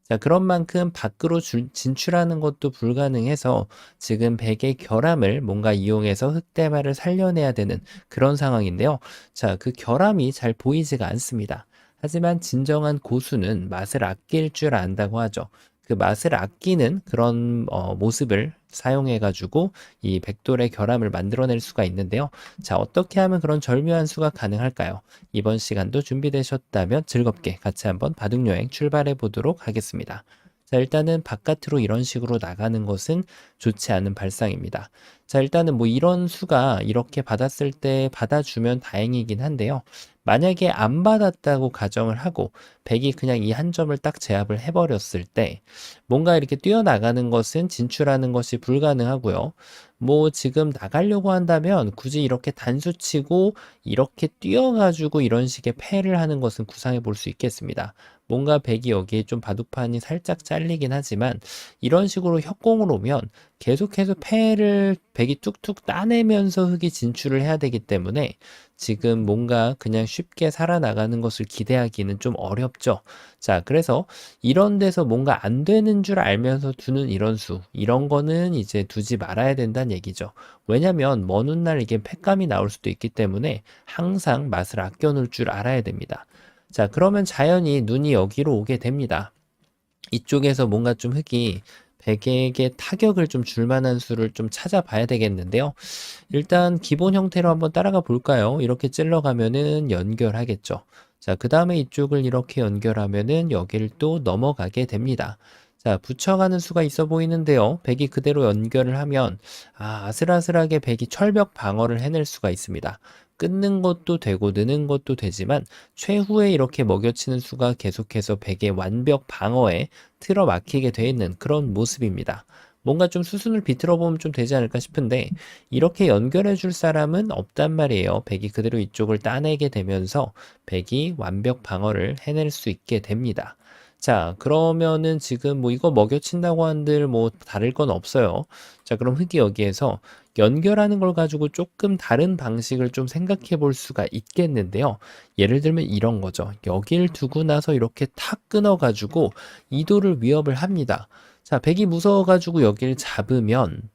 Speaker 1: 자, 그런 만큼 밖으로 진출하는 것도 불가능해서 지금 백의 결함을 뭔가 이용해서 흑대마를 살려내야 되는 그런 상황인데요. 자, 그 결함이 잘 보이지가 않습니다. 하지만 진정한 고수는 맛을 아낄 줄 안다고 하죠. 그 맛을 아끼는 그런 모습을 사용해 가지고 이 백돌의 결함을 만들어낼 수가 있는데요. 자, 어떻게 하면 그런 절묘한 수가 가능할까요? 이번 시간도 준비되셨다면 즐겁게 같이 한번 바둑여행 출발해 보도록 하겠습니다. 자, 일단은 바깥으로 이런 식으로 나가는 것은 좋지 않은 발상입니다. 자, 일단은 뭐 이런 수가 이렇게 받았을 때 받아주면 다행이긴 한데요. 만약에 안 받았다고 가정을 하고 백이 그냥 이 한 점을 딱 제압을 해버렸을 때 뭔가 이렇게 뛰어나가는 것은 진출하는 것이 불가능하고요. 뭐 지금 나가려고 한다면 굳이 이렇게 단수치고 이렇게 뛰어가지고 이런 식의 패를 하는 것은 구상해 볼 수 있겠습니다. 뭔가 백이 여기에 좀 바둑판이 살짝 잘리긴 하지만 이런 식으로 협공을 오면 계속해서 패를 백이 툭툭 따내면서 흑이 진출을 해야 되기 때문에 지금 뭔가 그냥 쉽게 살아나가는 것을 기대하기는 좀 어렵죠. 자, 그래서 이런 데서 뭔가 안 되는 줄 알면서 두는 이런 수, 이런 거는 이제 두지 말아야 된다는 얘기죠. 왜냐면 먼 훗날 이게 패감이 나올 수도 있기 때문에 항상 맛을 아껴 놓을 줄 알아야 됩니다. 자, 그러면 자연히 눈이 여기로 오게 됩니다. 이쪽에서 뭔가 좀 흙이 백에게 타격을 좀 줄 만한 수를 좀 찾아봐야 되겠는데요. 일단 기본 형태로 한번 따라가 볼까요? 이렇게 찔러가면은 연결하겠죠. 자, 그 다음에 이쪽을 이렇게 연결하면은 여기를 또 넘어가게 됩니다. 자, 붙여가는 수가 있어 보이는데요. 백이 그대로 연결을 하면 아슬아슬하게 백이 철벽 방어를 해낼 수가 있습니다. 끊는 것도 되고 느는 것도 되지만 최후에 이렇게 먹여치는 수가 계속해서 백의 완벽 방어에 틀어막히게 돼 있는 그런 모습입니다. 뭔가 좀 수순을 비틀어 보면 좀 되지 않을까 싶은데 이렇게 연결해 줄 사람은 없단 말이에요. 백이 그대로 이쪽을 따내게 되면서 백이 완벽 방어를 해낼 수 있게 됩니다. 자, 그러면은 지금 뭐 이거 먹여친다고 한들 뭐 다를 건 없어요. 자, 그럼 흙이 여기에서 연결하는 걸 가지고 조금 다른 방식을 좀 생각해 볼 수가 있겠는데요. 예를 들면 이런 거죠. 여길 두고 나서 이렇게 탁 끊어 가지고 이도를 위협을 합니다. 자, 백이 무서워가지고 여기를 잡으면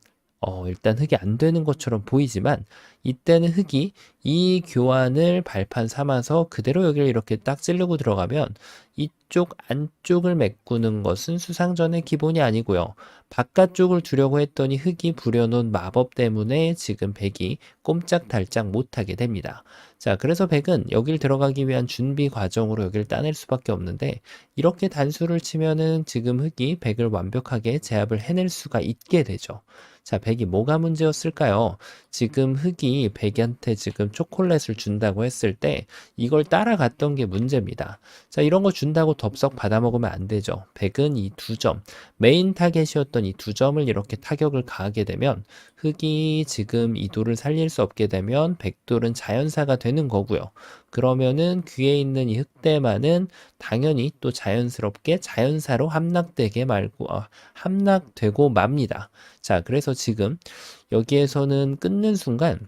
Speaker 1: 일단 흙이 안 되는 것처럼 보이지만 이때는 흙이 이 교환을 발판 삼아서 그대로 여기를 이렇게 딱 찌르고 들어가면 이쪽 안쪽을 메꾸는 것은 수상전의 기본이 아니고요. 바깥쪽을 두려고 했더니 흙이 부려놓은 마법 때문에 지금 백이 꼼짝달짝 못하게 됩니다. 자, 그래서 백은 여길 들어가기 위한 준비 과정으로 여기를 따낼 수밖에 없는데 이렇게 단수를 치면은 지금 흙이 백을 완벽하게 제압을 해낼 수가 있게 되죠. 자, 백이 뭐가 문제였을까요? 지금 흙이 백한테 지금 초콜릿을 준다고 했을 때 이걸 따라갔던 게 문제입니다. 자, 이런 거 준다고 덥석 받아먹으면 안 되죠. 백은 이 두 점, 메인 타겟이었던 이 두 점을 이렇게 타격을 가하게 되면 흙이 지금 이도를 살릴 수 없게 되면 백돌은 자연사가 되는 거고요. 그러면은 귀에 있는 이 흑대만은 당연히 또 자연스럽게 자연사로 함락되고 맙니다. 자, 그래서 지금 여기에서는 끊는 순간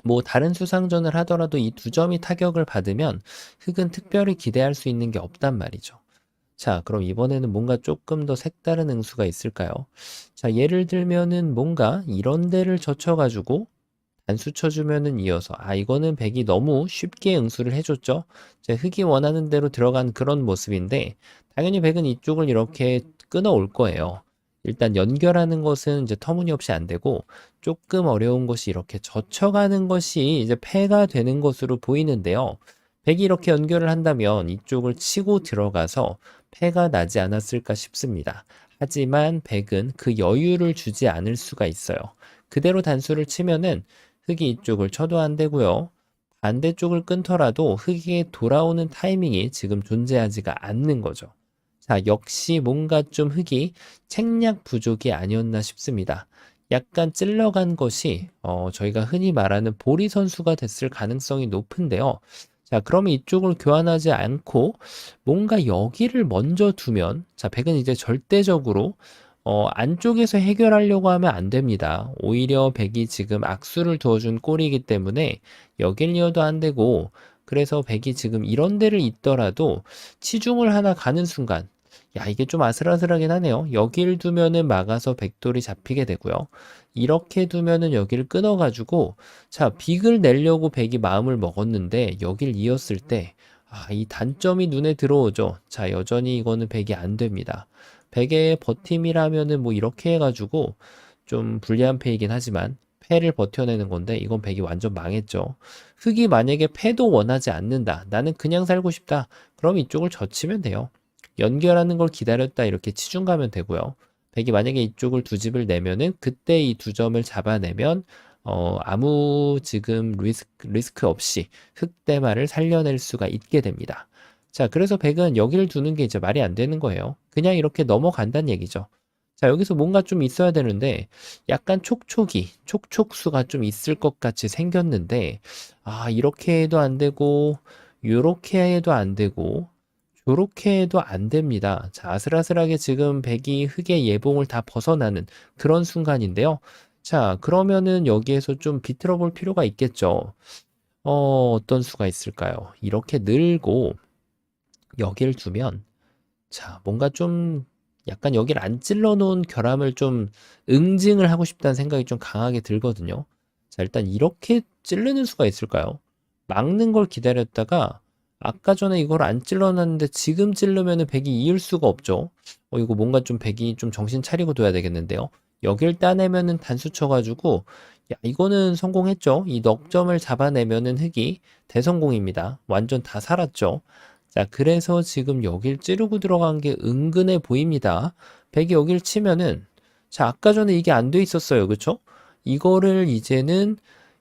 Speaker 1: 뭐 다른 수상전을 하더라도 이 두 점이 타격을 받으면 흑은 특별히 기대할 수 있는 게 없단 말이죠. 자, 그럼 이번에는 뭔가 조금 더 색다른 응수가 있을까요? 자, 예를 들면은 뭔가 이런 데를 젖혀가지고 단수 쳐주면은 이어서 이거는 백이 너무 쉽게 응수를 해줬죠. 흑이 원하는 대로 들어간 그런 모습인데 당연히 백은 이쪽을 이렇게 끊어올 거예요. 일단 연결하는 것은 이제 터무니없이 안 되고 조금 어려운 것이 이렇게 젖혀가는 것이 이제 패가 되는 것으로 보이는데요. 백이 이렇게 연결을 한다면 이쪽을 치고 들어가서 패가 나지 않았을까 싶습니다. 하지만 백은 그 여유를 주지 않을 수가 있어요. 그대로 단수를 치면은 흑이 이쪽을 쳐도 안 되고요. 반대쪽을 끊더라도 흑이 돌아오는 타이밍이 지금 존재하지가 않는 거죠. 자, 역시 뭔가 좀 흑이 책략 부족이 아니었나 싶습니다. 약간 찔러간 것이 저희가 흔히 말하는 보리 선수가 됐을 가능성이 높은데요. 자, 그러면 이쪽을 교환하지 않고 뭔가 여기를 먼저 두면, 자, 백은 이제 절대적으로 안쪽에서 해결하려고 하면 안 됩니다. 오히려 백이 지금 악수를 두어준 꼴이기 때문에 여길 이어도 안 되고, 그래서 백이 지금 이런 데를 있더라도 치중을 하나 가는 순간, 야, 이게 좀 아슬아슬하긴 하네요. 여길 두면은 막아서 백돌이 잡히게 되고요. 이렇게 두면은 여기를 끊어가지고, 자, 빅을 내려고 백이 마음을 먹었는데, 여길 이었을 때, 이 단점이 눈에 들어오죠. 자, 여전히 이거는 백이 안 됩니다. 백의 버팀이라면은 뭐 이렇게 해가지고, 좀 불리한 패이긴 하지만, 패를 버텨내는 건데, 이건 백이 완전 망했죠. 흑이 만약에 패도 원하지 않는다. 나는 그냥 살고 싶다. 그럼 이쪽을 젖히면 돼요. 연결하는 걸 기다렸다 이렇게 치중 가면 되고요. 백이 만약에 이쪽을 두 집을 내면은 그때 이 두 점을 잡아내면 아무 지금 리스크 없이 흑대마를 살려낼 수가 있게 됩니다. 자, 그래서 백은 여기를 두는 게 이제 말이 안 되는 거예요. 그냥 이렇게 넘어간다는 얘기죠. 자, 여기서 뭔가 좀 있어야 되는데 약간 촉촉수가 좀 있을 것 같이 생겼는데 이렇게 해도 안 되고 요렇게 해도 안 되고 요렇게 해도 안 됩니다. 자, 아슬아슬하게 지금 백이 흑의 예봉을 다 벗어나는 그런 순간인데요. 자, 그러면은 여기에서 좀 비틀어 볼 필요가 있겠죠. 어떤 수가 있을까요? 이렇게 늘고 여기를 두면, 자, 뭔가 좀 약간 여기를 안 찔러 놓은 결함을 좀 응징을 하고 싶다는 생각이 좀 강하게 들거든요. 자, 일단 이렇게 찌르는 수가 있을까요? 막는 걸 기다렸다가 아까 전에 이걸 안 찔러놨는데 지금 찔르면은 백이 이을 수가 없죠. 이거 뭔가 좀 백이 좀 정신 차리고 둬야 되겠는데요. 여길 따내면은 단수 쳐가지고 야, 이거는 성공했죠. 이 넉 점을 잡아내면은 흑이 대성공입니다. 완전 다 살았죠. 자, 그래서 지금 여길 찌르고 들어간 게 은근해 보입니다. 백이 여길 치면은, 자, 아까 전에 이게 안 돼 있었어요. 그쵸? 이거를 이제는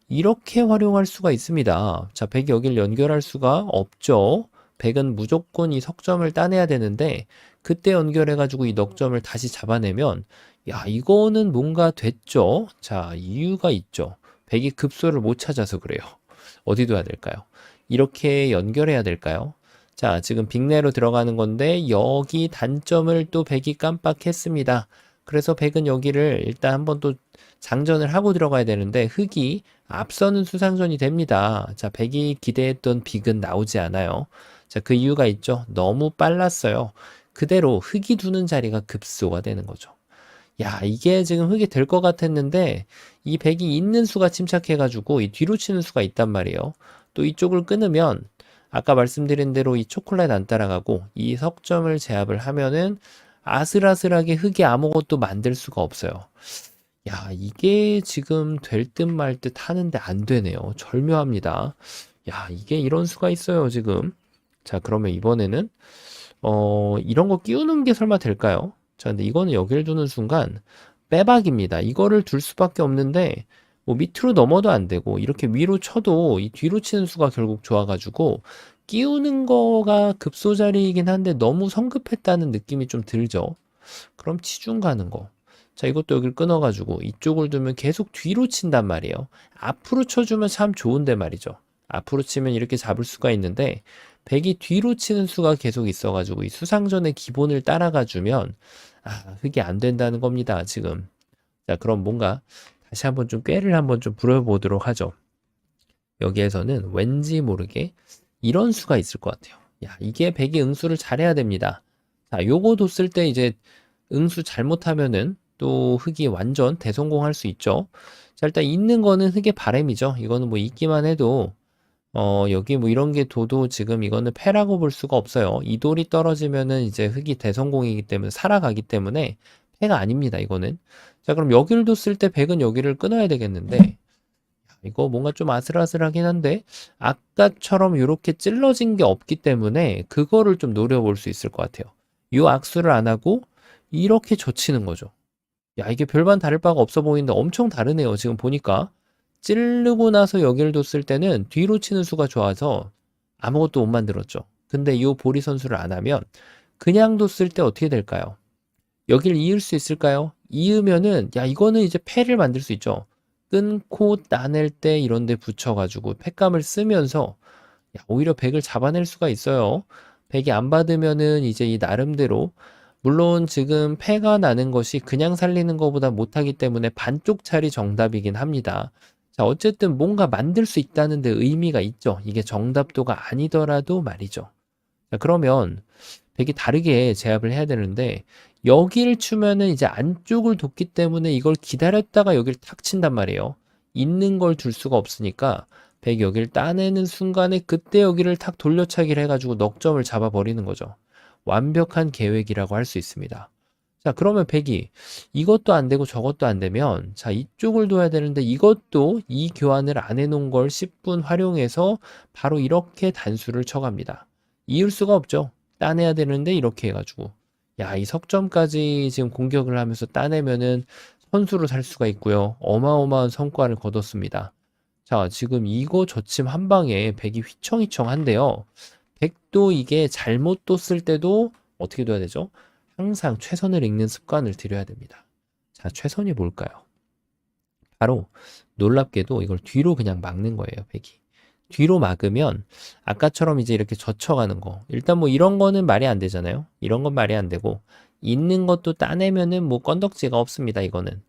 Speaker 1: 이렇게 활용할 수가 있습니다. 자, 백이 여길 연결할 수가 없죠. 백은 무조건 이 석점을 따내야 되는데, 그때 연결해가지고 이 넉점을 다시 잡아내면, 야, 이거는 뭔가 됐죠? 자, 이유가 있죠. 백이 급소를 못 찾아서 그래요. 어디 둬야 될까요? 이렇게 연결해야 될까요? 자, 지금 빅내로 들어가는 건데 여기 단점을 또 백이 깜빡했습니다. 그래서 백은 여기를 일단 한번 또 장전을 하고 들어가야 되는데 흑이 앞서는 수상전이 됩니다. 자, 백이 기대했던 빅은 나오지 않아요. 자, 그 이유가 있죠. 너무 빨랐어요. 그대로 흑이 두는 자리가 급소가 되는 거죠. 야, 이게 지금 흑이 될 것 같았는데 이 백이 있는 수가 침착해가지고 이 뒤로 치는 수가 있단 말이에요. 또 이쪽을 끊으면 아까 말씀드린 대로 이 초콜릿 안 따라가고 이 석점을 제압을 하면은 아슬아슬하게 흑이 아무것도 만들 수가 없어요. 야, 이게 지금 될 듯 말 듯 하는데 안 되네요. 절묘합니다. 야, 이게 이런 수가 있어요, 지금. 자, 그러면 이번에는 이런 거 끼우는 게 설마 될까요? 자, 근데 이거는 여기를 두는 순간 빼박입니다. 이거를 둘 수밖에 없는데 뭐 밑으로 넘어도 안 되고 이렇게 위로 쳐도 이 뒤로 치는 수가 결국 좋아가지고 끼우는 거가 급소자리이긴 한데 너무 성급했다는 느낌이 좀 들죠. 그럼 치중 가는 거. 자, 이것도 여기를 끊어가지고 이쪽을 두면 계속 뒤로 친단 말이에요. 앞으로 쳐주면 참 좋은데 말이죠. 앞으로 치면 이렇게 잡을 수가 있는데 백이 뒤로 치는 수가 계속 있어가지고 이 수상전의 기본을 따라가 주면 흑이 안 된다는 겁니다, 지금. 자, 그럼 뭔가 다시 한번 좀 꾀를 한번 좀 부려보도록 하죠. 여기에서는 왠지 모르게 이런 수가 있을 것 같아요. 야, 이게 백이 응수를 잘해야 됩니다. 자, 요거 뒀을 때 이제 응수 잘못하면은 또 흑이 완전 대성공할 수 있죠. 자, 일단 있는 거는 흑의 바램이죠. 이거는 뭐 있기만 해도 여기 뭐 이런 게 둬도 지금 이거는 패라고 볼 수가 없어요. 이 돌이 떨어지면은 이제 흙이 대성공이기 때문에 살아가기 때문에 패가 아닙니다, 이거는. 자, 그럼 여기를 뒀을 때 백은 여기를 끊어야 되겠는데, 이거 뭔가 좀 아슬아슬하긴 한데, 아까처럼 이렇게 찔러진 게 없기 때문에 그거를 좀 노려볼 수 있을 것 같아요. 이 악수를 안 하고 이렇게 젖히는 거죠. 야, 이게 별반 다를 바가 없어 보이는데 엄청 다르네요. 지금 보니까. 찌르고 나서 여기를 뒀을 때는 뒤로 치는 수가 좋아서 아무것도 못 만들었죠. 근데 이 보리 선수를 안 하면 그냥 뒀을 때 어떻게 될까요? 여기를 이을 수 있을까요? 이으면은 야, 이거는 이제 패를 만들 수 있죠. 끊고 따낼 때 이런 데 붙여가지고 패감을 쓰면서 야, 오히려 백을 잡아낼 수가 있어요. 백이 안 받으면은 이제 이 나름대로 물론 지금 패가 나는 것이 그냥 살리는 것보다 못하기 때문에 반쪽 차리 정답이긴 합니다. 자, 어쨌든 뭔가 만들 수 있다는 데 의미가 있죠. 이게 정답도가 아니더라도 말이죠. 자, 그러면 백이 다르게 제압을 해야 되는데 여기를 추면은 이제 안쪽을 뒀기 때문에 이걸 기다렸다가 여기를 탁 친단 말이에요. 있는 걸 둘 수가 없으니까 백이 여기를 따내는 순간에 그때 여기를 탁 돌려차기를 해가지고 넉점을 잡아버리는 거죠. 완벽한 계획이라고 할 수 있습니다. 자, 그러면 백이 이것도 안 되고 저것도 안 되면 자, 이쪽을 둬야 되는데 이것도 이 교환을 안 해놓은 걸 10분 활용해서 바로 이렇게 단수를 쳐갑니다. 이을 수가 없죠. 따내야 되는데 이렇게 해가지고 야, 이 석점까지 지금 공격을 하면서 따내면은 선수로 살 수가 있고요. 어마어마한 성과를 거뒀습니다. 자, 지금 이거 저침 한 방에 백이 휘청휘청한데요. 백도 이게 잘못 뒀을 때도 어떻게 둬야 되죠? 항상 최선을 읽는 습관을 들여야 됩니다. 자, 최선이 뭘까요? 바로 놀랍게도 이걸 뒤로 그냥 막는 거예요, 백이. 뒤로 막으면 아까처럼 이제 이렇게 젖혀가는 거. 일단 뭐 이런 거는 말이 안 되잖아요. 이런 건 말이 안 되고 있는 것도 따내면은 뭐 건덕지가 없습니다, 이거는.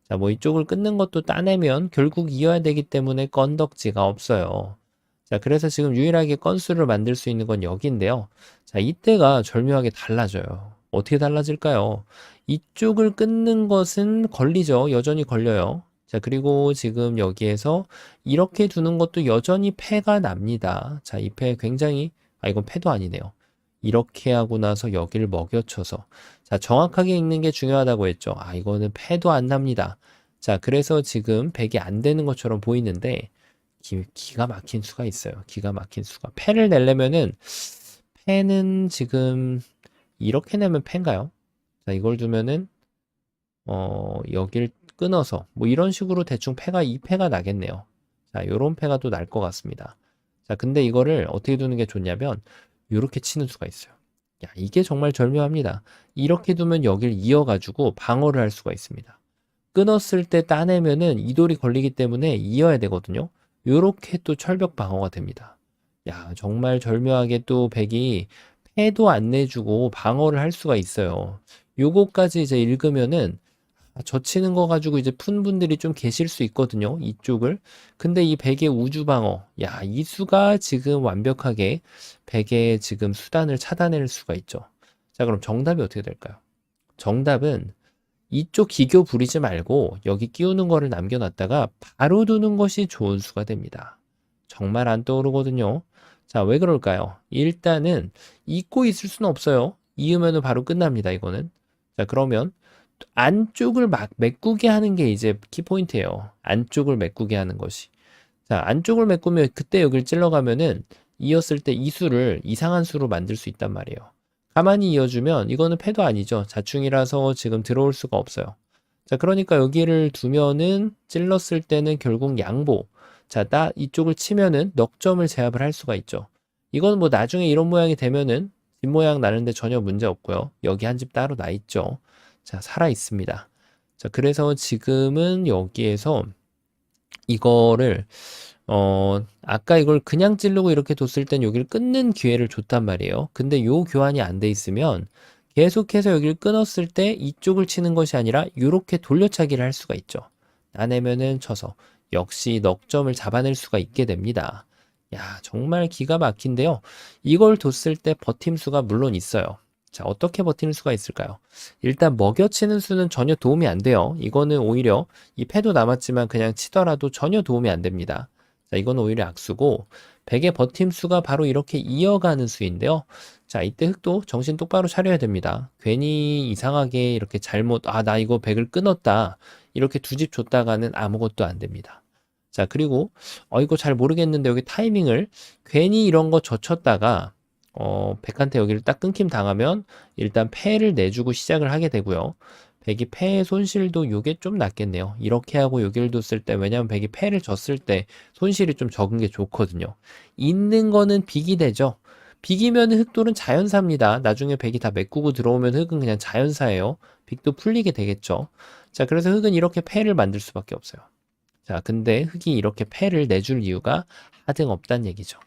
Speaker 1: 자, 뭐 이쪽을 끊는 것도 따내면 결국 이어야 되기 때문에 건덕지가 없어요. 자, 그래서 지금 유일하게 건수를 만들 수 있는 건 여기인데요. 자, 이때가 절묘하게 달라져요. 어떻게 달라질까요? 이쪽을 끊는 것은 걸리죠. 여전히 걸려요. 자, 그리고 지금 여기에서 이렇게 두는 것도 여전히 패가 납니다. 자, 이 패 굉장히, 이건 패도 아니네요. 이렇게 하고 나서 여기를 먹여쳐서. 자, 정확하게 읽는 게 중요하다고 했죠. 이거는 패도 안 납니다. 자, 그래서 지금 백이 안 되는 것처럼 보이는데, 기가 막힌 수가 있어요. 기가 막힌 수가. 패를 내려면은, 패는 지금 이렇게 내면 패인가요? 자, 이걸 두면은, 여길 끊어서, 뭐 이런 식으로 대충 패가, 이 패가 나겠네요. 자, 요런 패가 또 날 것 같습니다. 자, 근데 이거를 어떻게 두는 게 좋냐면, 요렇게 치는 수가 있어요. 야, 이게 정말 절묘합니다. 이렇게 두면 여길 이어가지고 방어를 할 수가 있습니다. 끊었을 때 따내면은 이 돌이 걸리기 때문에 이어야 되거든요. 요렇게 또 철벽 방어가 됩니다. 야, 정말 절묘하게 또 백이 패도 안 내주고 방어를 할 수가 있어요. 요거까지 이제 읽으면은 젖히는 거 가지고 이제 푼 분들이 좀 계실 수 있거든요. 이쪽을. 근데 이 백의 우주 방어, 야, 이 수가 지금 완벽하게 백의 지금 수단을 차단할 수가 있죠. 자, 그럼 정답이 어떻게 될까요? 정답은 이쪽 기교 부리지 말고 여기 끼우는 거를 남겨놨다가 바로 두는 것이 좋은 수가 됩니다. 정말 안 떠오르거든요. 자, 왜 그럴까요? 일단은 잊고 있을 수는 없어요. 이으면 바로 끝납니다, 이거는. 자, 그러면 안쪽을 막 메꾸게 하는 게 이제 키포인트예요. 안쪽을 메꾸게 하는 것이. 자, 안쪽을 메꾸면 그때 여기를 찔러가면은 이었을 때 이 수를 이상한 수로 만들 수 있단 말이에요. 가만히 이어주면 이거는 패도 아니죠. 자충이라서 지금 들어올 수가 없어요. 자, 그러니까 여기를 두면은 찔렀을 때는 결국 양보. 자, 이쪽을 치면은 넉점을 제압을 할 수가 있죠. 이건 뭐 나중에 이런 모양이 되면은 뒷모양 나는데 전혀 문제 없고요. 여기 한 집 따로 나 있죠. 자, 살아 있습니다. 자, 그래서 지금은 여기에서 이거를 아까 이걸 그냥 찌르고 이렇게 뒀을 땐 여기를 끊는 기회를 줬단 말이에요. 근데 요 교환이 안 돼 있으면 계속해서 여기를 끊었을 때 이쪽을 치는 것이 아니라 이렇게 돌려차기를 할 수가 있죠. 따내면은 쳐서 역시 넉점을 잡아낼 수가 있게 됩니다. 야, 정말 기가 막힌데요. 이걸 뒀을 때 버팀수가 물론 있어요. 자, 어떻게 버티는 수가 있을까요? 일단 먹여치는 수는 전혀 도움이 안 돼요. 이거는 오히려 이 패도 남았지만 그냥 치더라도 전혀 도움이 안 됩니다. 자, 이거는 오히려 악수고 백의 버팀수가 바로 이렇게 이어가는 수인데요. 자, 이때 흑도 정신 똑바로 차려야 됩니다. 괜히 이상하게 이렇게 잘못, 나 이거 백을 끊었다. 이렇게 두 집 줬다가는 아무것도 안 됩니다. 자, 그리고, 이거 잘 모르겠는데 여기 타이밍을 괜히 이런 거 젖혔다가, 백한테 여기를 딱 끊김 당하면 일단 패를 내주고 시작을 하게 되고요. 백이 패의 손실도 요게 좀 낫겠네요. 이렇게 하고 여기를 뒀을 때, 왜냐면 백이 패를 졌을 때 손실이 좀 적은 게 좋거든요. 있는 거는 빅이 되죠. 빅이면 흑돌은 자연사입니다. 나중에 백이 다 메꾸고 들어오면 흑은 그냥 자연사예요. 빅도 풀리게 되겠죠. 자, 그래서 흑은 이렇게 패를 만들 수밖에 없어요. 자, 근데 흑이 이렇게 패를 내줄 이유가 하등 없단 얘기죠.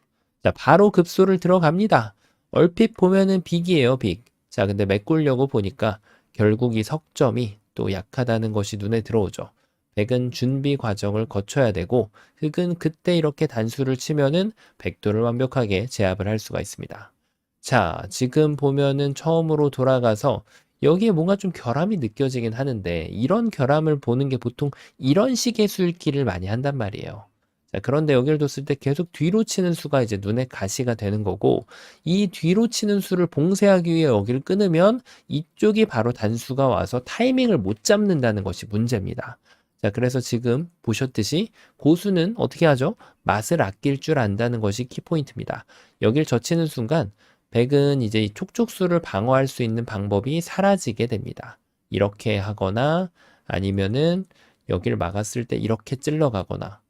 Speaker 1: 자, 바로 급소를 들어갑니다. 얼핏 보면은 빅이에요, 빅. 자, 근데 메꾸려고 보니까 결국 이 석점이 또 약하다는 것이 눈에 들어오죠. 백은 준비 과정을 거쳐야 되고 흑은 그때 이렇게 단수를 치면은 백도를 완벽하게 제압을 할 수가 있습니다. 자, 지금 보면은 처음으로 돌아가서 여기에 뭔가 좀 결함이 느껴지긴 하는데 이런 결함을 보는 게 보통 이런 식의 수읽기를 많이 한단 말이에요. 자, 그런데 여기를 뒀을 때 계속 뒤로 치는 수가 이제 눈에 가시가 되는 거고 이 뒤로 치는 수를 봉쇄하기 위해 여기를 끊으면 이쪽이 바로 단수가 와서 타이밍을 못 잡는다는 것이 문제입니다. 자, 그래서 지금 보셨듯이 고수는 어떻게 하죠? 맛을 아낄 줄 안다는 것이 키포인트입니다. 여길 젖히는 순간 백은 이제 이 촉촉수를 방어할 수 있는 방법이 사라지게 됩니다. 이렇게 하거나 아니면은 여기를 막았을 때 이렇게 찔러가거나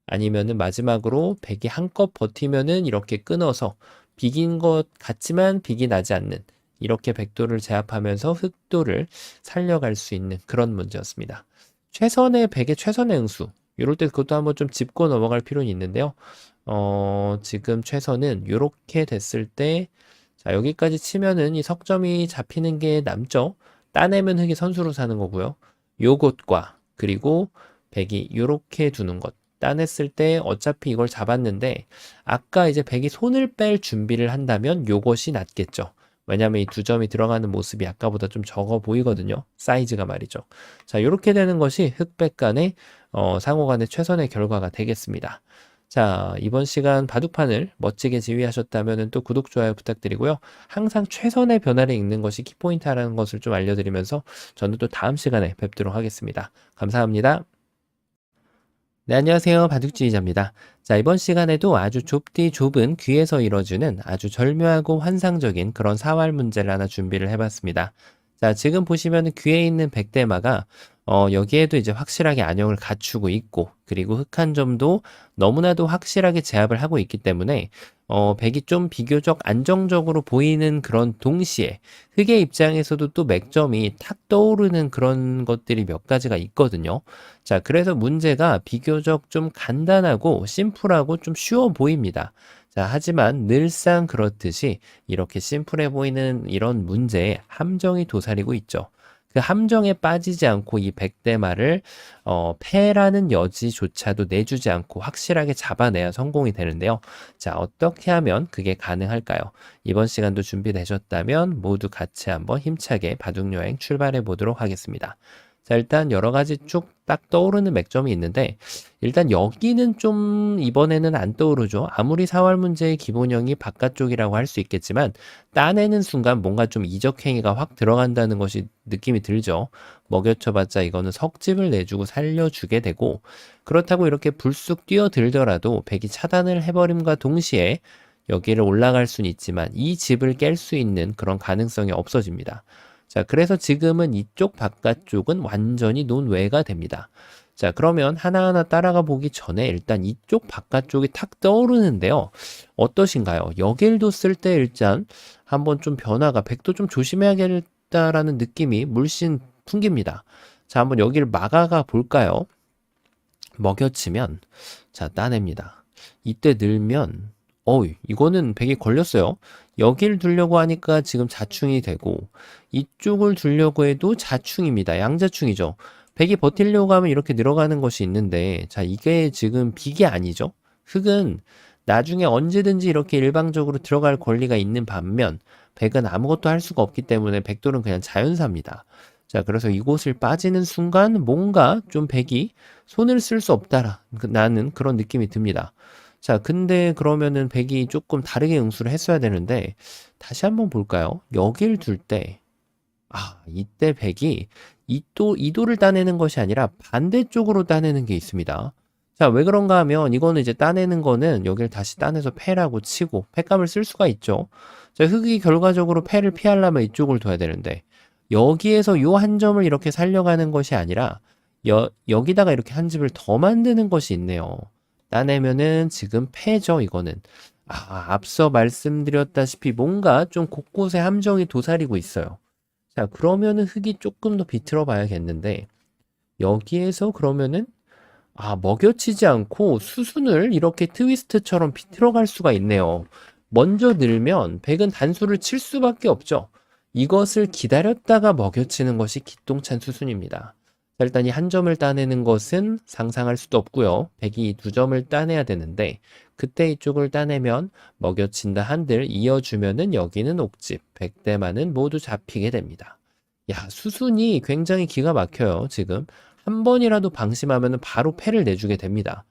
Speaker 1: 아니면은 마지막으로 백이 한껏 버티면은 이렇게 끊어서 비긴 것 같지만 빅이 나지 않는 이렇게 백도를 제압하면서 흑도를 살려갈 수 있는 그런 문제였습니다. 최선의 백의 최선의 응수. 이럴 때 그것도 한번 좀 짚고 넘어갈 필요는 있는데요. 지금 최선은 이렇게 됐을 때 자, 여기까지 치면은 이 석점이 잡히는 게 남죠. 따내면 흑이 선수로 사는 거고요. 요것과 그리고 백이 이렇게 두는 것. 따냈을 때 어차피 이걸 잡았는데 아까 이제 백이 손을 뺄 준비를 한다면 요것이 낫겠죠. 왜냐면 이 두 점이 들어가는 모습이 아까보다 좀 적어 보이거든요. 사이즈가 말이죠. 자, 이렇게 되는 것이 흑백 간의 상호 간의 최선의 결과가 되겠습니다. 자, 이번 시간 바둑판을 멋지게 지휘하셨다면 또 구독, 좋아요 부탁드리고요. 항상 최선의 변화를 읽는 것이 키포인트라는 것을 좀 알려드리면서 저는 또 다음 시간에 뵙도록 하겠습니다. 감사합니다. 네, 안녕하세요. 바둑지휘자입니다. 자, 이번 시간에도 아주 좁디 좁은 귀에서 이뤄지는 아주 절묘하고 환상적인 그런 사활 문제를 하나 준비를 해봤습니다. 자, 지금 보시면 귀에 있는 백대마가 여기에도 이제 확실하게 안형을 갖추고 있고 그리고 흑한 점도 너무나도 확실하게 제압을 하고 있기 때문에 백이 좀 비교적 안정적으로 보이는 그런 동시에 흑의 입장에서도 또 맥점이 탁 떠오르는 그런 것들이 몇 가지가 있거든요. 자, 그래서 문제가 비교적 좀 간단하고 심플하고 좀 쉬워 보입니다. 자, 하지만 늘상 그렇듯이 이렇게 심플해 보이는 이런 문제에 함정이 도사리고 있죠. 그 함정에 빠지지 않고 이 백대마를 패라는 여지조차도 내주지 않고 확실하게 잡아내야 성공이 되는데요. 자, 어떻게 하면 그게 가능할까요? 이번 시간도 준비되셨다면 모두 같이 한번 힘차게 바둑여행 출발해 보도록 하겠습니다. 자, 일단 여러 가지 쭉 딱 떠오르는 맥점이 있는데 일단 여기는 좀 이번에는 안 떠오르죠. 아무리 사활 문제의 기본형이 바깥쪽이라고 할 수 있겠지만 따내는 순간 뭔가 좀 이적행위가 확 들어간다는 것이 느낌이 들죠. 먹여쳐봤자 이거는 석집을 내주고 살려주게 되고 그렇다고 이렇게 불쑥 뛰어들더라도 백이 차단을 해버림과 동시에 여기를 올라갈 수는 있지만 이 집을 깰 수 있는 그런 가능성이 없어집니다. 자, 그래서 지금은 이쪽 바깥쪽은 완전히 논외가 됩니다. 자, 그러면 하나하나 따라가 보기 전에 일단 이쪽 바깥쪽이 탁 떠오르는데요. 어떠신가요? 여길 뒀을 때 일단 한번 좀 변화가 백도 좀 조심해야겠다라는 느낌이 물씬 풍깁니다. 자, 한번 여기를 막아가 볼까요? 먹여치면 자, 따냅니다. 이때 늘면 이거는 백이 걸렸어요. 여길 두려고 하니까 지금 자충이 되고 이쪽을 두려고 해도 자충입니다. 양자충이죠. 백이 버티려고 하면 이렇게 늘어가는 것이 있는데 자, 이게 지금 빅이 아니죠. 흑은 나중에 언제든지 이렇게 일방적으로 들어갈 권리가 있는 반면 백은 아무것도 할 수가 없기 때문에 백돌은 그냥 자연사입니다. 자, 그래서 이곳을 빠지는 순간 뭔가 좀 백이 손을 쓸 수 없다라는 그런 느낌이 듭니다. 자, 근데 그러면은 백이 조금 다르게 응수를 했어야 되는데, 다시 한번 볼까요? 여길 둘 때, 이때 백이 이도를 따내는 것이 아니라 반대쪽으로 따내는 게 있습니다. 자, 왜 그런가 하면 이거는 이제 따내는 거는 여길 다시 따내서 패라고 치고 패감을 쓸 수가 있죠. 자, 흙이 결과적으로 패를 피하려면 이쪽을 둬야 되는데 여기에서 요 한 점을 이렇게 살려가는 것이 아니라 여기다가 이렇게 한 집을 더 만드는 것이 있네요. 따내면은 지금 패죠, 이거는. 앞서 말씀드렸다시피 뭔가 좀 곳곳에 함정이 도사리고 있어요. 자, 그러면은 흙이 조금 더 비틀어 봐야겠는데, 여기에서 그러면은, 먹여치지 않고 수순을 이렇게 트위스트처럼 비틀어 갈 수가 있네요. 먼저 늘면 백은 단수를 칠 수밖에 없죠. 이것을 기다렸다가 먹여치는 것이 기똥찬 수순입니다. 자, 일단 이 한 점을 따내는 것은 상상할 수도 없고요. 백이 두 점을 따내야 되는데, 그때 이쪽을 따내면 먹여친다 한들 이어주면은 여기는 옥집, 백대만은 모두 잡히게 됩니다. 야, 수순이 굉장히 기가 막혀요, 지금. 한 번이라도 방심하면 바로 패를 내주게 됩니다.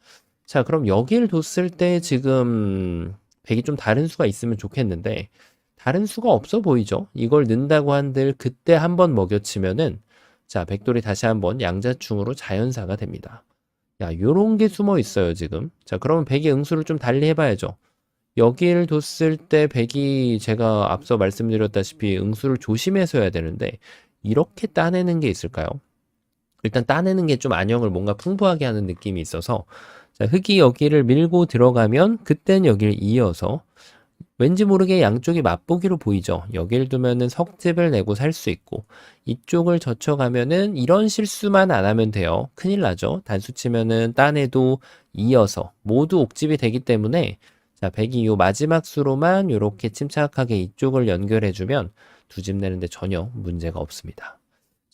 Speaker 1: 자, 그럼 여기를 뒀을 때 지금 백이 좀 다른 수가 있으면 좋겠는데, 다른 수가 없어 보이죠? 이걸 넣는다고 한들 그때 한번 먹여치면은, 자, 백돌이 다시 한번 양자충으로 자연사가 됩니다. 야, 요런 게 숨어 있어요, 지금. 자, 그러면 백의 응수를 좀 달리 해봐야죠. 여기를 뒀을 때 백이 제가 앞서 말씀드렸다시피 응수를 조심해서 해야 되는데, 이렇게 따내는 게 있을까요? 일단 따내는 게 좀 안형을 뭔가 풍부하게 하는 느낌이 있어서, 자, 흙이 여기를 밀고 들어가면, 그땐 여기를 이어서, 왠지 모르게 양쪽이 맛보기로 보이죠. 여길 두면은 석집을 내고 살 수 있고 이쪽을 젖혀가면은 이런 실수만 안 하면 돼요. 큰일 나죠. 단수 치면은 딴에도 이어서 모두 옥집이 되기 때문에 자, 백이 요 마지막 수로만 이렇게 침착하게 이쪽을 연결해주면 두 집 내는데 전혀 문제가 없습니다.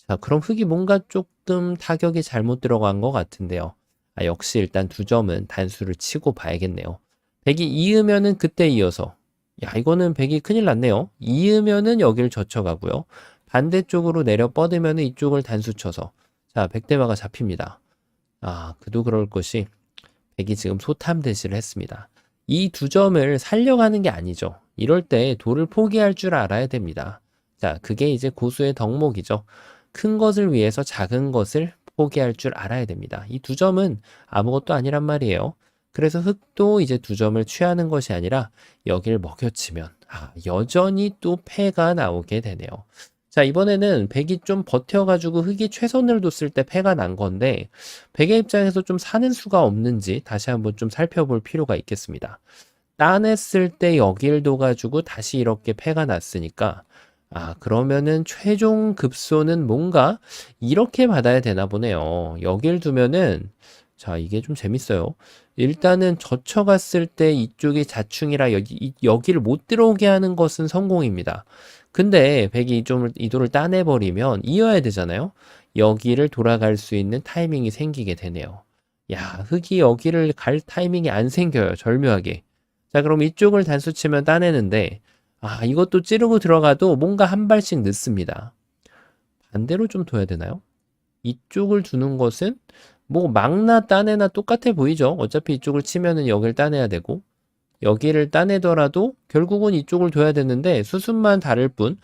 Speaker 1: 자, 그럼 흙이 뭔가 조금 타격이 잘못 들어간 것 같은데요. 역시 일단 두 점은 단수를 치고 봐야겠네요. 백이 이으면은 그때 이어서 야, 이거는 백이 큰일 났네요. 이으면은 여길 젖혀가고요. 반대쪽으로 내려 뻗으면은 이쪽을 단수 쳐서 자, 백대마가 잡힙니다. 그도 그럴 것이 백이 지금 소탐 대시를 했습니다. 이 두 점을 살려가는 게 아니죠. 이럴 때 돌을 포기할 줄 알아야 됩니다. 자, 그게 이제 고수의 덕목이죠. 큰 것을 위해서 작은 것을 포기할 줄 알아야 됩니다. 이 두 점은 아무것도 아니란 말이에요. 그래서 흙도 이제 두 점을 취하는 것이 아니라 여길 먹여치면 여전히 또 패가 나오게 되네요. 자, 이번에는 백이 좀 버텨가지고 흙이 최선을 뒀을 때 패가 난 건데 백의 입장에서 좀 사는 수가 없는지 다시 한번 좀 살펴볼 필요가 있겠습니다. 따냈을 때 여길 둬가지고 다시 이렇게 패가 났으니까 그러면은 최종 급소는 뭔가 이렇게 받아야 되나 보네요. 여길 두면은 자, 이게 좀 재밌어요. 일단은 젖혀갔을 때 이쪽이 자충이라 여기를 못 들어오게 하는 것은 성공입니다. 근데 백이 이도를 따내버리면 이어야 되잖아요. 여기를 돌아갈 수 있는 타이밍이 생기게 되네요. 야, 흙이 여기를 갈 타이밍이 안 생겨요. 절묘하게. 자, 그럼 이쪽을 단수 치면 따내는데 이것도 찌르고 들어가도 뭔가 한 발씩 늦습니다. 반대로 좀 둬야 되나요? 이쪽을 두는 것은 뭐 막나 따내나 똑같아 보이죠. 어차피 이쪽을 치면은 여기를 따내야 되고 여기를 따내더라도 결국은 이쪽을 둬야 되는데 수순만 다를 뿐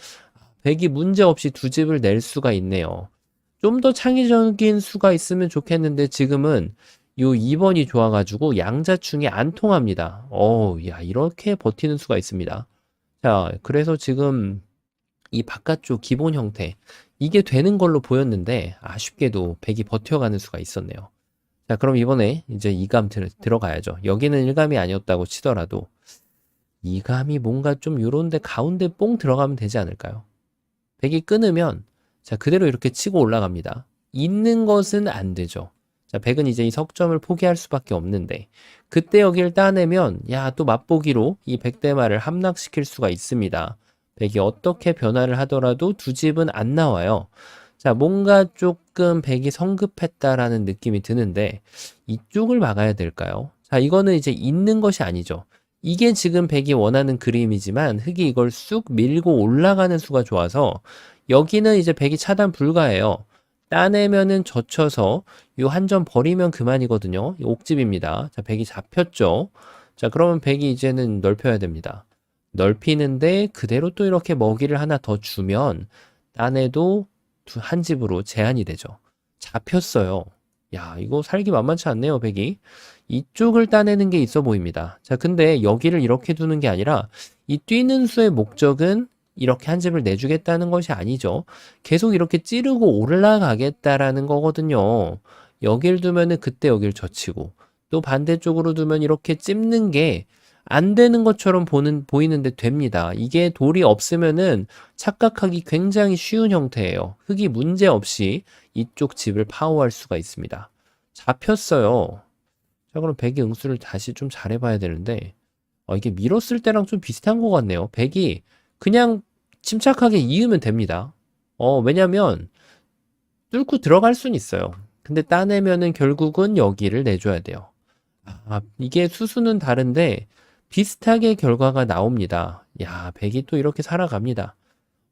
Speaker 1: 백이 문제없이 두 집을 낼 수가 있네요. 좀 더 창의적인 수가 있으면 좋겠는데 지금은 요 2번이 좋아가지고 양자충이 안 통합니다. 야, 이렇게 버티는 수가 있습니다. 자, 그래서 지금 이 바깥쪽 기본 형태 이게 되는 걸로 보였는데 아쉽게도 백이 버텨가는 수가 있었네요. 자, 그럼 이번에 이제 2감 들어가야죠. 여기는 1감이 아니었다고 치더라도 2감이 뭔가 좀 요런데 가운데 뽕 들어가면 되지 않을까요? 백이 끊으면 자, 그대로 이렇게 치고 올라갑니다. 있는 것은 안 되죠. 자, 백은 이제 이 석점을 포기할 수밖에 없는데 그때 여기를 따내면 야, 또 맛보기로 이 백대마를 함락시킬 수가 있습니다. 백이 어떻게 변화를 하더라도 두 집은 안 나와요. 자, 뭔가 조금 백이 성급했다라는 느낌이 드는데 이쪽을 막아야 될까요? 자, 이거는 이제 있는 것이 아니죠. 이게 지금 백이 원하는 그림이지만 흙이 이걸 쑥 밀고 올라가는 수가 좋아서 여기는 이제 백이 차단 불가해요. 따내면은 젖혀서 요 한 점 버리면 그만이거든요. 옥집입니다. 자, 백이 잡혔죠. 자, 그러면 백이 이제는 넓혀야 됩니다. 넓히는데 그대로 또 이렇게 먹이를 하나 더 주면 딴에도 한 집으로 제한이 되죠. 잡혔어요. 야, 이거 살기 만만치 않네요, 백이. 이쪽을 따내는 게 있어 보입니다. 자, 근데 여기를 이렇게 두는 게 아니라 이 뛰는 수의 목적은 이렇게 한 집을 내주겠다는 것이 아니죠. 계속 이렇게 찌르고 올라가겠다라는 거거든요. 여길 두면은 그때 여길 젖히고 또 반대쪽으로 두면 이렇게 찝는 게 안 되는 것처럼 보이는데 됩니다. 이게 돌이 없으면은 착각하기 굉장히 쉬운 형태예요. 흙이 문제 없이 이쪽 집을 파워할 수가 있습니다. 잡혔어요. 자, 그럼 백이 응수를 다시 좀 잘해봐야 되는데, 이게 밀었을 때랑 좀 비슷한 것 같네요. 백이 그냥 침착하게 이으면 됩니다. 왜냐면 뚫고 들어갈 수는 있어요. 근데 따내면은 결국은 여기를 내줘야 돼요. 이게 수수는 다른데 비슷하게 결과가 나옵니다. 야, 백이 또 이렇게 살아갑니다.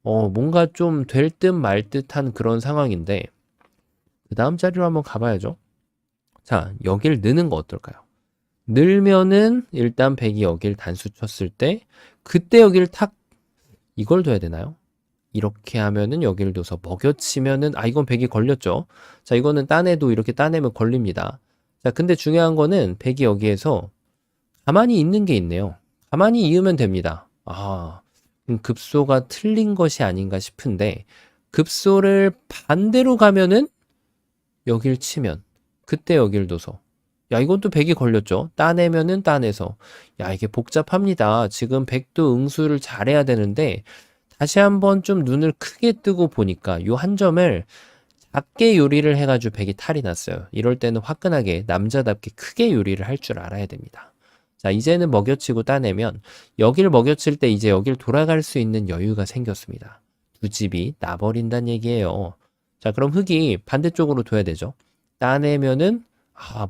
Speaker 1: 뭔가 좀 될 듯 말 듯한 그런 상황인데, 그 다음 자리로 한번 가봐야죠. 자, 여길 느는 거 어떨까요? 늘면은 일단 백이 여길 단수 쳤을 때, 그때 여길 탁, 이걸 둬야 되나요? 이렇게 하면은 여기를 둬서 먹여치면은, 이건 백이 걸렸죠. 자, 이거는 따내도 이렇게 따내면 걸립니다. 자, 근데 중요한 거는 백이 여기에서 가만히 있는 게 있네요. 가만히 이으면 됩니다. 급소가 틀린 것이 아닌가 싶은데, 급소를 반대로 가면은 여길 치면, 그때 여길 둬서. 야, 이것도 백이 걸렸죠. 따내면은 따내서. 야, 이게 복잡합니다. 지금 백도 응수를 잘해야 되는데, 다시 한번 좀 눈을 크게 뜨고 보니까 요 한 점을 작게 요리를 해가지고 백이 탈이 났어요. 이럴 때는 화끈하게 남자답게 크게 요리를 할 줄 알아야 됩니다. 자, 이제는 먹여치고 따내면 여길 먹여칠 때 이제 여길 돌아갈 수 있는 여유가 생겼습니다. 두 집이 나버린다는 얘기예요. 자, 그럼 흙이 반대쪽으로 둬야 되죠. 따내면은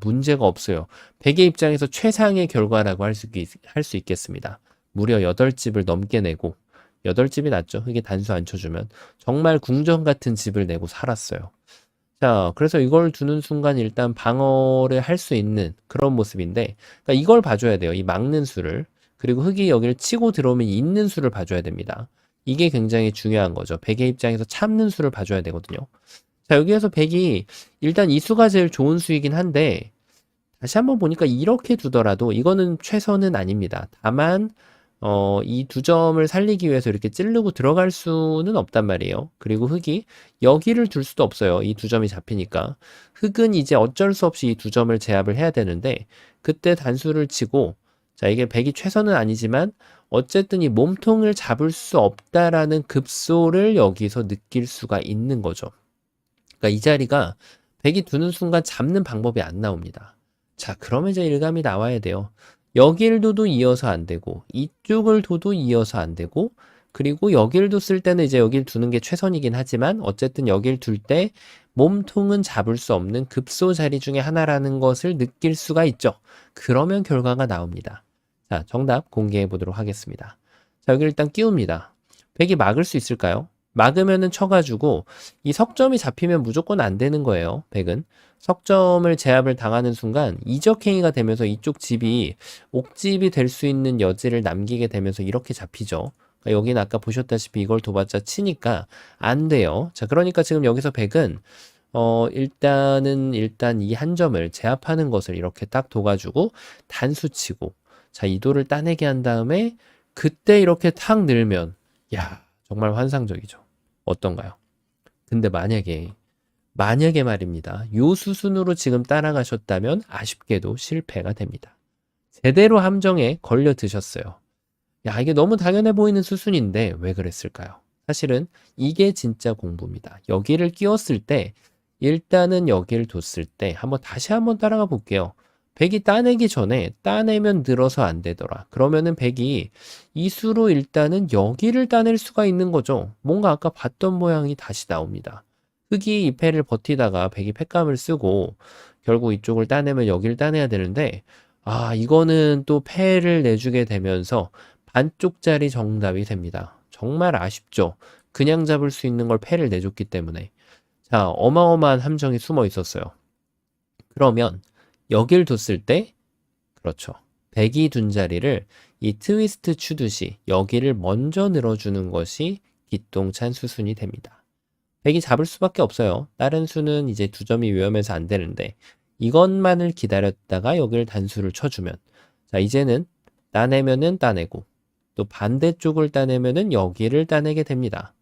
Speaker 1: 문제가 없어요. 백의 입장에서 최상의 결과라고 할 수 있겠습니다. 무려 8집을 넘게 내고 8집이 낫죠. 흙이 단수 안 쳐주면 정말 궁전 같은 집을 내고 살았어요. 자, 그래서 이걸 두는 순간 일단 방어를 할 수 있는 그런 모습인데, 그러니까 이걸 봐줘야 돼요. 이 막는 수를. 그리고 흙이 여기를 치고 들어오면 있는 수를 봐줘야 됩니다. 이게 굉장히 중요한 거죠. 백의 입장에서 참는 수를 봐줘야 되거든요. 자, 여기에서 백이 일단 이 수가 제일 좋은 수이긴 한데, 다시 한번 보니까 이렇게 두더라도 이거는 최선은 아닙니다. 다만 이 두 점을 살리기 위해서 이렇게 찌르고 들어갈 수는 없단 말이에요. 그리고 흙이 여기를 둘 수도 없어요. 이 두 점이 잡히니까. 흙은 이제 어쩔 수 없이 이 두 점을 제압을 해야 되는데 그때 단수를 치고, 자, 이게 백이 최선은 아니지만 어쨌든 이 몸통을 잡을 수 없다라는 급소를 여기서 느낄 수가 있는 거죠. 그러니까 이 자리가 백이 두는 순간 잡는 방법이 안 나옵니다. 자, 그러면 이제 일감이 나와야 돼요. 여길 둬도 이어서 안 되고 이쪽을 둬도 이어서 안 되고, 그리고 여길 뒀을 때는 이제 여길 두는 게 최선이긴 하지만 어쨌든 여길 둘 때 몸통은 잡을 수 없는 급소 자리 중에 하나라는 것을 느낄 수가 있죠. 그러면 결과가 나옵니다. 자, 정답 공개해 보도록 하겠습니다. 자, 여기 일단 끼웁니다. 백이 막을 수 있을까요? 막으면은 쳐가지고 이 석점이 잡히면 무조건 안 되는 거예요. 백은 석점을 제압을 당하는 순간 이적행위가 되면서 이쪽 집이 옥집이 될 수 있는 여지를 남기게 되면서 이렇게 잡히죠. 그러니까 여기는 아까 보셨다시피 이걸 둬봤자 치니까 안 돼요. 자, 그러니까 지금 여기서 백은 일단 이 한 점을 제압하는 것을 이렇게 딱 둬가지고 단수치고, 자, 이 돌을 따내게 한 다음에 그때 이렇게 탁 늘면, 야, 정말 환상적이죠. 어떤가요? 근데 만약에 말입니다. 요 수순으로 지금 따라가셨다면 아쉽게도 실패가 됩니다. 제대로 함정에 걸려 드셨어요. 야, 이게 너무 당연해 보이는 수순인데 왜 그랬을까요? 사실은 이게 진짜 공부입니다. 여기를 끼웠을 때, 일단은 여기를 뒀을 때 다시 한번 따라가 볼게요. 백이 따내기 전에 따내면 늘어서 안 되더라. 그러면은 백이 이 수로 일단은 여기를 따낼 수가 있는 거죠. 뭔가 아까 봤던 모양이 다시 나옵니다. 흙이 이 패를 버티다가 백이 패감을 쓰고 결국 이쪽을 따내면 여기를 따내야 되는데, 이거는 또 패를 내주게 되면서 반쪽짜리 정답이 됩니다. 정말 아쉽죠. 그냥 잡을 수 있는 걸 패를 내줬기 때문에. 자, 어마어마한 함정이 숨어 있었어요. 그러면 여길 뒀을 때, 그렇죠, 백이 둔 자리를 이 트위스트 추듯이 여기를 먼저 늘어주는 것이 기똥찬 수순이 됩니다. 백이 잡을 수밖에 없어요. 다른 수는 이제 두 점이 위험해서 안 되는데 이것만을 기다렸다가 여기를 단수를 쳐주면 자 이제는 따내면은 따내고 또 반대쪽을 따내면은 여기를 따내게 됩니다.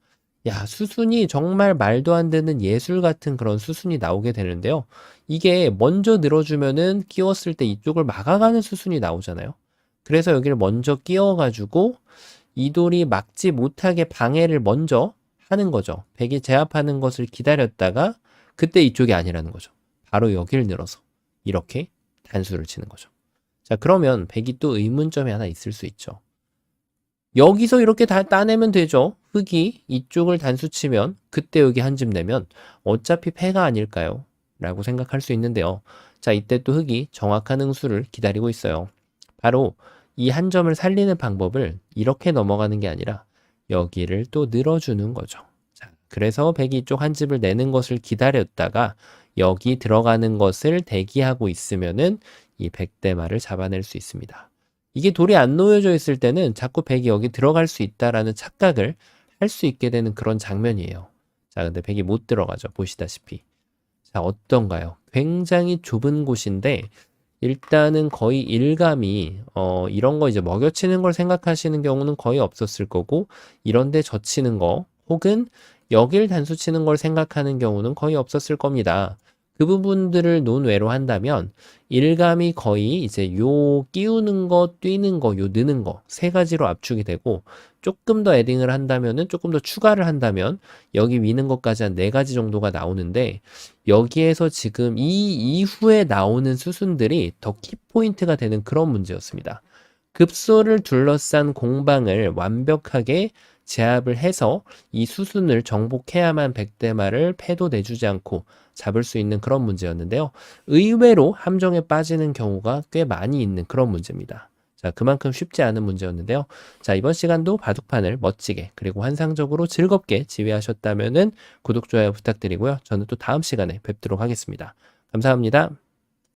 Speaker 1: 야, 수순이 정말 말도 안 되는 예술 같은 그런 수순이 나오게 되는데요. 이게 먼저 늘어주면은 끼웠을 때 이쪽을 막아가는 수순이 나오잖아요. 그래서 여기를 먼저 끼워가지고 이 돌이 막지 못하게 방해를 먼저 하는 거죠. 백이 제압하는 것을 기다렸다가 그때 이쪽이 아니라는 거죠. 바로 여기를 늘어서 이렇게 단수를 치는 거죠. 자, 그러면 백이 또 의문점이 하나 있을 수 있죠. 여기서 이렇게 다 따내면 되죠. 흙이 이쪽을 단수 치면 그때 여기 한 집 내면 어차피 패가 아닐까요? 라고 생각할 수 있는데요. 자, 이때 또 흙이 정확한 응수를 기다리고 있어요. 바로 이 한 점을 살리는 방법을 이렇게 넘어가는 게 아니라 여기를 또 늘어주는 거죠. 자, 그래서 백이 이쪽 한 집을 내는 것을 기다렸다가 여기 들어가는 것을 대기하고 있으면은 이 백대마를 잡아낼 수 있습니다. 이게 돌이 안 놓여져 있을 때는 자꾸 백이 여기 들어갈 수 있다라는 착각을 할 수 있게 되는 그런 장면이에요. 자, 근데 백이 못 들어가죠. 보시다시피. 자, 어떤가요? 굉장히 좁은 곳인데 일단은 거의 일감이 이런 거 이제 먹여치는 걸 생각하시는 경우는 거의 없었을 거고 이런데 젖히는 거 혹은 여길 단수 치는 걸 생각하는 경우는 거의 없었을 겁니다. 그 부분들을 논외로 한다면 일감이 거의 이제 요 끼우는 거, 뛰는 거, 요 느는 거 세 가지로 압축이 되고 조금 더 에딩을 한다면은 조금 더 추가를 한다면 여기 미는 것까지 한 네 가지 정도가 나오는데 여기에서 지금 이 이후에 나오는 수순들이 더 키포인트가 되는 그런 문제였습니다. 급소를 둘러싼 공방을 완벽하게 제압을 해서 이 수순을 정복해야만 백대마를 패도 내주지 않고 잡을 수 있는 그런 문제였는데요. 의외로 함정에 빠지는 경우가 꽤 많이 있는 그런 문제입니다. 자, 그만큼 쉽지 않은 문제였는데요. 자, 이번 시간도 바둑판을 멋지게 그리고 환상적으로 즐겁게 지휘하셨다면은 구독, 좋아요 부탁드리고요. 저는 또 다음 시간에 뵙도록 하겠습니다. 감사합니다.